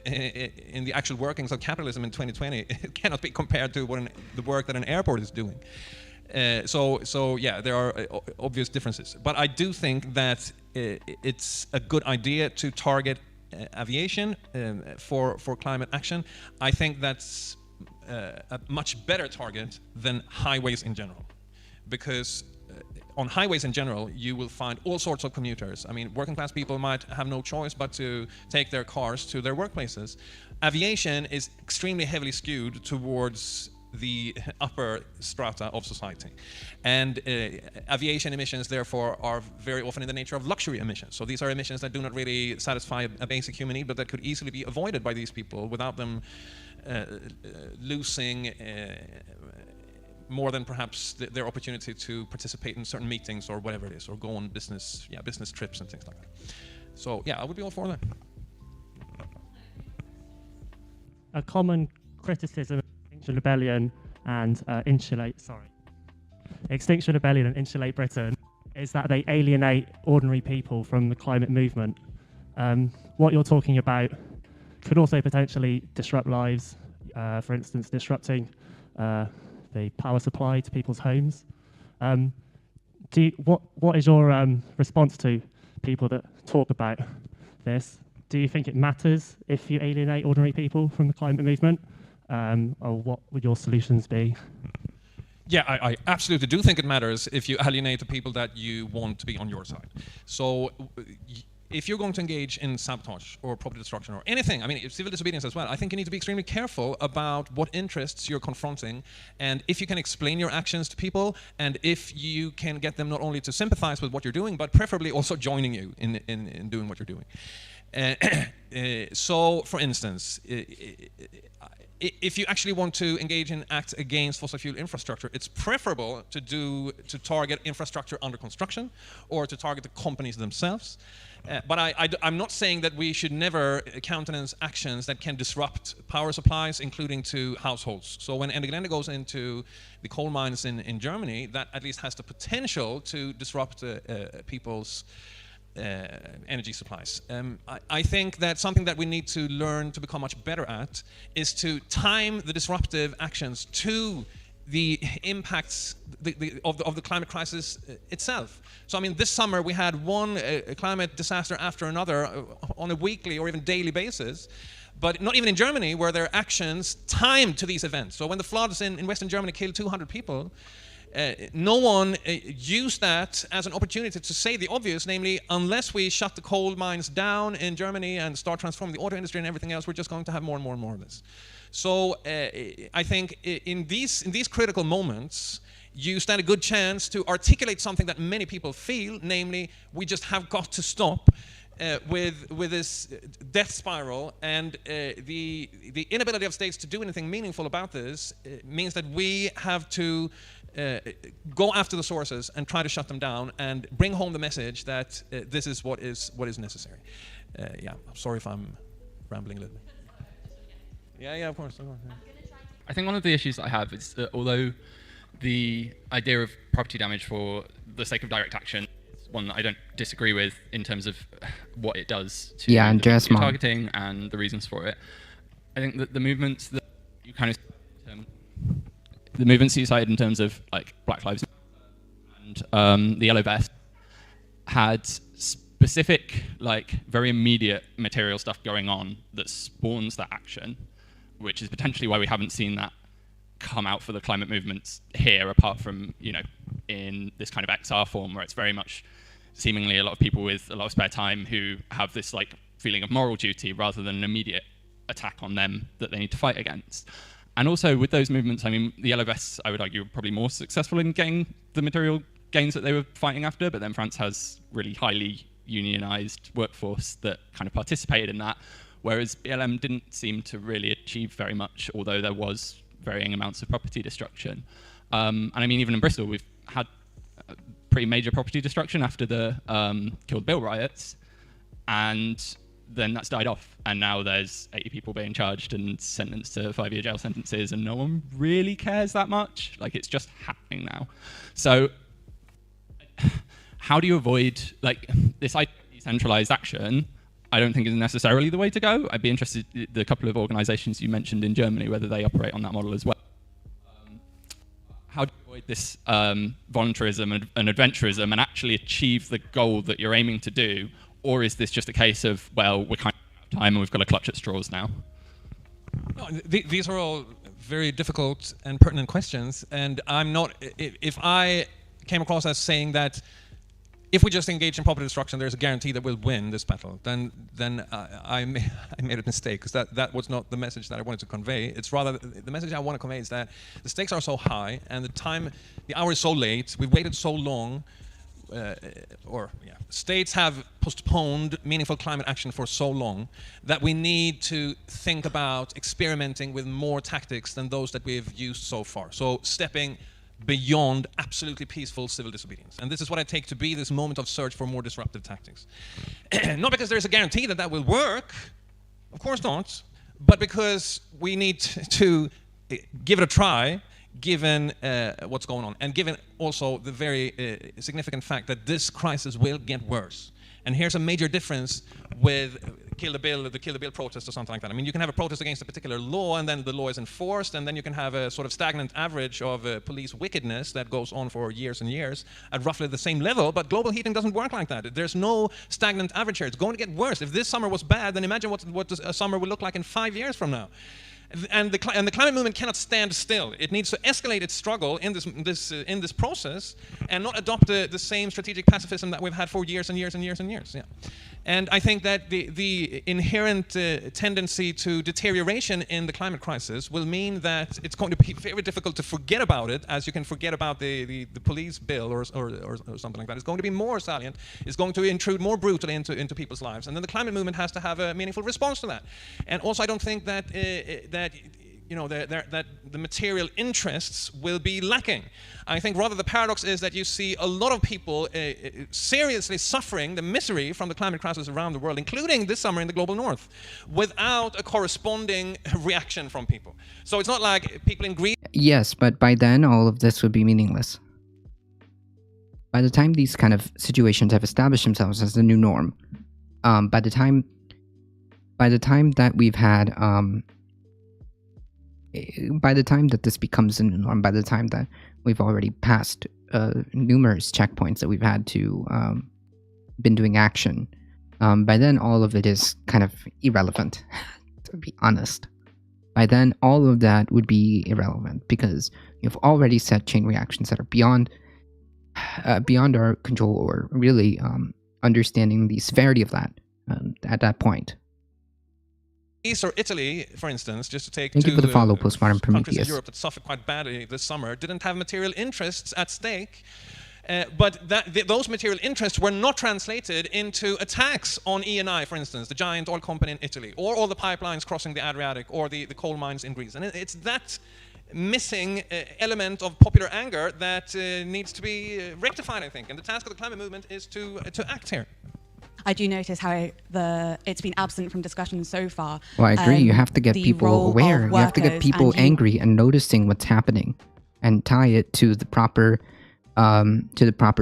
the actual workings of capitalism in 2020 it cannot be compared to the work that an airport is doing. So yeah, there are obvious differences. But I do think that it's a good idea to target aviation for climate action. I think that's a much better target than highways in general, because on highways in general you will find all sorts of commuters. I mean, working class people might have no choice but to take their cars to their workplaces. Aviation is extremely heavily skewed towards the upper strata of society, and aviation emissions therefore are very often in the nature of luxury emissions. So these are emissions that do not really satisfy a basic human need, but that could easily be avoided by these people without them losing more than perhaps their opportunity to participate in certain meetings or whatever it is, or go on business trips and things like that. So yeah, I would be all for that. A common criticism of Extinction Rebellion and Extinction Rebellion and Insulate Britain is that they alienate ordinary people from the climate movement. What you're talking about could also potentially disrupt lives, for instance, disrupting the power supply to people's homes. What is your response to people that talk about this? Do you think it matters if you alienate ordinary people from the climate movement? Or what would your solutions be? Yeah, I absolutely do think it matters if you alienate the people that you want to be on your side. So if you're going to engage in sabotage or property destruction or anything, I mean, civil disobedience as well, I think you need to be extremely careful about what interests you're confronting, and if you can explain your actions to people, and if you can get them not only to sympathize with what you're doing, but preferably also joining you in doing what you're doing. So, for instance, if you actually want to engage in acts against fossil fuel infrastructure, it's preferable to target infrastructure under construction or to target the companies themselves. But I'm not saying that we should never countenance actions that can disrupt power supplies, including to households. So when Ende Gelände goes into the coal mines in Germany, that at least has the potential to disrupt people's energy supplies. I think that something that we need to learn to become much better at is to time the disruptive actions to the impacts of the climate crisis itself. So I mean, this summer we had one climate disaster after another on a weekly or even daily basis, but not even in Germany were there actions timed to these events. So when the floods in Western Germany killed 200 people, no one used that as an opportunity to say the obvious, namely, unless we shut the coal mines down in Germany and start transforming the auto industry and everything else, we're just going to have more and more and more of this. So I think in these critical moments, you stand a good chance to articulate something that many people feel, namely, we just have got to stop with this death spiral, and the inability of states to do anything meaningful about this means that we have to go after the sources and try to shut them down and bring home the message that this is what is necessary. Yeah, I'm sorry if I'm rambling a little bit. Yeah, of course. I think one of the issues that I have is that although the idea of property damage for the sake of direct action is one that I don't disagree with in terms of what it does to and the just targeting and the reasons for it. I think that the movements that you kind of the movements you cited in terms of like Black Lives Matter and the Yellow Vest had specific, like very immediate material stuff going on that spawns that action, which is potentially why we haven't seen that come out for the climate movements here, apart from, you know, in this kind of XR form where it's very much seemingly a lot of people with a lot of spare time who have this like feeling of moral duty rather than an immediate attack on them that they need to fight against. And also with those movements, I mean, the Yellow Vests, I would argue, were probably more successful in getting the material gains that they were fighting after, but then France has really highly unionized workforce that kind of participated in that, whereas BLM didn't seem to really achieve very much, although there was varying amounts of property destruction. And I mean, even in Bristol, we've had pretty major property destruction after the Killed Bill riots, and then that's died off, and now there's 80 people being charged and sentenced to 5-year jail sentences, and no one really cares that much. Like, it's just happening now. So how do you avoid, like, this decentralized action? I don't think is necessarily the way to go. I'd be interested in the couple of organizations you mentioned in Germany, whether they operate on that model as well. How do you avoid this voluntarism and adventurism and actually achieve the goal that you're aiming to do? Or is this just a case of, well, we're kind of out of time and we've got to clutch at straws now? No, these are all very difficult and pertinent questions, and I'm not, if I came across as saying that if we just engage in property destruction, there's a guarantee that we'll win this battle, then I made a mistake, because that was not the message that I wanted to convey. It's rather, the message I want to convey is that the stakes are so high and the hour is so late, we've waited so long, states have postponed meaningful climate action for so long that we need to think about experimenting with more tactics than those that we've used so far. So stepping beyond absolutely peaceful civil disobedience. And this is what I take to be this moment of search for more disruptive tactics. Not because there's a guarantee that will work, of course not, but because we need to give it a try, given what's going on, and given also the very significant fact that this crisis will get worse. And here's a major difference with the Kill the Bill protest or something like that. I mean, you can have a protest against a particular law, and then the law is enforced, and then you can have a sort of stagnant average of police wickedness that goes on for years and years at roughly the same level. But global heating doesn't work like that. There's no stagnant average here. It's going to get worse. If this summer was bad, then imagine what a summer will look like in 5 years from now. And the climate movement cannot stand still. It needs to escalate its struggle in this process, and not adopt the same strategic pacifism that we've had for years and years and years and years. Yeah. And I think that the inherent tendency to deterioration in the climate crisis will mean that it's going to be very difficult to forget about it, as you can forget about the police bill or something like that. It's going to be more salient. It's going to intrude more brutally into people's lives. And then the climate movement has to have a meaningful response to that. And also, I don't think that that the material interests will be lacking. I think rather the paradox is that you see a lot of people seriously suffering the misery from the climate crisis around the world, including this summer in the global north, without a corresponding reaction from people. So it's not like people in Greece... Yes, but by then all of this would be meaningless. By the time these kind of situations have established themselves as the new norm, by the time that we've had... by the time that this becomes a new norm, by the time that we've already passed numerous checkpoints that we've had to been doing action, by then all of it is kind of irrelevant, to be honest. By then all of that would be irrelevant, because you've already set chain reactions that are beyond our control, or really understanding the severity of that at that point. Greece or Italy, for instance, just to take Thank you two for the follow, Postmodern countries in Prometheus. Europe that suffered quite badly this summer, didn't have material interests at stake. But those material interests were not translated into attacks on Eni, for instance, the giant oil company in Italy, or all the pipelines crossing the Adriatic, or the coal mines in Greece. And it's that missing element of popular anger that needs to be rectified, I think. And the task of the climate movement is to act here. I do notice how it's been absent from discussion so far. Well, I agree. You have to get the people role of aware. You have to get workers people and angry and noticing what's happening, and tie it to the proper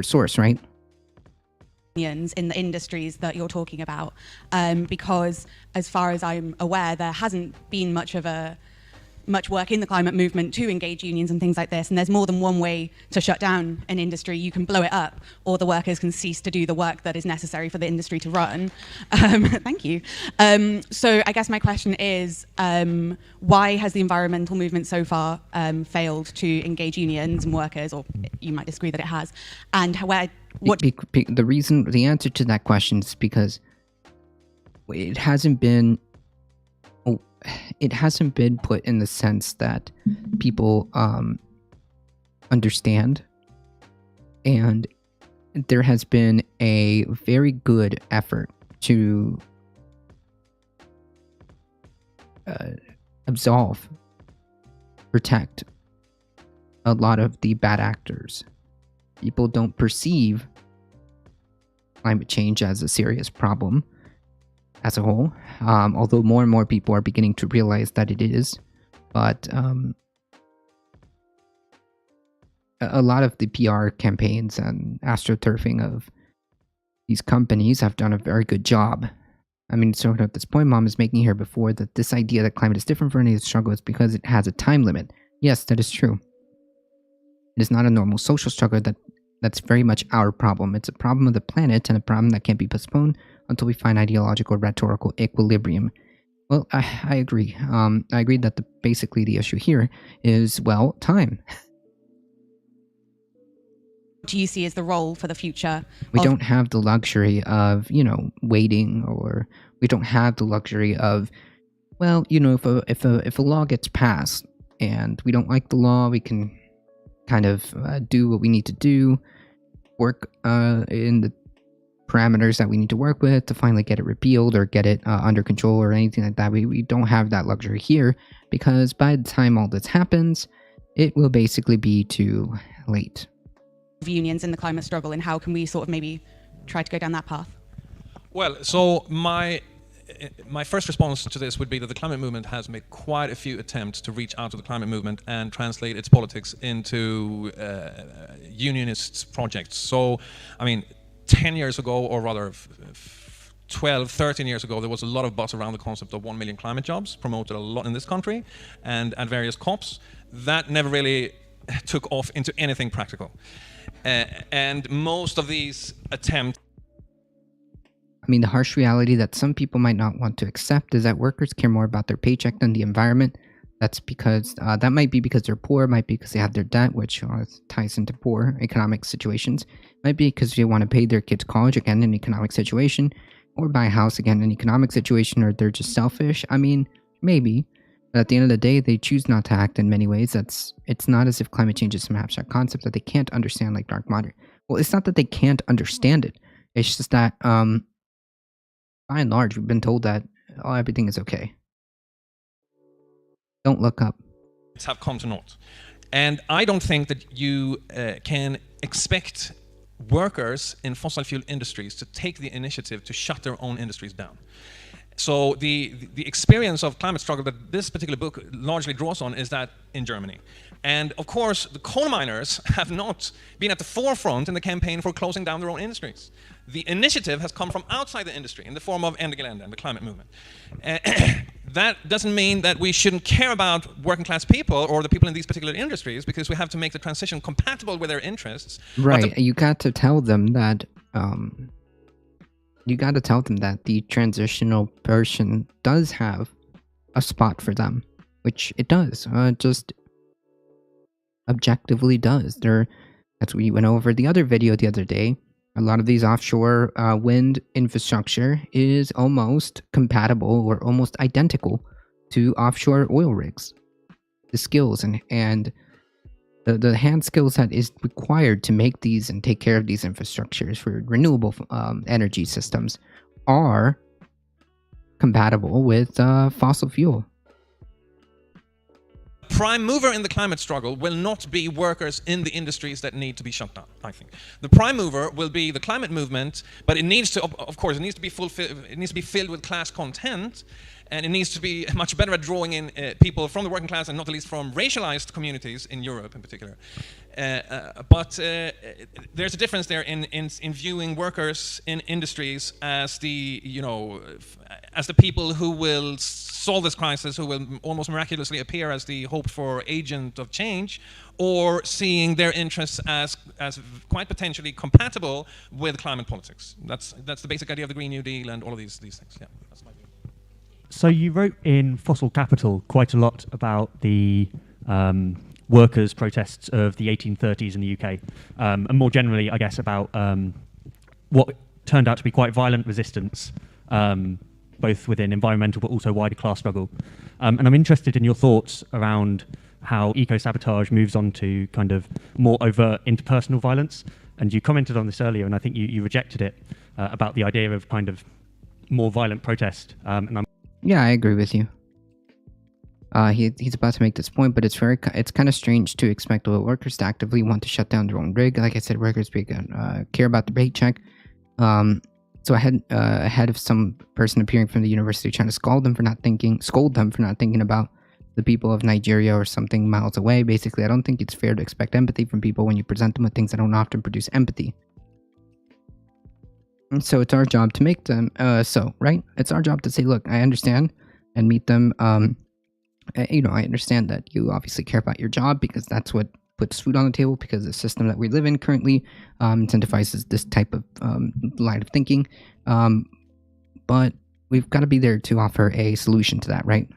source, right? unions in the industries that you're talking about, because as far as I'm aware, there hasn't been much work in the climate movement to engage unions and things like this, and there's more than one way to shut down an industry. You can blow it up, or the workers can cease to do the work that is necessary for the industry to run. Thank you. So I guess my question is, why has the environmental movement so far failed to engage unions and workers, or you might disagree that it has, and the answer to that question is because it hasn't been put in the sense that people understand, and there has been a very good effort to protect a lot of the bad actors. People don't perceive climate change as a serious problem as a whole, although more and more people are beginning to realize that it is. But a lot of the PR campaigns and astroturfing of these companies have done a very good job. I mean, sort of this point Mom is making here before, that this idea that climate is different for any of the struggle is because it has a time limit. Yes, that is true. It is not a normal social struggle that's very much our problem. It's a problem of the planet, and a problem that can't be postponed until we find ideological rhetorical equilibrium. Well, I agree. I agree that basically the issue here is, well, time. do you see as the role for the future? We don't have the luxury of, waiting, or we don't have the luxury of, well, if a law gets passed and we don't like the law, we can kind of do what we need to do, work in the parameters that we need to work with to finally get it repealed or get it under control or anything like that. We don't have that luxury here, because by the time all this happens, it will basically be too late. Unions in the climate struggle, and how can we sort of maybe try to go down that path? Well, so my first response to this would be that the climate movement has made quite a few attempts to reach out to the climate movement and translate its politics into unionist projects. So, 10 years ago, or rather 12, 13 years ago, there was a lot of buzz around the concept of 1 million climate jobs, promoted a lot in this country and at various COPs. That never really took off into anything practical. And most of these attempts... The harsh reality that some people might not want to accept is that workers care more about their paycheck than the environment. That's because, that might be because they're poor, might be because they have their debt, which ties into poor economic situations, might be because they want to pay their kids' college, again, in an economic situation, or buy a house, again, in an economic situation, or they're just selfish. Maybe. But at the end of the day, they choose not to act in many ways. It's not as if climate change is some abstract concept that they can't understand, like dark matter. Well, it's not that they can't understand it. It's just that, by and large, we've been told that everything is okay. Don't look up. Have come to naught. And I don't think that you can expect workers in fossil fuel industries to take the initiative to shut their own industries down. So the experience of climate struggle that this particular book largely draws on is that in Germany. And of course, the coal miners have not been at the forefront in the campaign for closing down their own industries. The initiative has come from outside the industry in the form of Ende Gelände and the climate movement. That doesn't mean that we shouldn't care about working class people or the people in these particular industries, because we have to make the transition compatible with their interests. Right, you got to tell them that the transitional person does have a spot for them, which it does. Just objectively does. That's what we went over the other video the other day. A lot of these offshore wind infrastructure is almost compatible or almost identical to offshore oil rigs. The skills and the hand skills that is required to make these and take care of these infrastructures for renewable energy systems are compatible with fossil fuel. Prime mover in the climate struggle will not be workers in the industries that need to be shut down, I think. The prime mover will be the climate movement, but it needs to, of course, it needs to be filled with class content, and it needs to be much better at drawing in people from the working class, and not the least from racialized communities in Europe in particular. But there's a difference there in viewing workers in industries as the, as the people who will solve this crisis, who will almost miraculously appear as the hoped for agent of change, or seeing their interests as quite potentially compatible with climate politics. That's the basic idea of the Green New Deal and all of these things. Yeah, that's my view. So you wrote in Fossil Capital quite a lot about the workers' protests of the 1830s in the UK, and more generally, I guess, about what turned out to be quite violent resistance, both within environmental but also wider class struggle. And I'm interested in your thoughts around how eco-sabotage moves on to kind of more overt interpersonal violence. And you commented on this earlier, and I think you rejected it, about the idea of kind of more violent protest. Yeah, I agree with you. He's about to make this point, but it's kind of strange to expect oil workers to actively want to shut down their own rig. Like I said, workers care about the paycheck. So ahead of some person appearing from the university trying to scold them for not thinking about the people of Nigeria or something miles away. Basically, I don't think it's fair to expect empathy from people when you present them with things that don't often produce empathy. And so it's our job to make them right? It's our job to say, look, I understand, and meet them. I understand that you obviously care about your job because that's what puts food on the table, because the system that we live in currently incentivizes this type of line of thinking. But we've got to be there to offer a solution to that, right?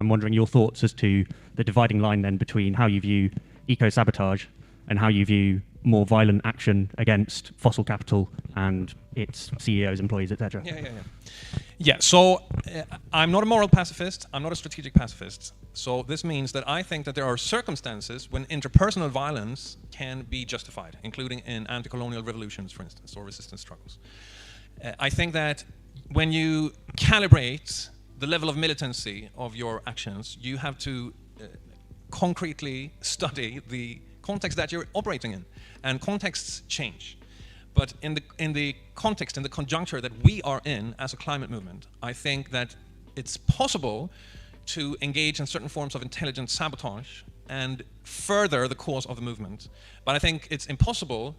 I'm wondering your thoughts as to the dividing line then between how you view eco-sabotage and how you view more violent action against fossil capital and its CEOs, employees, etc. Yeah, so I'm not a moral pacifist, I'm not a strategic pacifist. So this means that I think that there are circumstances when interpersonal violence can be justified, including in anti-colonial revolutions, for instance, or resistance struggles. I think that when you calibrate the level of militancy of your actions, you have to concretely study the context that you're operating in, and contexts change. But in the context, in the conjuncture that we are in as a climate movement, I think that it's possible to engage in certain forms of intelligent sabotage and further the cause of the movement. But I think it's impossible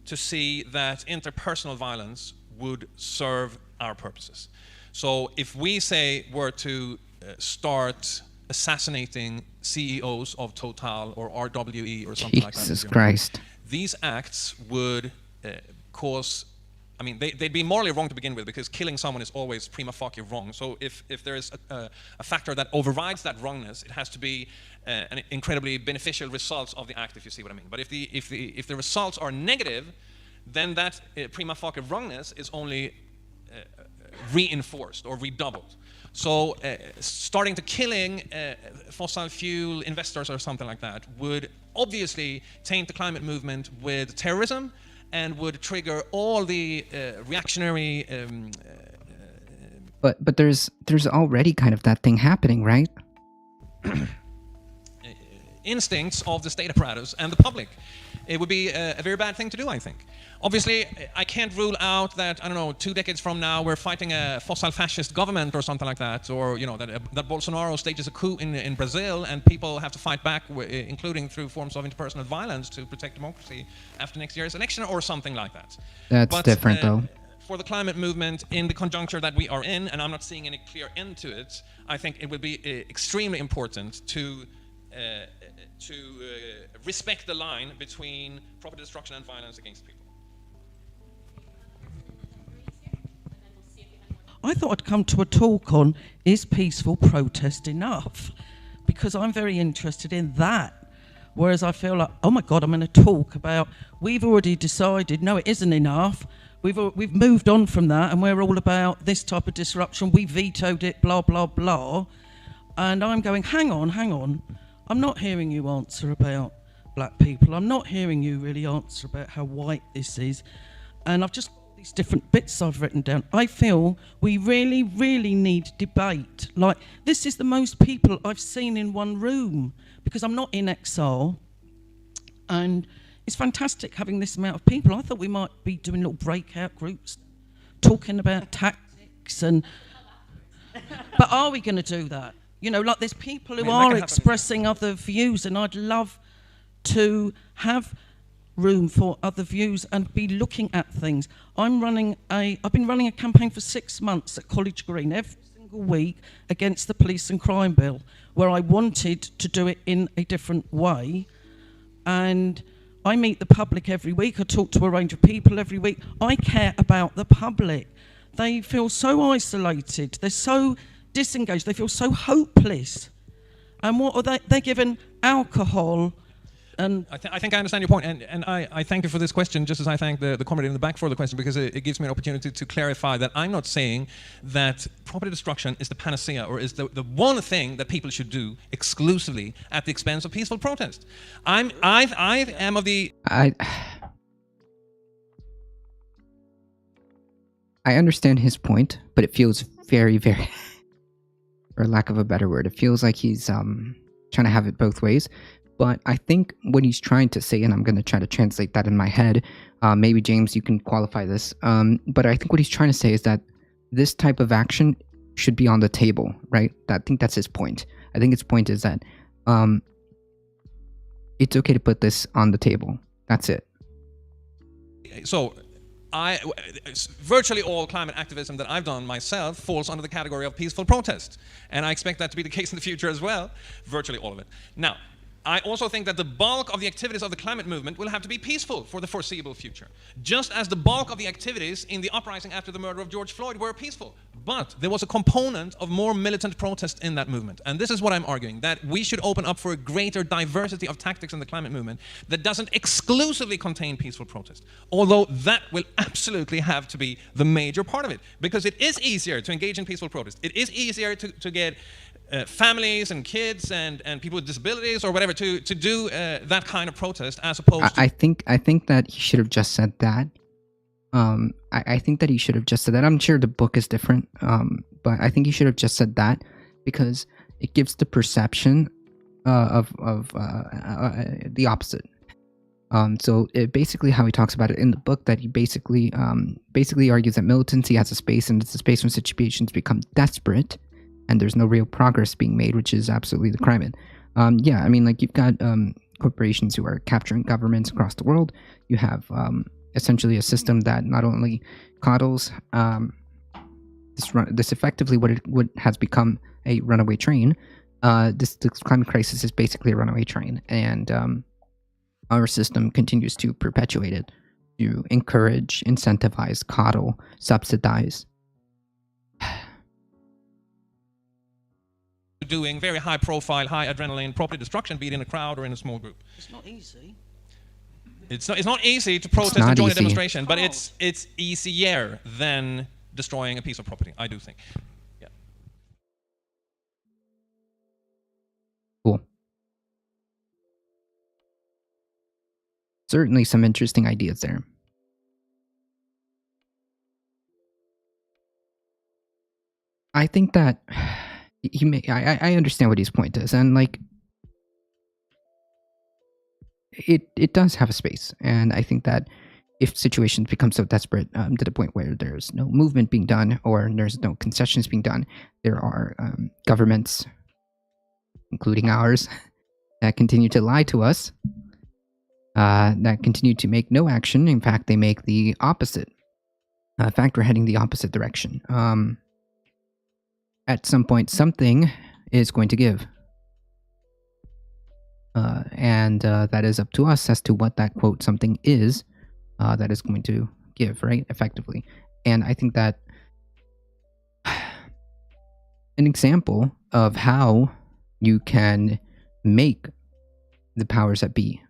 to see that interpersonal violence would serve our purposes. So if we were to start assassinating CEOs of Total or RWE or something like that. Jesus Christ. These acts would cause, they'd be morally wrong to begin with, because killing someone is always prima facie wrong. So if there is a factor that overrides that wrongness, it has to be an incredibly beneficial result of the act, if you see what I mean. But if the results are negative, then that prima facie wrongness is only reinforced or redoubled. So starting to killing fossil fuel investors or something like that would obviously taint the climate movement with terrorism and would trigger all the reactionary... But there's already kind of that thing happening, right? Instincts of the state apparatus and the public. It would be a very bad thing to do, I think. Obviously, I can't rule out that, 2 decades from now, we're fighting a fossil fascist government or something like that, or, that Bolsonaro stages a coup in Brazil and people have to fight back, including through forms of interpersonal violence to protect democracy after next year's election or something like that. That's different, though. For the climate movement in the conjuncture that we are in, and I'm not seeing any clear end to it, I think it would be extremely important to respect the line between property destruction and violence against people. I thought I'd come to a talk on, is peaceful protest enough? Because I'm very interested in that. Whereas I feel like, oh my God, I'm going to talk about, we've already decided, no, it isn't enough. We've moved on from that, and we're all about this type of disruption. We vetoed it, blah, blah, blah. And I'm going, hang on. I'm not hearing you answer about black people. I'm not hearing you really answer about how white this is. And I've just got these different bits I've written down. I feel we really, really need debate. Like, this is the most people I've seen in one room, because I'm not in exile. And it's fantastic having this amount of people. I thought we might be doing little breakout groups, talking about tactics and... But are we going to do that? You know, like, there's people who are expressing other views, and I'd love to have room for other views and be looking at things. I've been running a campaign for 6 months at College Green every single week against the police and crime bill, where I wanted to do it in a different way. And I meet the public every week. I talk to a range of people every week. I care about the public. They feel so isolated. They're so disengaged. They feel so hopeless. And what are they? They're given alcohol. And I think I understand your point, and I thank you for this question, just as I thank the comrade in the back for the question, because it gives me an opportunity to clarify that I'm not saying that property destruction is the panacea or is the one thing that people should do exclusively at the expense of peaceful protest. I am of the... I understand his point, but it feels very, very, for lack of a better word, it feels like he's trying to have it both ways. But I think what he's trying to say, and I'm going to try to translate that in my head, maybe James, you can qualify this, but I think what he's trying to say is that this type of action should be on the table, right? I think that's his point. I think his point is that it's okay to put this on the table. That's it. So, virtually all climate activism that I've done myself falls under the category of peaceful protest. And I expect that to be the case in the future as well. Virtually all of it. Now, I also think that the bulk of the activities of the climate movement will have to be peaceful for the foreseeable future. Just as the bulk of the activities in the uprising after the murder of George Floyd were peaceful. But there was a component of more militant protest in that movement. And this is what I'm arguing, that we should open up for a greater diversity of tactics in the climate movement that doesn't exclusively contain peaceful protest. Although that will absolutely have to be the major part of it. Because it is easier to engage in peaceful protest. It is easier to get families and kids and people with disabilities or whatever to do that kind of protest as opposed to... I think that he should have just said that. I think that he should have just said that. I'm sure the book is different, but I think he should have just said that because it gives the perception of the opposite. So basically how he talks about it in the book, that he basically argues that militancy has a space, and it's a space when situations become desperate and there's no real progress being made, which is absolutely the climate. Yeah, I mean, like, you've got corporations who are capturing governments across the world. You have essentially a system that not only coddles this effectively what has become a runaway train. This climate crisis is basically a runaway train, and our system continues to perpetuate it, to encourage, incentivize, coddle, subsidize. Doing very high profile, high adrenaline property destruction, be it in a crowd or in a small group. It's not easy. It's not easy to protest and join a demonstration, but it's easier than destroying a piece of property, I do think. Yeah. Cool. Certainly some interesting ideas there. I think that I understand what his point is, and like it does have a space, and I think that if situations become so desperate to the point where there's no movement being done or there's no concessions being done, there are governments, including ours, that continue to lie to us, that continue to make no action. In fact, they make the opposite. In fact, we're heading the opposite direction. At some point, something is going to give. And that is up to us as to what that, quote, something is that is going to give, right, effectively. And I think that an example of how you can make the powers that be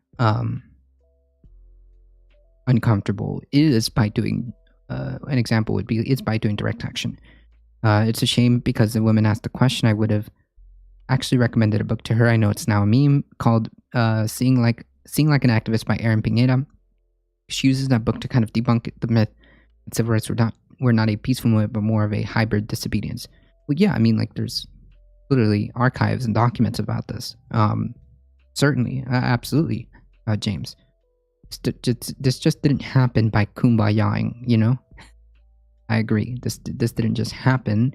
uncomfortable is by doing, an example would be, it's by doing direct action. It's a shame because the woman asked the question. I would have actually recommended a book to her. I know it's now a meme called Seeing Like an Activist by Erin Pineda. She uses that book to kind of debunk the myth that civil rights were not a peaceful movement, but more of a hybrid disobedience. Well, yeah, I mean, like, there's literally archives and documents about this. Certainly, absolutely, James. This just didn't happen by kumbayaing, you know? I agree. This didn't just happen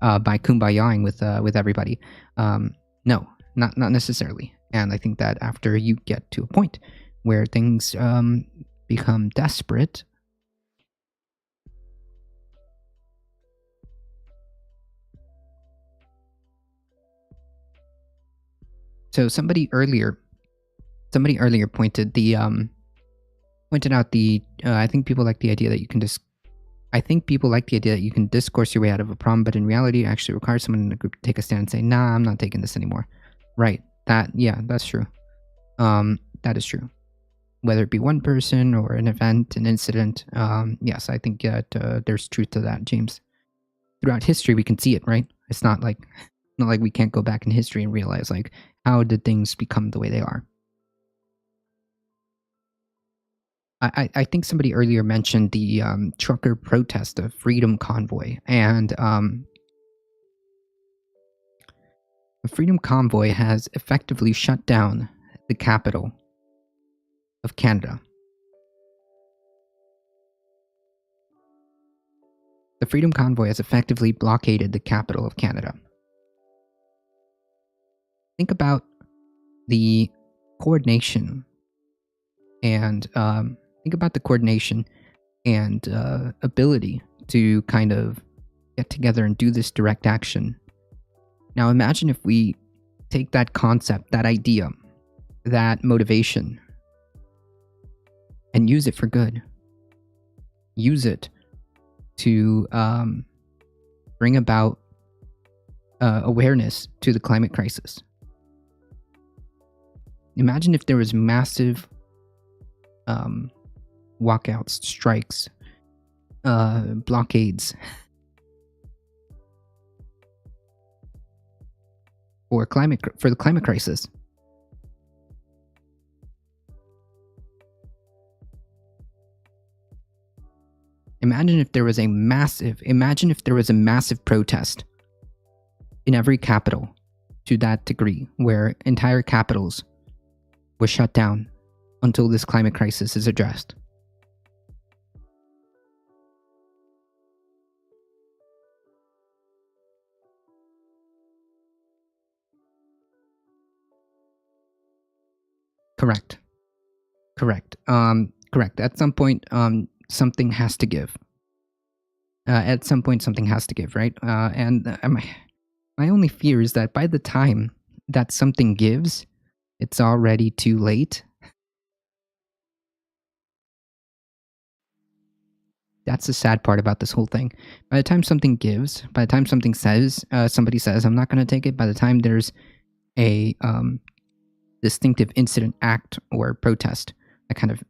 by kumbayaing with everybody. No, not necessarily. And I think that after you get to a point where things become desperate, so somebody earlier pointed out the I think people like the idea that you can discourse your way out of a problem, but in reality it actually requires someone in the group to take a stand and say, nah, I'm not taking this anymore. Right. That's true. That is true. Whether it be one person or an event, an incident, yes, I think that there's truth to that, James. Throughout history, we can see it, right? It's not like we can't go back in history and realize, like, how did things become the way they are. I think somebody earlier mentioned the trucker protest, the Freedom Convoy, and the Freedom Convoy has effectively shut down the capital of Canada. The Freedom Convoy has effectively blockaded the capital of Canada. Think about the coordination and ability to kind of get together and do this direct action. Now imagine if we take that concept, that idea, that motivation, and use it for good. Use it to bring about awareness to the climate crisis. Imagine if there was massive walkouts, strikes, blockades for the climate crisis. Imagine if there was a massive protest in every capital to that degree, where entire capitals were shut down until this climate crisis is addressed. Correct. At some point, something has to give. Right? And my only fear is that by the time that something gives, it's already too late. That's the sad part about this whole thing. By the time something gives, by the time something says, somebody says, I'm not going to take it, by the time there's a distinctive incident, act, or protest that kind of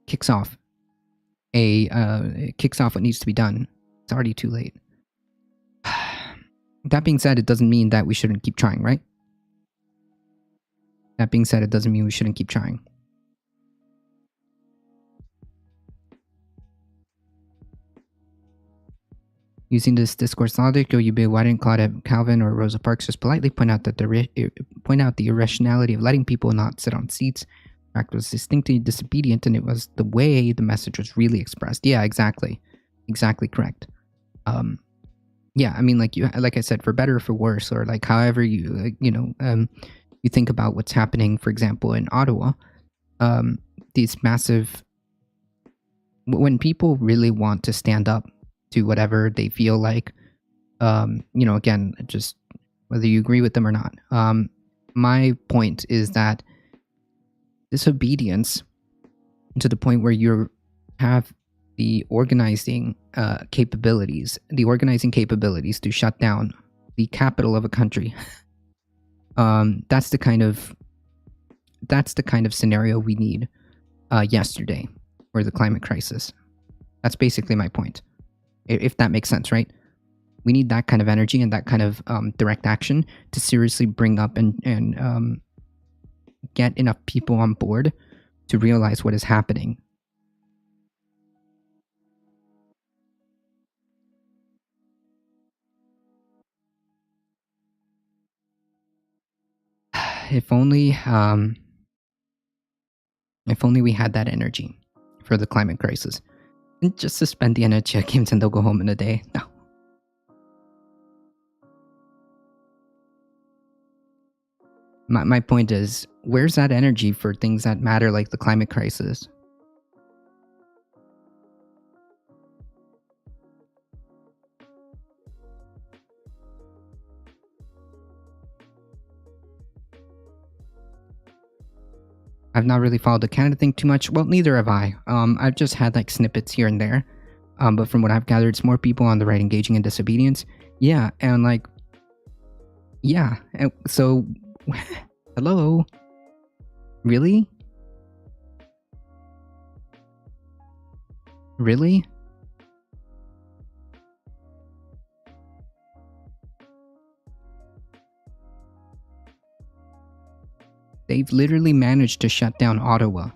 kicks off what needs to be done, it's already too late. That being said, it doesn't mean that we shouldn't keep trying, right? Using this discourse logic, why didn't Claude Calvin or Rosa Parks just politely point out the irrationality of letting people not sit on seats? The act was distinctly disobedient, and it was the way the message was really expressed. Yeah, exactly correct. Yeah, I mean, like I said, for better or for worse, or like however you think about what's happening, for example, in Ottawa, these massive, when people really want to stand up to whatever they feel like, again, just whether you agree with them or not. My point is that disobedience to the point where you have the organizing capabilities to shut down the capital of a country. That's the kind of that's the kind of scenario we need yesterday for the climate crisis. That's basically my point. If that makes sense, right? We need that kind of energy and that kind of direct action to seriously bring up and get enough people on board to realize what is happening. If only we had that energy for the climate crisis. And just suspend the energy games and they'll go home in a day. No. My point is, where's that energy for things that matter like the climate crisis? I've not really followed the Canada thing too much. Well, neither have I. I've just had like snippets here and there. But from what I've gathered, it's more people on the right engaging in disobedience. Yeah, and like, yeah. So, hello? Really? Really? They've literally managed to shut down Ottawa.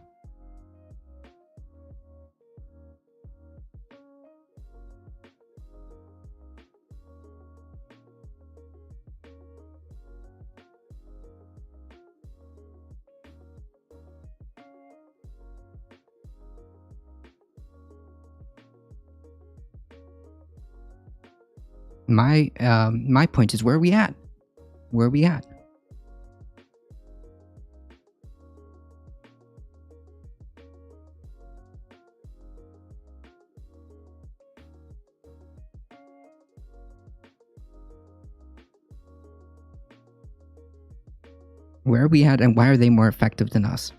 My point is, where are we at? Where are we at? Where are we at, and why are they more effective than us?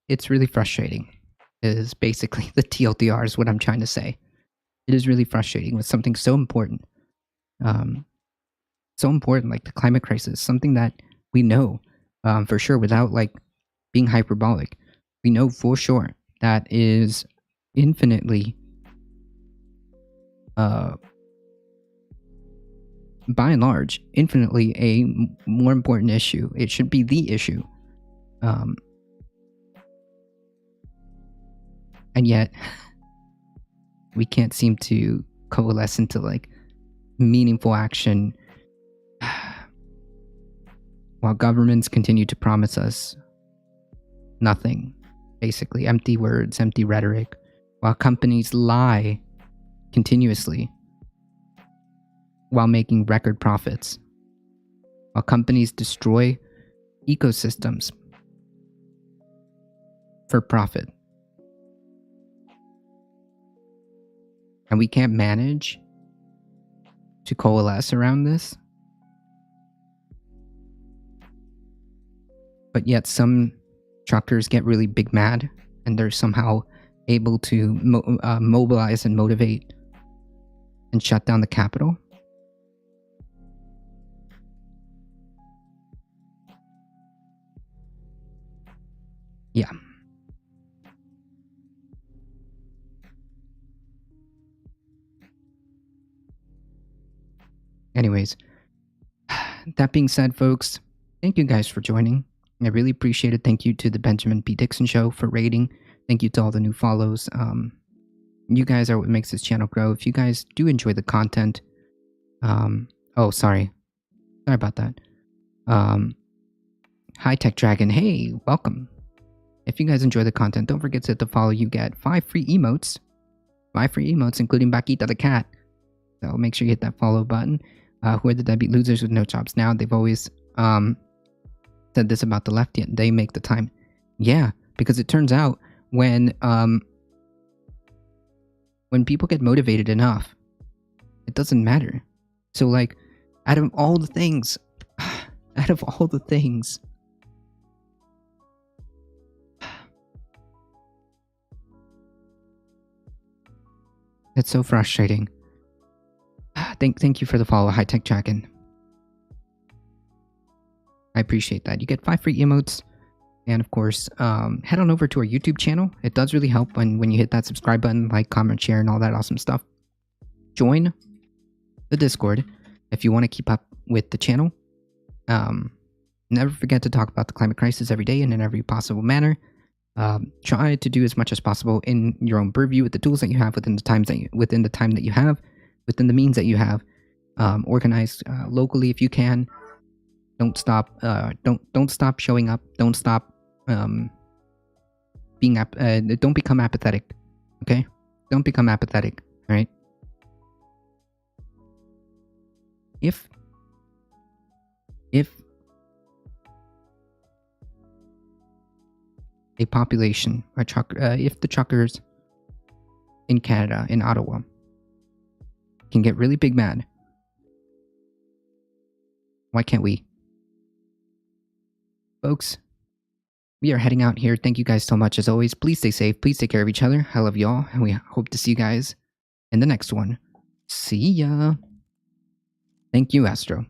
It's really frustrating, is basically the TLDR is what I'm trying to say. It is really frustrating with something so important. So important, like the climate crisis, something that we know for sure without like being hyperbolic. We know for sure that is infinitely, by and large, infinitely a more important issue. It should be the issue. And yet, we can't seem to coalesce into like meaningful action while governments continue to promise us nothing. Basically, empty words, empty rhetoric, while companies lie continuously while making record profits, while companies destroy ecosystems for profit. And we can't manage to coalesce around this. But yet some truckers get really big mad and they're somehow able to mobilize and motivate and shut down the Capitol. Yeah. Anyways, that being said, folks, thank you guys for joining. I really appreciate it. Thank you to the Benjamin P. Dixon Show for rating. Thank you to all the new follows. You guys are what makes this channel grow. If you guys do enjoy the content, sorry about that. High Tech Dragon, hey, welcome. If you guys enjoy the content, don't forget to hit the follow. You get 5 free emotes. 5 free emotes, including Bakita the cat. So make sure you hit that follow button. Who are the deadbeat losers with no jobs now? They've always said this about the left, yet they make the time. Yeah, because it turns out when when people get motivated enough, it doesn't matter. So, like, out of all the things, it's so frustrating. Thank you for the follow, High Tech Dragon. I appreciate that. You get 5 free emotes. And of course, head on over to our YouTube channel. It does really help when you hit that subscribe button, like, comment, share, and all that awesome stuff. Join the Discord if you want to keep up with the channel. Never forget to talk about the climate crisis every day and in every possible manner. Try to do as much as possible in your own purview with the tools that you have, within the time that you have, within the means that you have. Organize locally if you can. Don't stop. Don't stop showing up. Don't stop don't become apathetic. Okay? Don't become apathetic. All right? If a population, if the truckers in Canada, in Ottawa, can get really big mad, why can't we? Folks, we are heading out here. Thank you guys so much as always. Please stay safe. Please take care of each other. I love y'all, and we hope to see you guys in the next one. See ya. Thank you, Astro.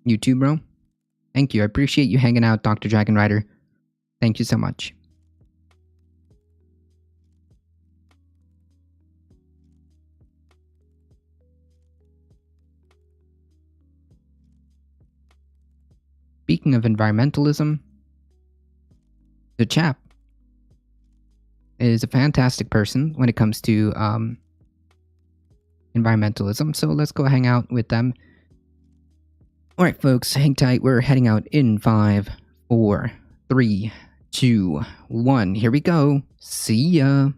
You too, bro. Thank you. I appreciate you hanging out, Dr. Dragon Rider. Thank you so much. Speaking of environmentalism, the chap is a fantastic person when it comes to environmentalism, so let's go hang out with them. Alright folks, hang tight, we're heading out in 5, 4, 3, 2, 1. Here we go. See ya.